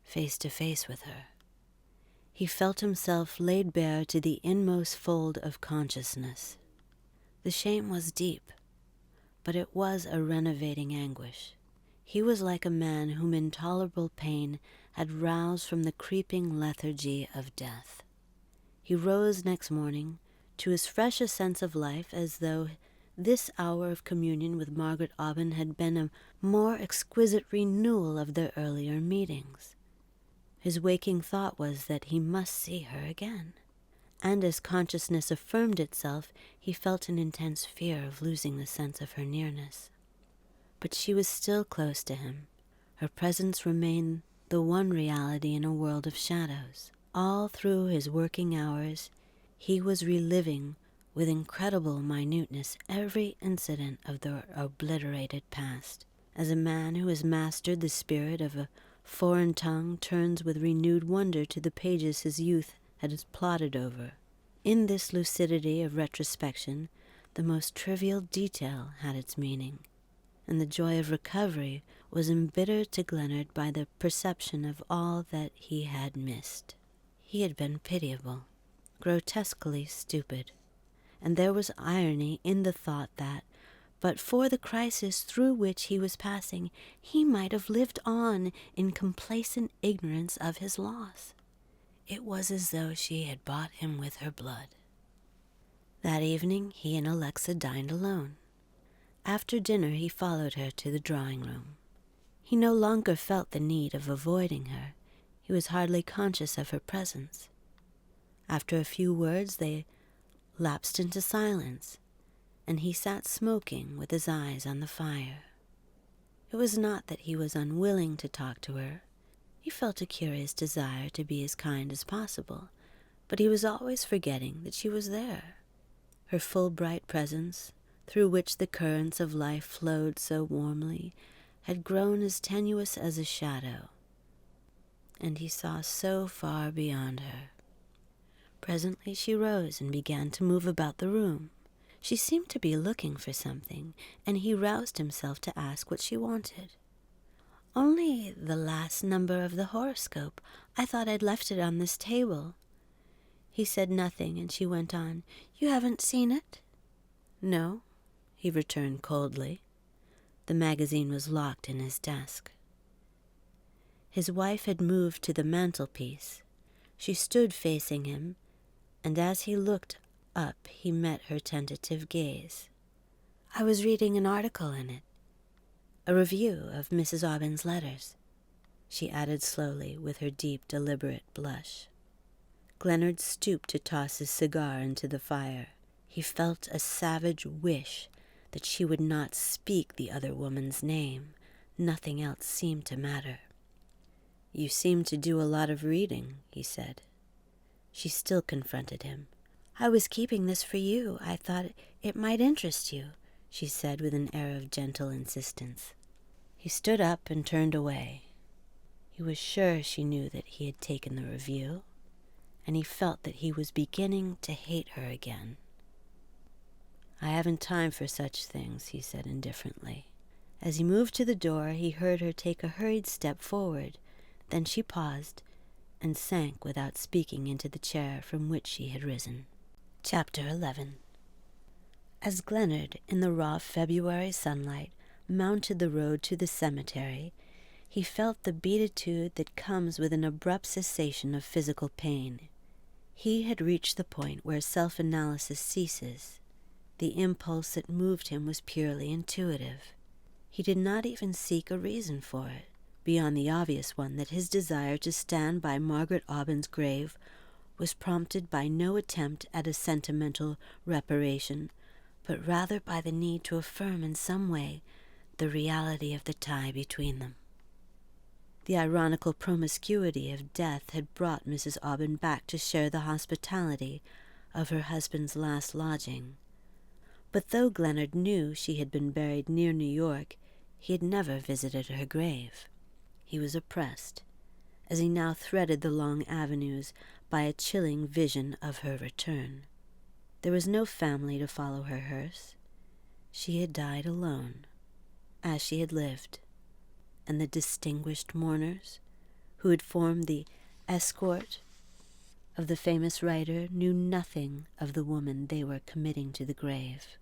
face to face with her. He felt himself laid bare to the inmost fold of consciousness. The shame was deep, but it was a renovating anguish. He was like a man whom intolerable pain had roused from the creeping lethargy of death. He rose next morning to as fresh a sense of life as though this hour of communion with Margaret Aubyn had been a more exquisite renewal of their earlier meetings. His waking thought was that he must see her again, and as consciousness affirmed itself, he felt an intense fear of losing the sense of her nearness. But she was still close to him. Her presence remained the one reality in a world of shadows. All through his working hours, he was reliving with incredible minuteness every incident of the obliterated past, as a man who has mastered the spirit of a foreign tongue turns with renewed wonder to the pages his youth had plodded over. In this lucidity of retrospection, the most trivial detail had its meaning, and the joy of recovery was embittered to Glehnard by the perception of all that he had missed. He had been pitiable, grotesquely stupid, and there was irony in the thought that, but for the crisis through which he was passing, he might have lived on in complacent ignorance of his loss. It was as though she had bought him with her blood. That evening he and Alexa dined alone. After dinner he followed her to the drawing-room. He no longer felt the need of avoiding her. He was hardly conscious of her presence. After a few words they lapsed into silence, and he sat smoking with his eyes on the fire. It was not that he was unwilling to talk to her. He felt a curious desire to be as kind as possible, but he was always forgetting that she was there. Her full bright presence, through which the currents of life flowed so warmly, had grown as tenuous as a shadow, and he saw so far beyond her. Presently she rose and began to move about the room. She seemed to be looking for something, and he roused himself to ask what she wanted. "Only the last number of the horoscope. I thought I'd left it on this table." He said nothing, and she went on, "You haven't seen it?" "No," he returned coldly. The magazine was locked in his desk. His wife had moved to the mantelpiece. She stood facing him, and as he looked up he met her tentative gaze. "I was reading an article in it, a review of Mrs. Aubyn's letters," she added slowly with her deep, deliberate blush. Glehnard stooped to toss his cigar into the fire. He felt a savage wish that she would not speak the other woman's name. Nothing else seemed to matter. "You seem to do a lot of reading," he said. She still confronted him. "I was keeping this for you. I thought it might interest you," she said with an air of gentle insistence. He stood up and turned away. He was sure she knew that he had taken the review, and he felt that he was beginning to hate her again. "I haven't time for such things," he said indifferently. As he moved to the door, he heard her take a hurried step forward. Then she paused and sank without speaking into the chair from which she had risen. Chapter 11. As Glehnard, in the raw February sunlight, mounted the road to the cemetery, he felt the beatitude that comes with an abrupt cessation of physical pain. He had reached the point where self-analysis ceases. The impulse that moved him was purely intuitive. He did not even seek a reason for it, beyond the obvious one that his desire to stand by Margaret Aubyn's grave was prompted by no attempt at a sentimental reparation, but rather by the need to affirm in some way the reality of the tie between them. The ironical promiscuity of death had brought Mrs. Aubyn back to share the hospitality of her husband's last lodging. But though Glennard knew she had been buried near New York, he had never visited her grave. He was oppressed, as he now threaded the long avenues, by a chilling vision of her return. There was no family to follow her hearse. She had died alone, as she had lived, and the distinguished mourners who had formed the escort of the famous writer knew nothing of the woman they were committing to the grave.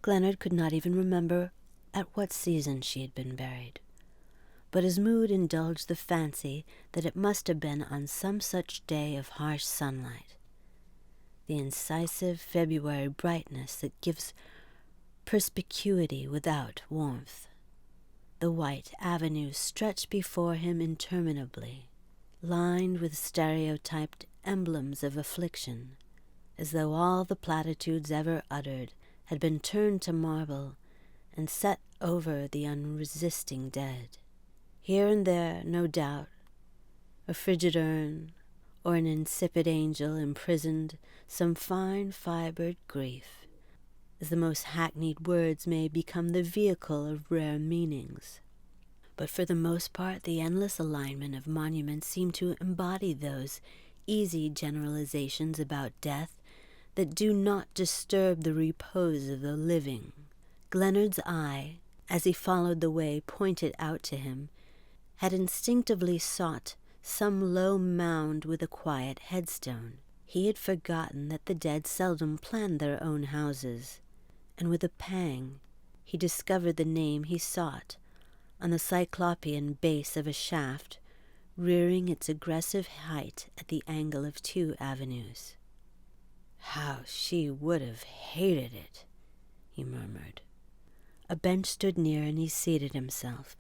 Glennard could not even remember at what season she had been buried, but his mood indulged the fancy that it must have been on some such day of harsh sunlight, the incisive February brightness that gives perspicuity without warmth. The white avenues stretched before him interminably, lined with stereotyped emblems of affliction, as though all the platitudes ever uttered had been turned to marble and set over the unresisting dead. Here and there, no doubt, a frigid urn or an insipid angel imprisoned some fine-fibred grief, as the most hackneyed words may become the vehicle of rare meanings. But for the most part, the endless alignment of monuments seemed to embody those easy generalizations about death that do not disturb the repose of the living. Glennard's eye, as he followed the way pointed out to him, had instinctively sought some low mound with a quiet headstone. He had forgotten that the dead seldom planned their own houses, and with a pang he discovered the name he sought on the cyclopean base of a shaft rearing its aggressive height at the angle of 2 avenues. "How she would have hated it," he murmured. A bench stood near, and he seated himself.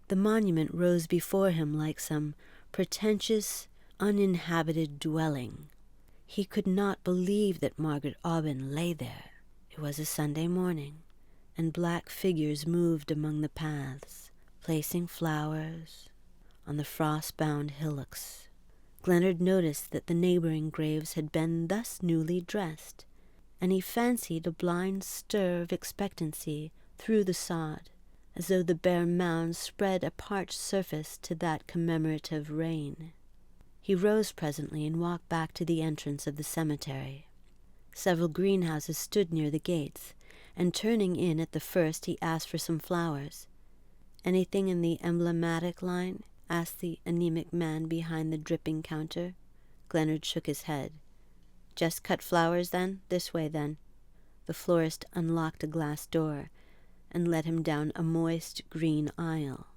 The monument rose before him like some pretentious, uninhabited dwelling. He could not believe that Margaret Aubyn lay there. It was a Sunday morning, and black figures moved among the paths, placing flowers on the frost-bound hillocks. Glennard noticed that the neighboring graves had been thus newly dressed, and he fancied a blind stir of expectancy through the sod, as though the bare mounds spread a parched surface to that commemorative rain. He rose presently and walked back to the entrance of the cemetery. Several greenhouses stood near the gates, and turning in at the first he asked for some flowers. "Anything in the emblematic line?" asked the anemic man behind the dripping counter. Glennard shook his head. "Just cut flowers, then? This way, then." The florist unlocked a glass door and led him down a moist green aisle.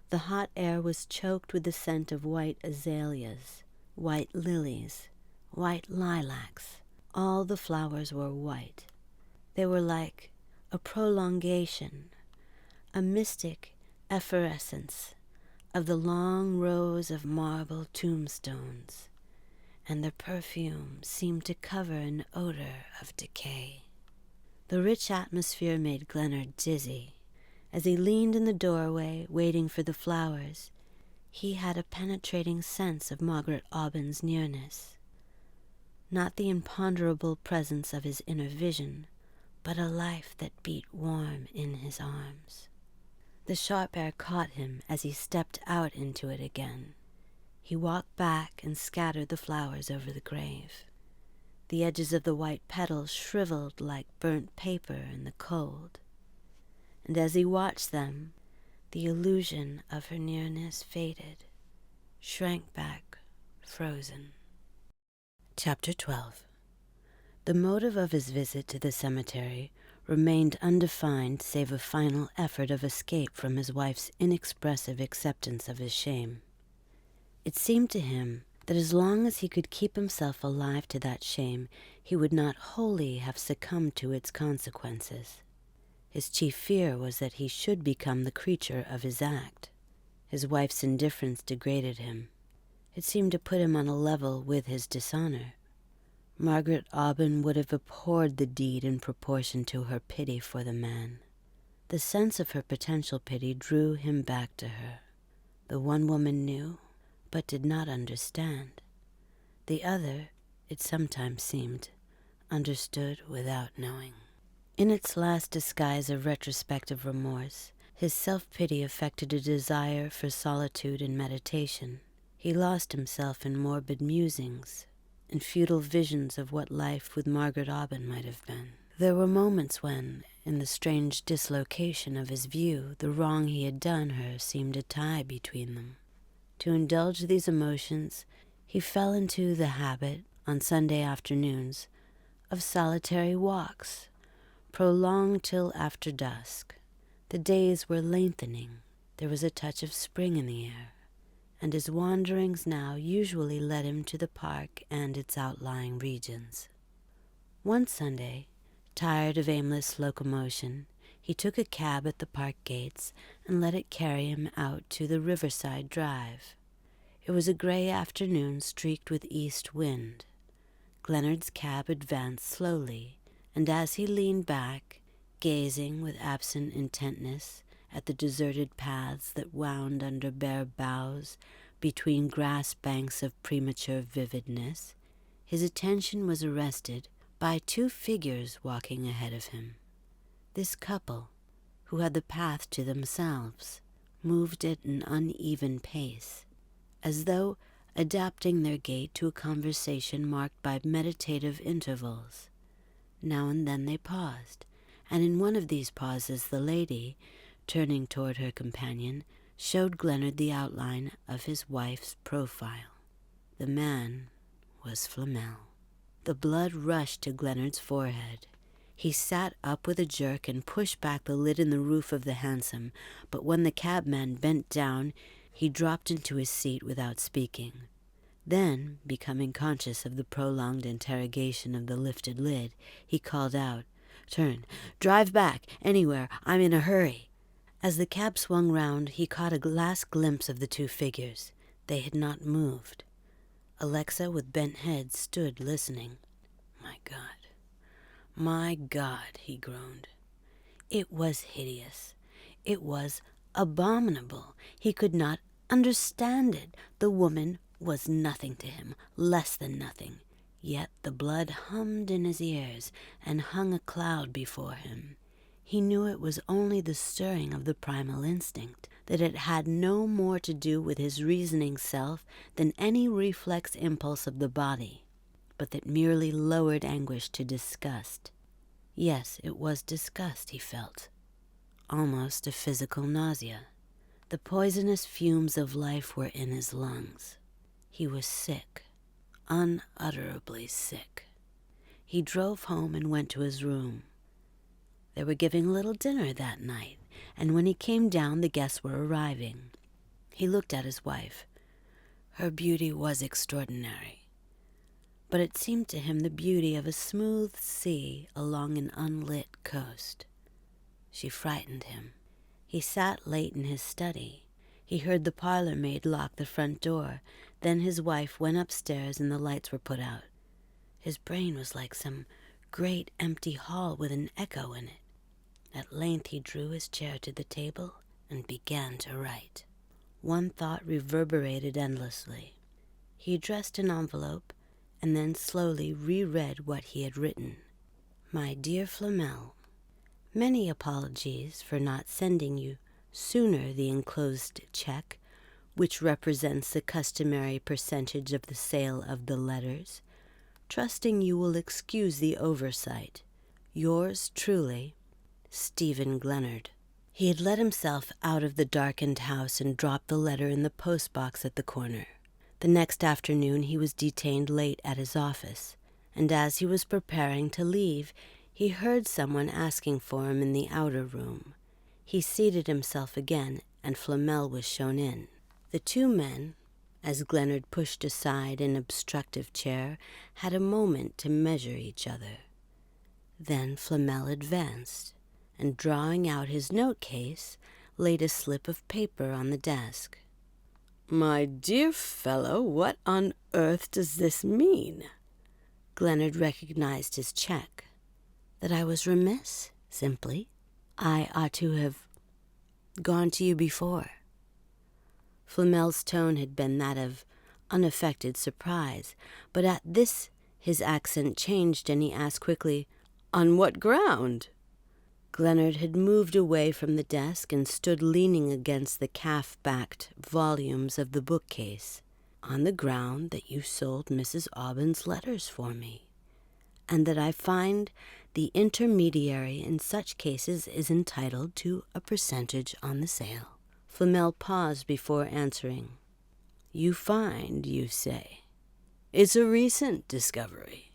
The hot air was choked with the scent of white azaleas, white lilies, white lilacs. All the flowers were white. They were like a prolongation, a mystic efflorescence of the long rows of marble tombstones, and their perfume seemed to cover an odor of decay. The rich atmosphere made Glennard dizzy. As he leaned in the doorway, waiting for the flowers, he had a penetrating sense of Margaret Aubyn's nearness. Not the imponderable presence of his inner vision, but a life that beat warm in his arms. The sharp air caught him as he stepped out into it again. He walked back and scattered the flowers over the grave. The edges of the white petals shriveled like burnt paper in the cold, and as he watched them, the illusion of her nearness faded, shrank back, frozen. Chapter 12. The motive of his visit to the cemetery remained undefined save a final effort of escape from his wife's inexpressive acceptance of his shame. It seemed to him that as long as he could keep himself alive to that shame, he would not wholly have succumbed to its consequences. His chief fear was that he should become the creature of his act. His wife's indifference degraded him. It seemed to put him on a level with his dishonor. Margaret Aubyn would have abhorred the deed in proportion to her pity for the man. The sense of her potential pity drew him back to her. The one woman knew, but did not understand. The other, it sometimes seemed, understood without knowing. In its last disguise of retrospective remorse, his self-pity affected a desire for solitude and meditation. He lost himself in morbid musings, in futile visions of what life with Margaret Aubyn might have been. There were moments when, in the strange dislocation of his view, the wrong he had done her seemed a tie between them. To indulge these emotions, he fell into the habit, on Sunday afternoons, of solitary walks, prolonged till after dusk. The days were lengthening. There was a touch of spring in the air, and his wanderings now usually led him to the park and its outlying regions. One Sunday, tired of aimless locomotion, he took a cab at the park gates and let it carry him out to the Riverside Drive. It was a gray afternoon streaked with east wind. Glennard's cab advanced slowly, and as he leaned back, gazing with absent intentness at the deserted paths that wound under bare boughs between grass banks of premature vividness, his attention was arrested by two figures walking ahead of him. This couple, who had the path to themselves, moved at an uneven pace, as though adapting their gait to a conversation marked by meditative intervals. Now and then they paused, and in one of these pauses the lady, turning toward her companion, showed Glennard the outline of his wife's profile. The man was Flamel. The blood rushed to Glennard's forehead. He sat up with a jerk and pushed back the lid in the roof of the hansom, but when the cabman bent down, he dropped into his seat without speaking. Then, becoming conscious of the prolonged interrogation of the lifted lid, he called out, "Turn, drive back, anywhere, I'm in a hurry." As the cab swung round, he caught a last glimpse of the two figures. They had not moved. Alexa, with bent head, stood listening. My God, he groaned. It was hideous. It was abominable. He could not understand it. The woman was nothing to him, less than nothing. Yet the blood hummed in his ears and hung a cloud before him. He knew it was only the stirring of the primal instinct, that it had no more to do with his reasoning self than any reflex impulse of the body, but that merely lowered anguish to disgust. Yes, it was disgust, he felt, almost a physical nausea. The poisonous fumes of life were in his lungs. He was sick, unutterably sick. He drove home and went to his room. They were giving a little dinner that night, and when he came down, the guests were arriving. He looked at his wife. Her beauty was extraordinary, but it seemed to him the beauty of a smooth sea along an unlit coast. She frightened him. He sat late in his study. He heard the parlor maid lock the front door. Then his wife went upstairs and the lights were put out. His brain was like some great empty hall with an echo in it. At length he drew his chair to the table and began to write. One thought reverberated endlessly. He addressed an envelope and then slowly reread what he had written. My dear Flamel, many apologies for not sending you sooner the enclosed check, which represents the customary percentage of the sale of the letters. Trusting you will excuse the oversight. Yours truly, Stephen Glennard. He had let himself out of the darkened house and dropped the letter in the post-box at the corner. The next afternoon he was detained late at his office, and as he was preparing to leave, He heard someone asking for him in the outer room. He seated himself again, and Flamel was shown in. The two men, as Glennard pushed aside an obstructive chair, had a moment to measure each other. Then Flamel advanced, and drawing out his note-case, laid a slip of paper on the desk. "My dear fellow, what on earth does this mean?" Glennard recognized his check. "That I was remiss, simply. I ought to have gone to you before." Flamel's tone had been that of unaffected surprise, but at this his accent changed, and he asked quickly, "On what ground?" Glennard had moved away from the desk and stood leaning against the calf-backed volumes of the bookcase. "On the ground that you sold Mrs. Aubyn's letters for me, and that I find the intermediary in such cases is entitled to a percentage on the sale." Flamel paused before answering. "You find, you say? It's a recent discovery."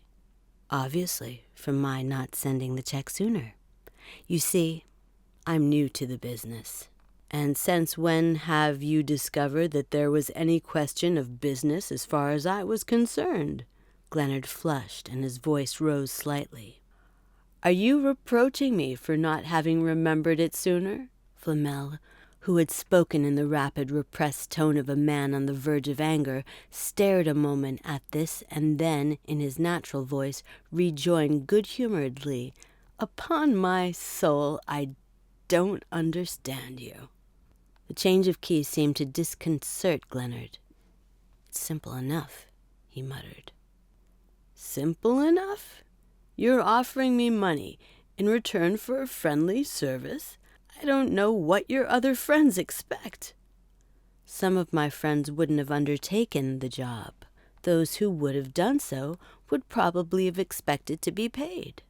"Obviously, from my not sending the check sooner. You see, I'm new to the business." "And since when have you discovered that there was any question of business as far as I was concerned?" Glennard flushed, and his voice rose slightly. "Are you reproaching me for not having remembered it sooner?" Flamel, who had spoken in the rapid, repressed tone of a man on the verge of anger, stared a moment at this, and then, in his natural voice, rejoined good-humoredly, "Upon my soul, I don't understand you." The change of key seemed to disconcert Glennard. "It's simple enough," he muttered. "Simple enough? You're offering me money in return for a friendly service? I don't know what your other friends expect." "Some of my friends wouldn't have undertaken the job. Those who would have done so would probably have expected to be paid."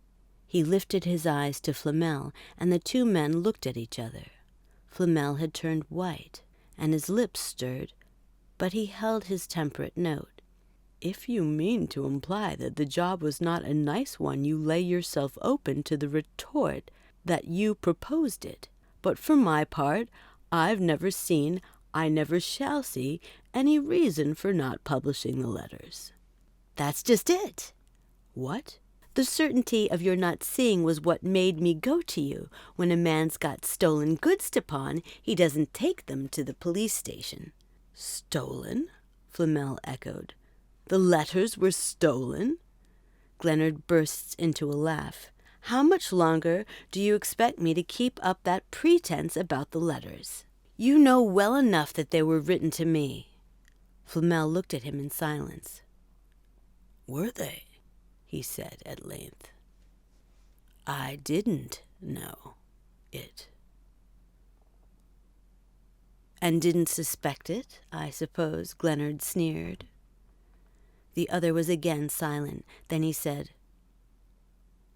He lifted his eyes to Flamel, and the two men looked at each other. Flamel had turned white, and his lips stirred, but he held his temperate note. "If you mean to imply that the job was not a nice one, you lay yourself open to the retort that you proposed it. But for my part, I've never seen, I never shall see, any reason for not publishing the letters." "That's just it." "What?" "The certainty of your not seeing was what made me go to you. When a man's got stolen goods to pawn, he doesn't take them to the police station." "Stolen?" Flamel echoed. "The letters were stolen?" Glennard burst into a laugh. "How much longer do you expect me to keep up that pretense about the letters? You know well enough that they were written to me." Flamel looked at him in silence. "Were they?" he said at length. "I didn't know it." "And didn't suspect it, I suppose," Glennard sneered. The other was again silent. Then he said,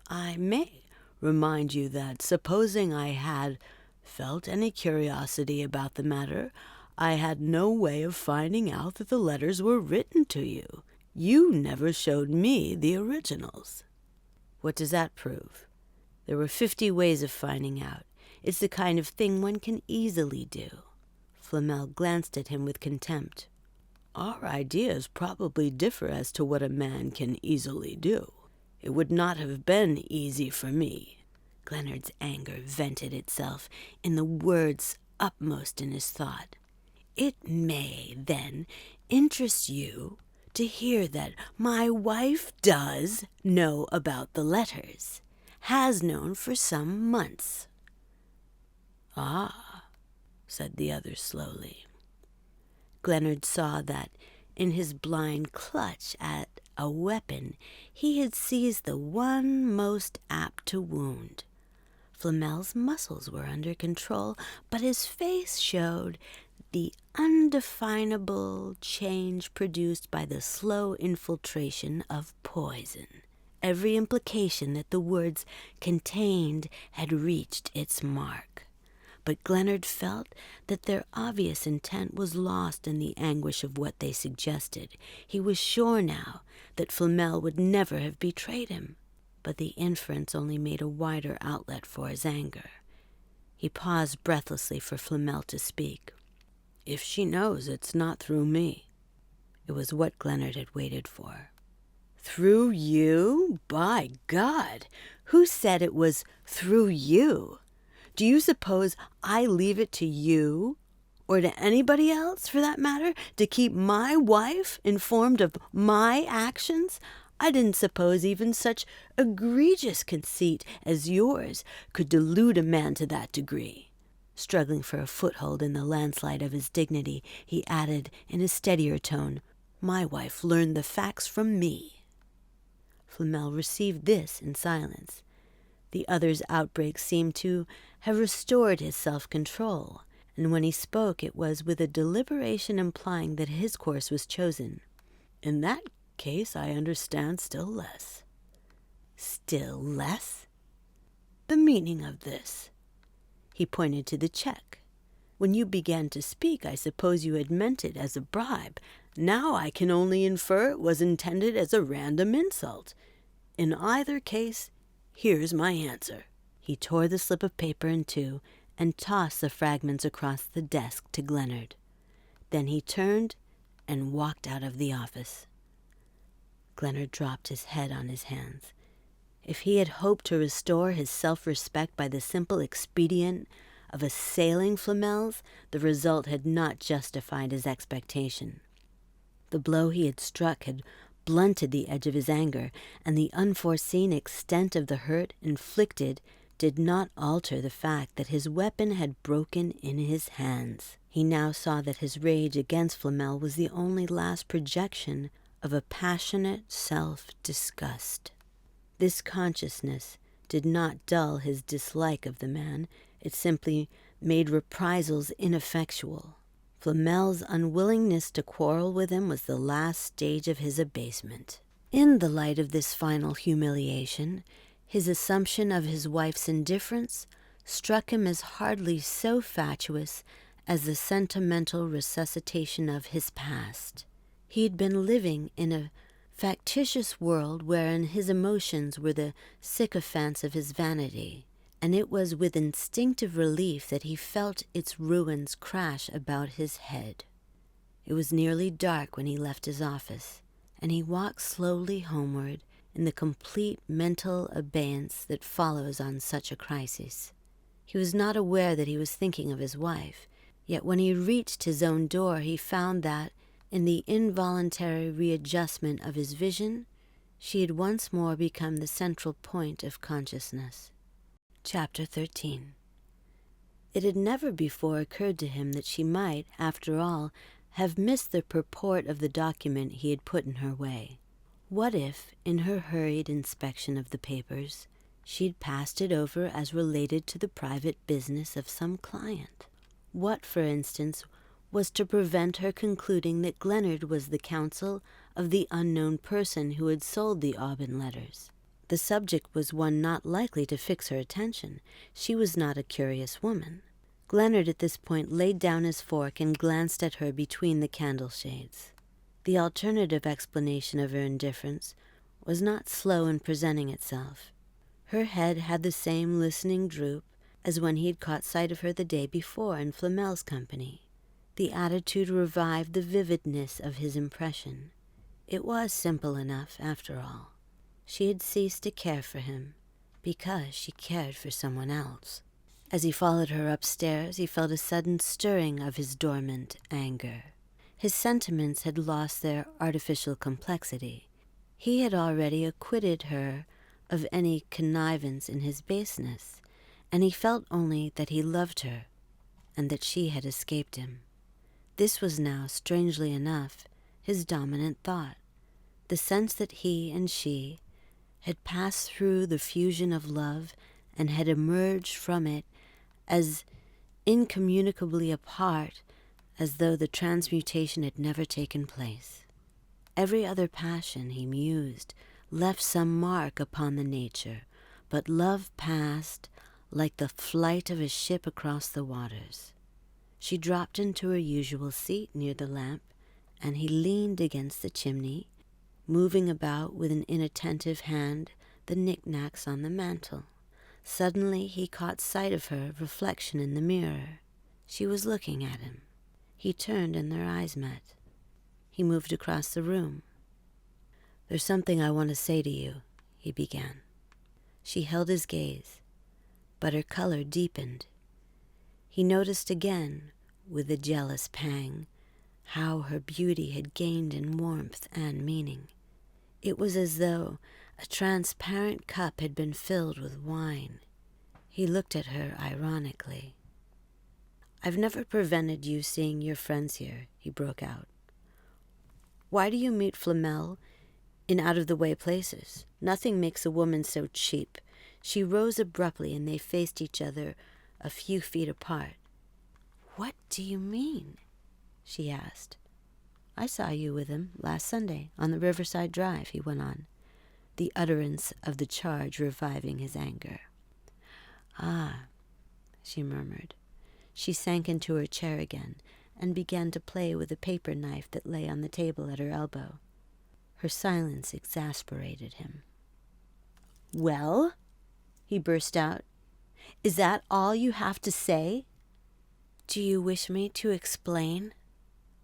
"I may remind you that, supposing I had felt any curiosity about the matter, I had no way of finding out that the letters were written to you. You never showed me the originals." "What does that prove?" "There were 50 ways of finding out. It's the kind of thing one can easily do." Flamel glanced at him with contempt. "Our ideas probably differ as to what a man can easily do. It would not have been easy for me." Glennard's anger vented itself in the words upmost in his thought. "It may, then, interest you to hear that my wife does know about the letters, has known for some months." "Ah," said the other slowly. Glennard saw that, in his blind clutch at a weapon, he had seized the one most apt to wound. Flamel's muscles were under control, but his face showed the undefinable change produced by the slow infiltration of poison. Every implication that the words contained had reached its mark. But Glennard felt that their obvious intent was lost in the anguish of what they suggested. He was sure now that Flamel would never have betrayed him. but the inference only made a wider outlet for his anger. He paused breathlessly for Flamel to speak. "If she knows, it's not through me." It was what Glennard had waited for. "Through you? By God! Who said it was through you? Do you suppose I leave it to you, or to anybody else, for that matter, to keep my wife informed of my actions? I didn't suppose even such egregious conceit as yours could delude a man to that degree." Struggling for a foothold in the landslide of his dignity, he added in a steadier tone, "My wife learned the facts from me." Flamel received this in silence. The other's outbreak seemed to have restored his self-control, and when he spoke it was with a deliberation implying that his course was chosen. "In that case, I understand still less." "Still less?" "The meaning of this." He pointed to the check. "When you began to speak, I suppose you had meant it as a bribe. Now I can only infer it was intended as a random insult. In either case, here's my answer." He tore the slip of paper in two and tossed the fragments across the desk to Glennard. Then he turned and walked out of the office. Glennard dropped his head on his hands. If he had hoped to restore his self-respect by the simple expedient of assailing Flamel's, the result had not justified his expectation. The blow he had struck had blunted the edge of his anger, and the unforeseen extent of the hurt inflicted did not alter the fact that his weapon had broken in his hands. He now saw that his rage against Flamel was the only last projection of a passionate self-disgust. This consciousness did not dull his dislike of the man. It simply made reprisals ineffectual. Flamel's unwillingness to quarrel with him was the last stage of his abasement. In the light of this final humiliation, his assumption of his wife's indifference struck him as hardly so fatuous as the sentimental resuscitation of his past. He had been living in a factitious world wherein his emotions were the sycophants of his vanity, and it was with instinctive relief that he felt its ruins crash about his head. It was nearly dark when he left his office, and he walked slowly homeward in the complete mental abeyance that follows on such a crisis. He was not aware that he was thinking of his wife, yet when he reached his own door he found that, in the involuntary readjustment of his vision, she had once more become the central point of consciousness. Chapter 13. It had never before occurred to him that she might, after all, have missed the purport of the document he had put in her way. What if, in her hurried inspection of the papers, she had passed it over as related to the private business of some client? What, for instance, was to prevent her concluding that Glennard was the counsel of the unknown person who had sold the Aubin letters? The subject was one not likely to fix her attention. She was not a curious woman. Glennard at this point laid down his fork and glanced at her between the candle shades. The alternative explanation of her indifference was not slow in presenting itself. Her head had the same listening droop as when he had caught sight of her the day before in Flamel's company. The attitude revived the vividness of his impression. It was simple enough, after all. She had ceased to care for him because she cared for someone else. As he followed her upstairs, he felt a sudden stirring of his dormant anger. His sentiments had lost their artificial complexity. He had already acquitted her of any connivance in his baseness, and he felt only that he loved her and that she had escaped him. This was now, strangely enough, his dominant thought, the sense that he and she had passed through the fusion of love and had emerged from it as incommunicably apart as though the transmutation had never taken place. Every other passion, he mused, left some mark upon the nature, but love passed like the flight of a ship across the waters. She dropped into her usual seat near the lamp, and he leaned against the chimney, moving about with an inattentive hand the knickknacks on the mantel. Suddenly he caught sight of her reflection in the mirror. She was looking at him. He turned and their eyes met. He moved across the room. "There's something I want to say to you," he began. She held his gaze, but her color deepened. He noticed again, with a jealous pang, how her beauty had gained in warmth and meaning. It was as though a transparent cup had been filled with wine. He looked at her ironically. "I've never prevented you seeing your friends here," he broke out. "Why do you meet Flamel in out-of-the-way places? Nothing makes a woman so cheap." She rose abruptly, and they faced each other a few feet apart. "What do you mean?" she asked. "I saw you with him last Sunday on the Riverside Drive," he went on, the utterance of the charge reviving his anger. "Ah," she murmured. She sank into her chair again and began to play with a paper knife that lay on the table at her elbow. Her silence exasperated him. "Well?" he burst out. "Is that all you have to say?" "Do you wish me to explain?"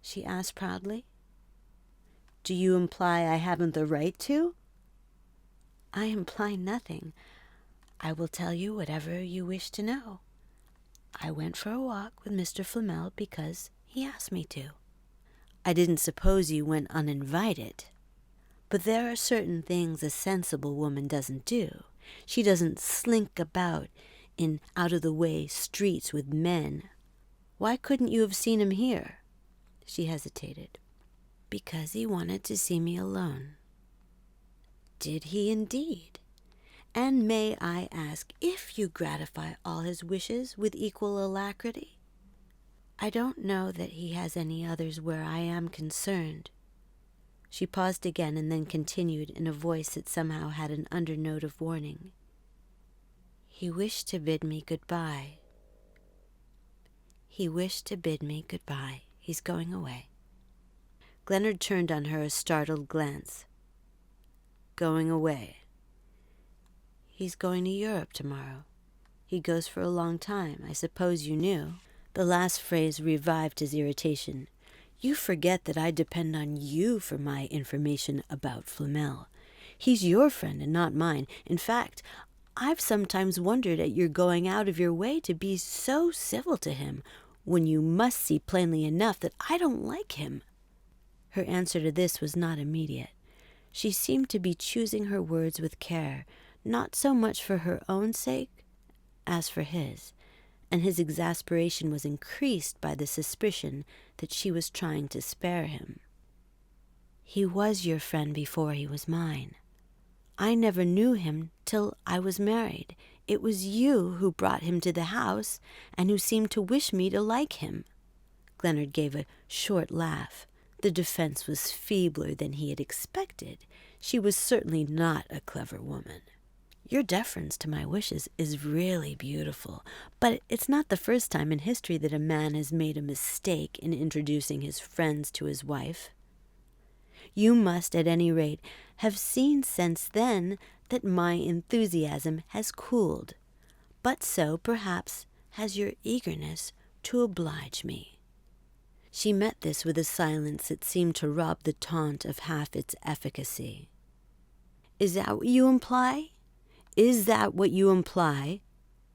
she asked proudly. "Do you imply I haven't the right to?" "I imply nothing. I will tell you whatever you wish to know. I went for a walk with Mr. Flamel because he asked me to." "I didn't suppose you went uninvited. But there are certain things a sensible woman doesn't do. She doesn't slink about in out-of-the-way streets with men. Why couldn't you have seen him here?" She hesitated. "Because he wanted to see me alone." "Did he indeed? And may I ask if you gratify all his wishes with equal alacrity?" "I don't know that he has any others where I am concerned." She paused again and then continued in a voice that somehow had an undernote of warning. "He wished to bid me goodbye. He wished to bid me goodbye. He's going away." Glenard turned on her a startled glance. "Going away?" "He's going to Europe tomorrow. He goes for a long time. I suppose you knew." The last phrase revived his irritation. "You forget that I depend on you for my information about Flamel. He's your friend and not mine. In fact, I've sometimes wondered at your going out of your way to be so civil to him, when you must see plainly enough that I don't like him." Her answer to this was not immediate. She seemed to be choosing her words with care, not so much for her own sake as for his, and his exasperation was increased by the suspicion that she was trying to spare him. "He was your friend before he was mine. I never knew him till I was married. It was you who brought him to the house, and who seemed to wish me to like him." Glenard gave a short laugh. The defense was feebler than he had expected. She was certainly not a clever woman. "Your deference to my wishes is really beautiful, but it's not the first time in history that a man has made a mistake in introducing his friends to his wife. You must, at any rate, have seen since then that my enthusiasm has cooled, but so, perhaps, has your eagerness to oblige me." She met this with a silence that seemed to rob the taunt of half its efficacy. "Is that what you imply? Is that what you imply?"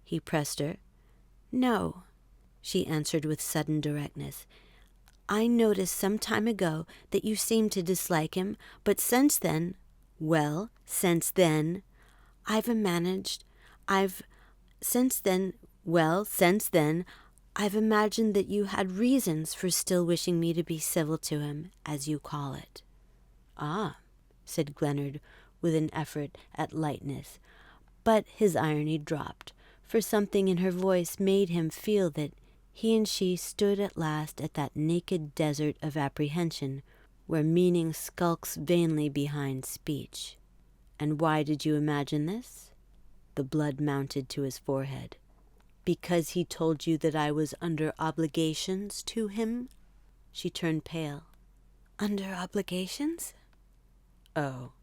he pressed her. "No," she answered with sudden directness. "I noticed some time ago that you seemed to dislike him, but since then, since then, I've imagined that you had reasons for still wishing me to be civil to him, as you call it." "Ah," said Glenard with an effort at lightness, but his irony dropped, for something in her voice made him feel that he and she stood at last at that naked desert of apprehension where meaning skulks vainly behind speech. "And why did you imagine this?" The blood mounted to his forehead. "Because he told you that I was under obligations to him?" She turned pale. "Under obligations?" "Oh,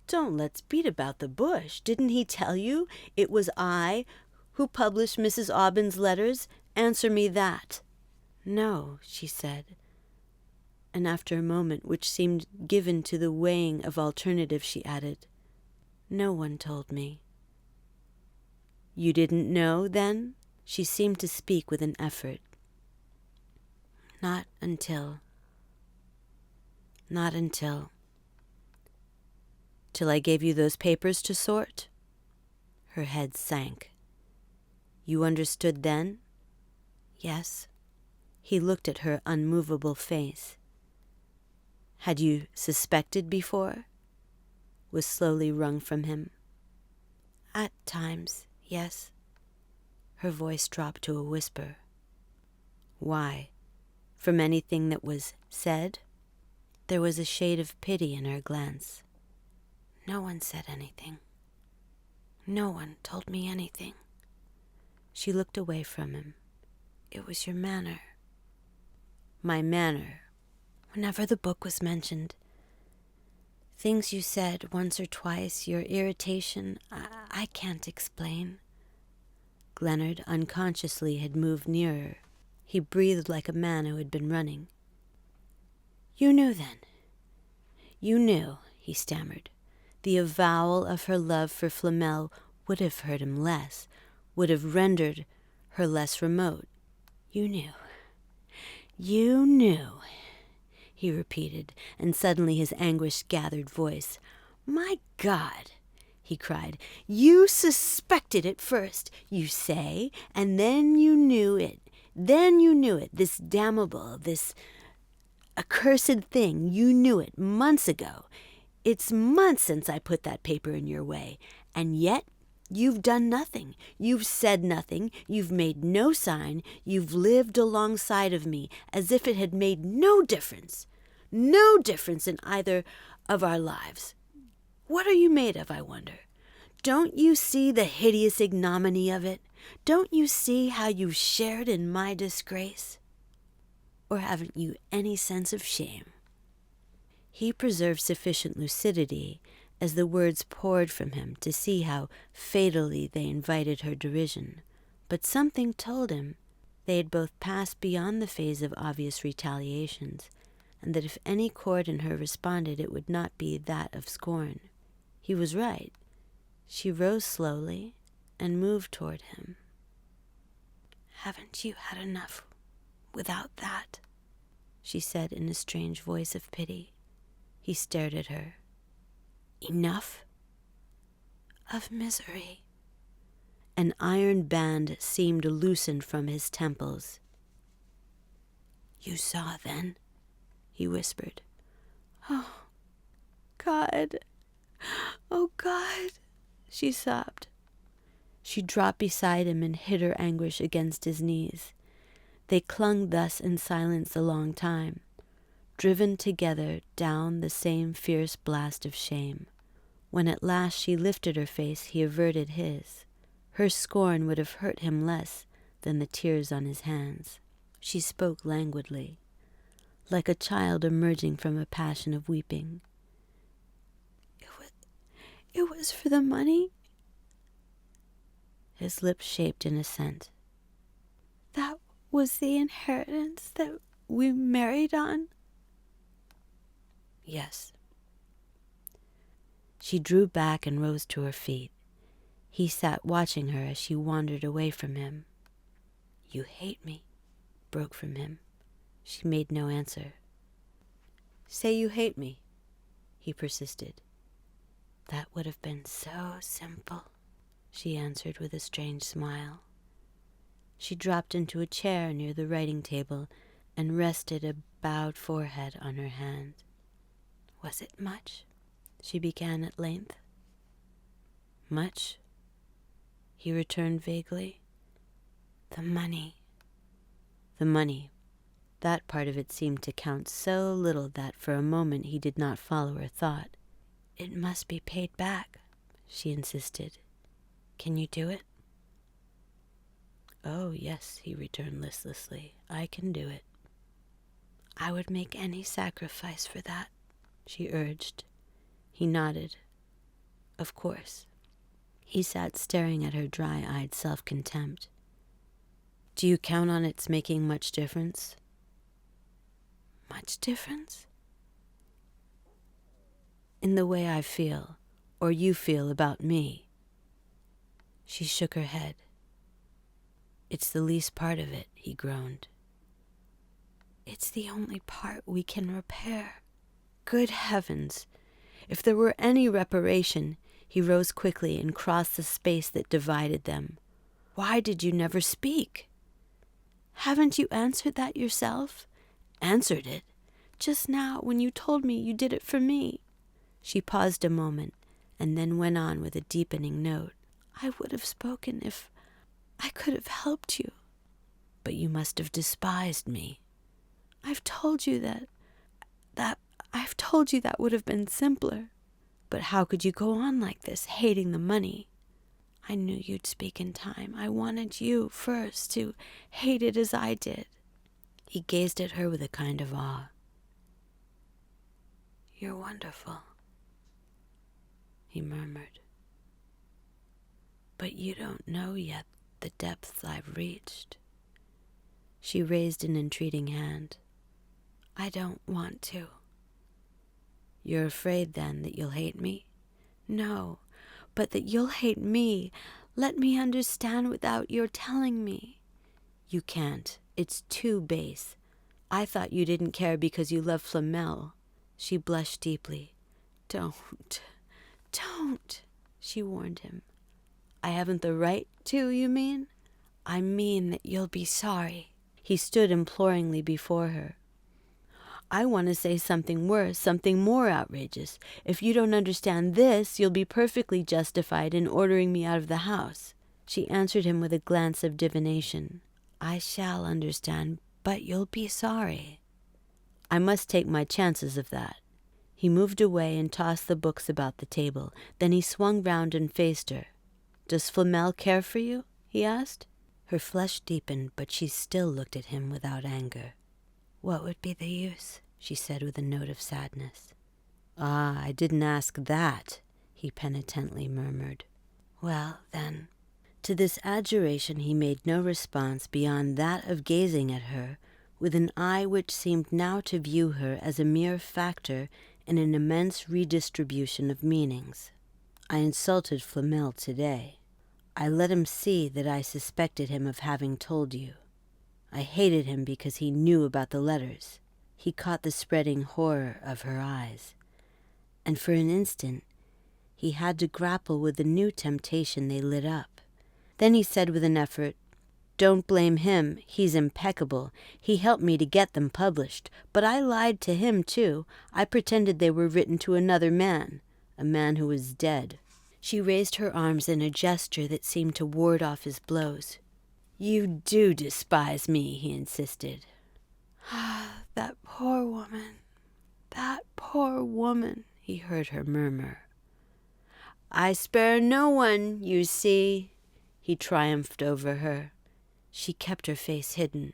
Don't let's beat about the bush. Didn't he tell you it was I who published Mrs. Aubyn's letters? Answer me that." "No," she said, and after a moment which seemed given to the weighing of alternatives, she added, "No one told me." "You didn't know, then?" She seemed to speak with an effort. Not until... Till I gave you those papers to sort?" Her head sank. "You understood then?" "Yes." He looked at her unmovable face. "Had you suspected before?" was slowly wrung from him. "At times, yes." Her voice dropped to a whisper. "Why? From anything that was said?" There was a shade of pity in her glance. "No one said anything. No one told me anything." She looked away from him. "It was your manner." "My manner?" "Whenever the book was mentioned. Things you said once or twice, your irritation, I can't explain." Glennard unconsciously had moved nearer. He breathed like a man who had been running. "You knew then? You knew," he stammered. The avowal of her love for Flamel would have hurt him less, would have rendered her less remote. "You knew. You knew," he repeated, and suddenly his anguish-gathered voice. "My God!" he cried. "You suspected it first, you say, and then you knew it. Then you knew it, this damnable, this accursed thing. You knew it months ago. It's months since I put that paper in your way, and yet you've done nothing. You've said nothing. You've made no sign. You've lived alongside of me as if it had made no difference in either of our lives. What are you made of, I wonder? Don't you see the hideous ignominy of it? Don't you see how you shared in my disgrace? Or haven't you any sense of shame?" He preserved sufficient lucidity as the words poured from him to see how fatally they invited her derision, but something told him they had both passed beyond the phase of obvious retaliations, and that if any chord in her responded, it would not be that of scorn. He was right. She rose slowly and moved toward him. "Haven't you had enough without that?" she said in a strange voice of pity. He stared at her. "Enough?" "Of misery." An iron band seemed loosened from his temples. "You saw, then?" he whispered. "Oh, God! Oh, God!" she sobbed. She dropped beside him and hid her anguish against his knees. They clung thus in silence a long time, driven together down the same fierce blast of shame. When at last she lifted her face, he averted his. Her scorn would have hurt him less than the tears on his hands. She spoke languidly, like a child emerging from a passion of weeping. It was for the money." His lips shaped in assent. "That was the inheritance that we married on?" "Yes." She drew back and rose to her feet. He sat watching her as she wandered away from him. "You hate me," broke from him. She made no answer. "Say you hate me," he persisted. "That would have been so simple," she answered with a strange smile. She dropped into a chair near the writing table and rested a bowed forehead on her hand. "Was it much?" she began at length. "Much?" he returned vaguely. "The money." The money. That part of it seemed to count so little that for a moment he did not follow her thought. "It must be paid back," she insisted. "Can you do it?" "Oh, yes," he returned listlessly. "I can do it." "I would make any sacrifice for that," she urged. He nodded. Of course. He sat staring at her dry-eyed self-contempt. Do you count on its making much difference? Much difference? In the way I feel, or you feel about me. She shook her head. It's the least part of it, he groaned. It's the only part we can repair. Good heavens! If there were any reparation, he rose quickly and crossed the space that divided them. Why did you never speak? Haven't you answered that yourself? Answered it? Just now, when you told me you did it for me. She paused a moment, and then went on with a deepening note. I would have spoken if I could have helped you. But you must have despised me. I've told you that would have been simpler. But how could you go on like this, hating the money? I knew you'd speak in time. I wanted you first to hate it as I did. He gazed at her with a kind of awe. You're wonderful, he murmured. But you don't know yet the depths I've reached. She raised an entreating hand. I don't want to. You're afraid, then, that you'll hate me? No, but that you'll hate me. Let me understand without your telling me. You can't. It's too base. I thought you didn't care because you love Flamel. She blushed deeply. Don't, she warned him. I haven't the right to, you mean? I mean that you'll be sorry. He stood imploringly before her. I want to say something worse, something more outrageous. If you don't understand this, you'll be perfectly justified in ordering me out of the house. She answered him with a glance of divination. I shall understand, but you'll be sorry. I must take my chances of that. He moved away and tossed the books about the table. Then he swung round and faced her. Does Flamel care for you? He asked. Her flush deepened, but she still looked at him without anger. What would be the use? She said with a note of sadness. Ah, I didn't ask that, he penitently murmured. Well, then. To this adjuration he made no response beyond that of gazing at her with an eye which seemed now to view her as a mere factor in an immense redistribution of meanings. I insulted Flamel today. I let him see that I suspected him of having told you. I hated him because he knew about the letters. He caught the spreading horror of her eyes. And for an instant, he had to grapple with the new temptation they lit up. Then he said with an effort, Don't blame him. He's impeccable. He helped me to get them published. But I lied to him, too. I pretended they were written to another man, a man who was dead. She raised her arms in a gesture that seemed to ward off his blows. You do despise me, he insisted. Ah, that poor woman, he heard her murmur. I spare no one, you see, he triumphed over her. She kept her face hidden.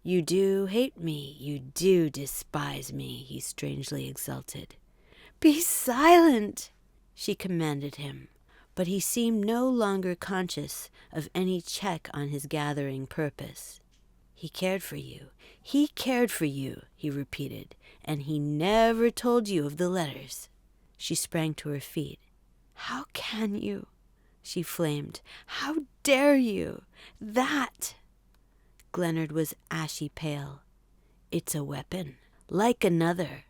You do hate me, you do despise me, he strangely exulted. Be silent, she commanded him, but he seemed no longer conscious of any check on his gathering purpose. He cared for you, he repeated, and he never told you of the letters. She sprang to her feet. How can you? She flamed. How dare you? That! Glenard was ashy pale. It's a weapon, like another.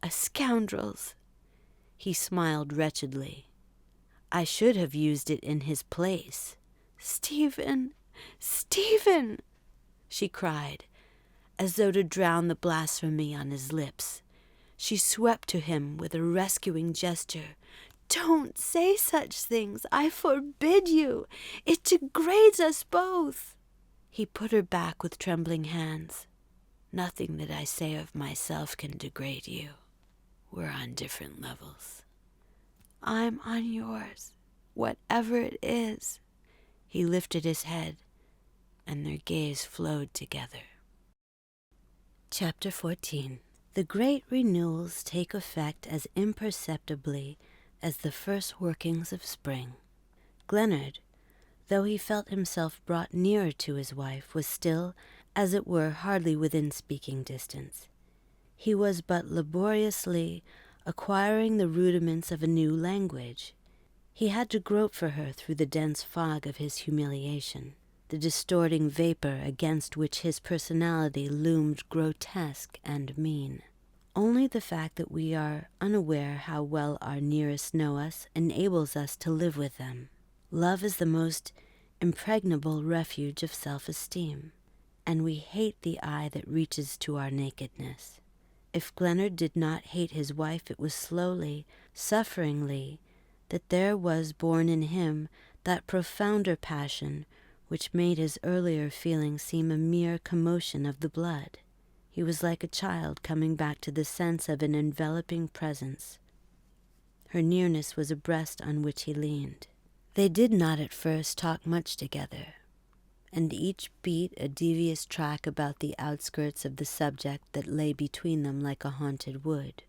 A scoundrel's. He smiled wretchedly. I should have used it in his place. Stephen! She cried, as though to drown the blasphemy on his lips. She swept to him with a rescuing gesture. Don't say such things. I forbid you. It degrades us both. He put her back with trembling hands. Nothing that I say of myself can degrade you. We're on different levels. I'm on yours, whatever it is. He lifted his head, and their gaze flowed together. Chapter 14. The great renewals take effect as imperceptibly as the first workings of spring. Glennard, though he felt himself brought nearer to his wife, was still, as it were, hardly within speaking distance. He was but laboriously acquiring the rudiments of a new language. He had to grope for her through the dense fog of his humiliation, the distorting vapor against which his personality loomed grotesque and mean. Only the fact that we are unaware how well our nearest know us enables us to live with them. Love is the most impregnable refuge of self-esteem, and we hate the eye that reaches to our nakedness. If Glennard did not hate his wife, it was slowly, sufferingly, that there was born in him that profounder passion which made his earlier feeling seem a mere commotion of the blood. He was like a child coming back to the sense of an enveloping presence. Her nearness was a breast on which he leaned. They did not at first talk much together, and each beat a devious track about the outskirts of the subject that lay between them like a haunted wood.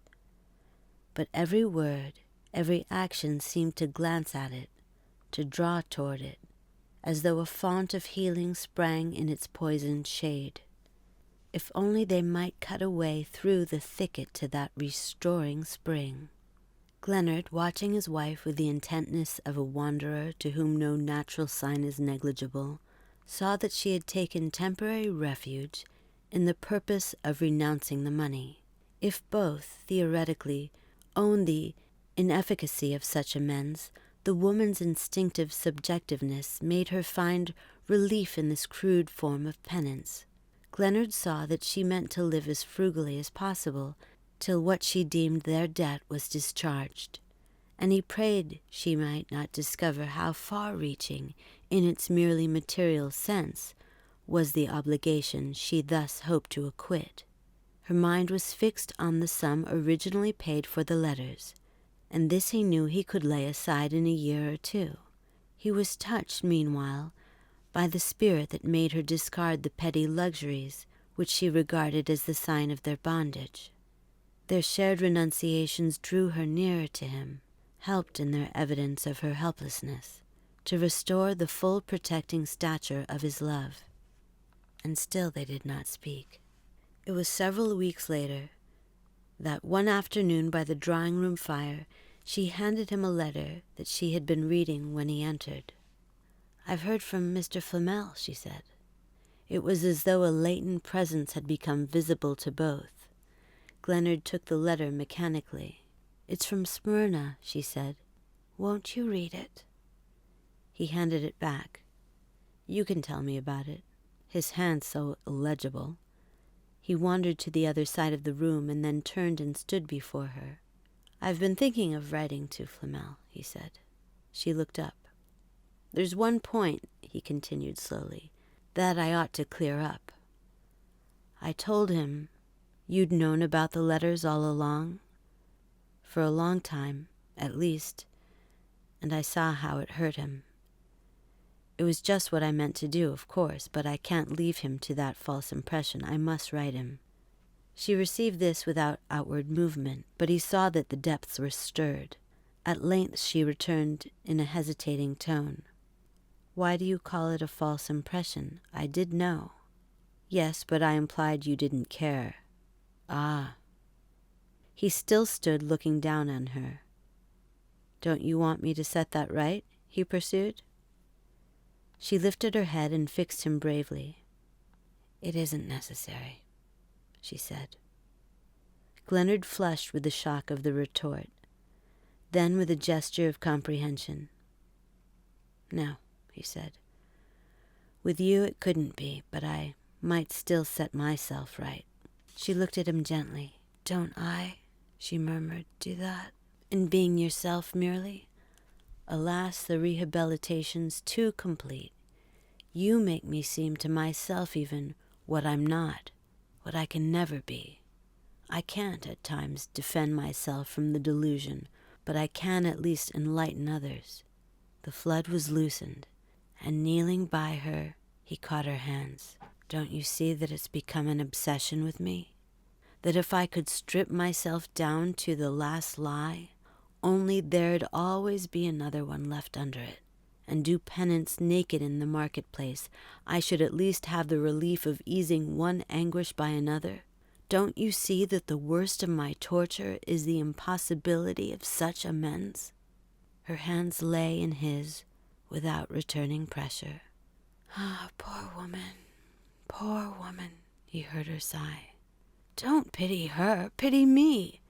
But every word, every action seemed to glance at it, to draw toward it, as though a fount of healing sprang in its poisoned shade. If only they might cut a way through the thicket to that restoring spring. Glennard, watching his wife with the intentness of a wanderer to whom no natural sign is negligible, saw that she had taken temporary refuge in the purpose of renouncing the money. If both, theoretically, owned the inefficacy of such amends, the woman's instinctive subjectiveness made her find relief in this crude form of penance. Glennard saw that she meant to live as frugally as possible till what she deemed their debt was discharged, and he prayed she might not discover how far-reaching, in its merely material sense, was the obligation she thus hoped to acquit. Her mind was fixed on the sum originally paid for the letters, and this he knew he could lay aside in a year or two. He was touched, meanwhile, by the spirit that made her discard the petty luxuries which she regarded as the sign of their bondage. Their shared renunciations drew her nearer to him, helped in their evidence of her helplessness, to restore the full protecting stature of his love. And still they did not speak. It was several weeks later that one afternoon by the drawing-room fire she handed him a letter that she had been reading when he entered. "I've heard from Mr. Flamel," she said. It was as though a latent presence had become visible to both. Glennard took the letter mechanically. "It's from Smyrna," she said. "Won't you read it?" He handed it back. "You can tell me about it." His hand so illegible. He wandered to the other side of the room and then turned and stood before her. "I've been thinking of writing to Flamel," he said. She looked up. "There's one point," he continued slowly, "that I ought to clear up. I told him you'd known about the letters all along, for a long time, at least, and I saw how it hurt him. It was just what I meant to do, of course, but I can't leave him to that false impression. I must write him." She received this without outward movement, but he saw that the depths were stirred. At length she returned in a hesitating tone. "Why do you call it a false impression? I did know." "Yes, but I implied you didn't care." "Ah." He still stood looking down on her. "Don't you want me to set that right?" he pursued. She lifted her head and fixed him bravely. "It isn't necessary," she said. Glennard flushed with the shock of the retort. Then, with a gesture of comprehension, "No," he said. "With you it couldn't be, but I might still set myself right." She looked at him gently. "Don't I," she murmured, "do that? In being yourself merely? Alas, the rehabilitation's too complete. You make me seem to myself even what I'm not, what I can never be. I can't, at times, defend myself from the delusion, but I can at least enlighten others." The flood was loosened, and kneeling by her, he caught her hands. "Don't you see that it's become an obsession with me? That if I could strip myself down to the last lie, only there'd always be another one left under it, and do penance naked in the marketplace, I should at least have the relief of easing one anguish by another. Don't you see that the worst of my torture is the impossibility of such amends?" Her hands lay in his without returning pressure. "Ah, poor woman," he heard her sigh. "Don't pity her, pity me.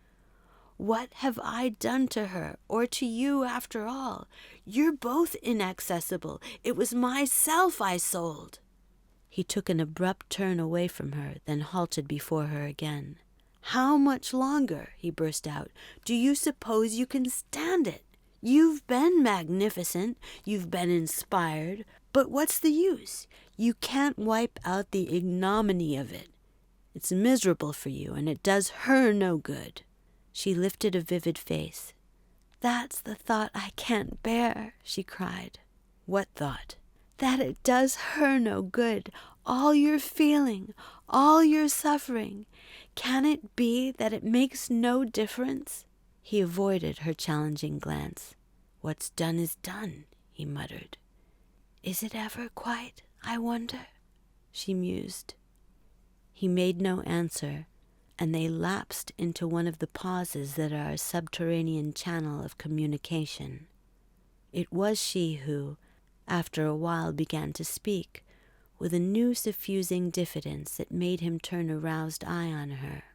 What have I done to her, or to you after all? You're both inaccessible. It was myself I sold." He took an abrupt turn away from her, then halted before her again. "How much longer," he burst out, "do you suppose you can stand it? You've been magnificent, you've been inspired, but what's the use? You can't wipe out the ignominy of it. It's miserable for you, and it does her no good." She lifted a vivid face. "That's the thought I can't bear," she cried. "What thought?" "That it does her no good. All your feeling, all your suffering. Can it be that it makes no difference?" He avoided her challenging glance. "What's done is done," he muttered. "Is it ever quite, I wonder?" she mused. He made no answer, and they lapsed into one of the pauses that are a subterranean channel of communication. It was she who, after a while, began to speak, with a new suffusing diffidence that made him turn a roused eye on her.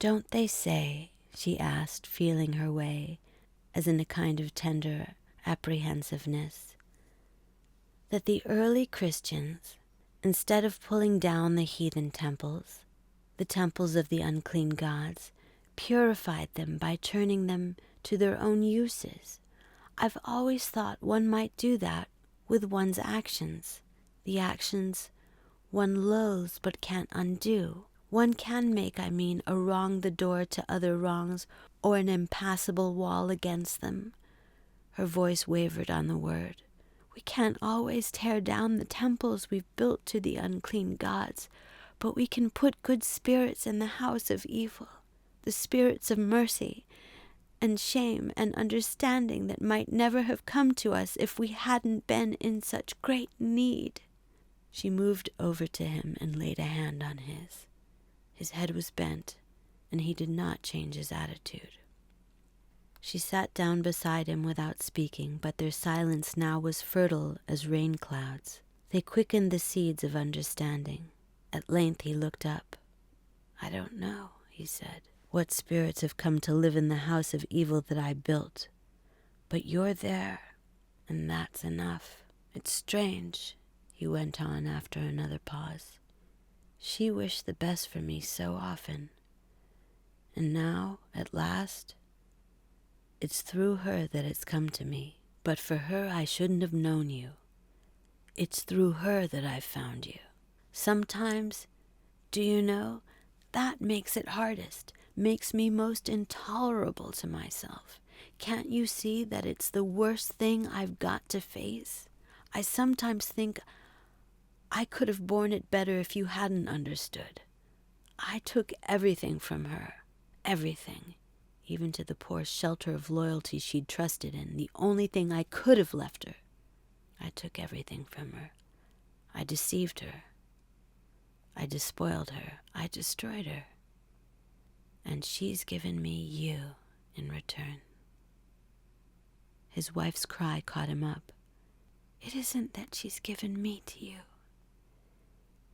"Don't they say," she asked, feeling her way, as in a kind of tender apprehensiveness, "that the early Christians, instead of pulling down the heathen temples, the temples of the unclean gods, purified them by turning them to their own uses? I've always thought one might do that with one's actions, the actions one loathes but can't undo. One can make, I mean, a wrong the door to other wrongs, or an impassable wall against them." Her voice wavered on the word. "We can't always tear down the temples we've built to the unclean gods, but we can put good spirits in the house of evil, the spirits of mercy and shame and understanding that might never have come to us if we hadn't been in such great need." She moved over to him and laid a hand on his. His head was bent, and he did not change his attitude. She sat down beside him without speaking, but their silence now was fertile as rain clouds. They quickened the seeds of understanding. At length he looked up. "I don't know," he said, "what spirits have come to live in the house of evil that I built, but you're there, and that's enough. It's strange," he went on after another pause. "She wished the best for me so often, and now, at last, it's through her that it's come to me. But for her I shouldn't have known you. It's through her that I've found you. Sometimes, do you know, that makes it hardest, makes me most intolerable to myself. Can't you see that it's the worst thing I've got to face? I sometimes think I could have borne it better if you hadn't understood. I took everything from her, everything, even to the poor shelter of loyalty she'd trusted in, the only thing I could have left her. I took everything from her. I deceived her. I despoiled her. I destroyed her. And she's given me you in return." His wife's cry caught him up. "It isn't that she's given me to you.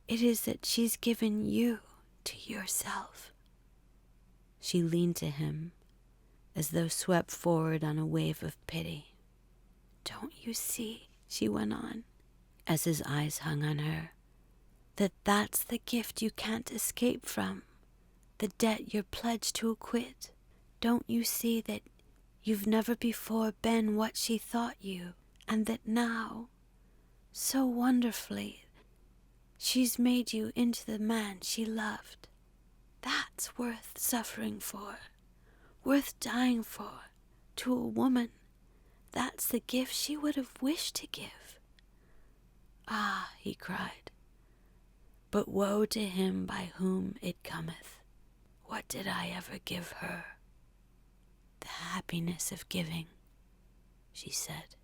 It is that she's given you to yourself." She leaned to him, as though swept forward on a wave of pity. "Don't you see," she went on, as his eyes hung on her, "that that's the gift you can't escape from, the debt you're pledged to acquit? Don't you see that you've never before been what she thought you, and that now, so wonderfully, she's made you into the man she loved? That's worth suffering for, worth dying for, to a woman. That's the gift she would have wished to give." "Ah," he cried, "but woe to him by whom it cometh. What did I ever give her?" the happiness of giving," she said.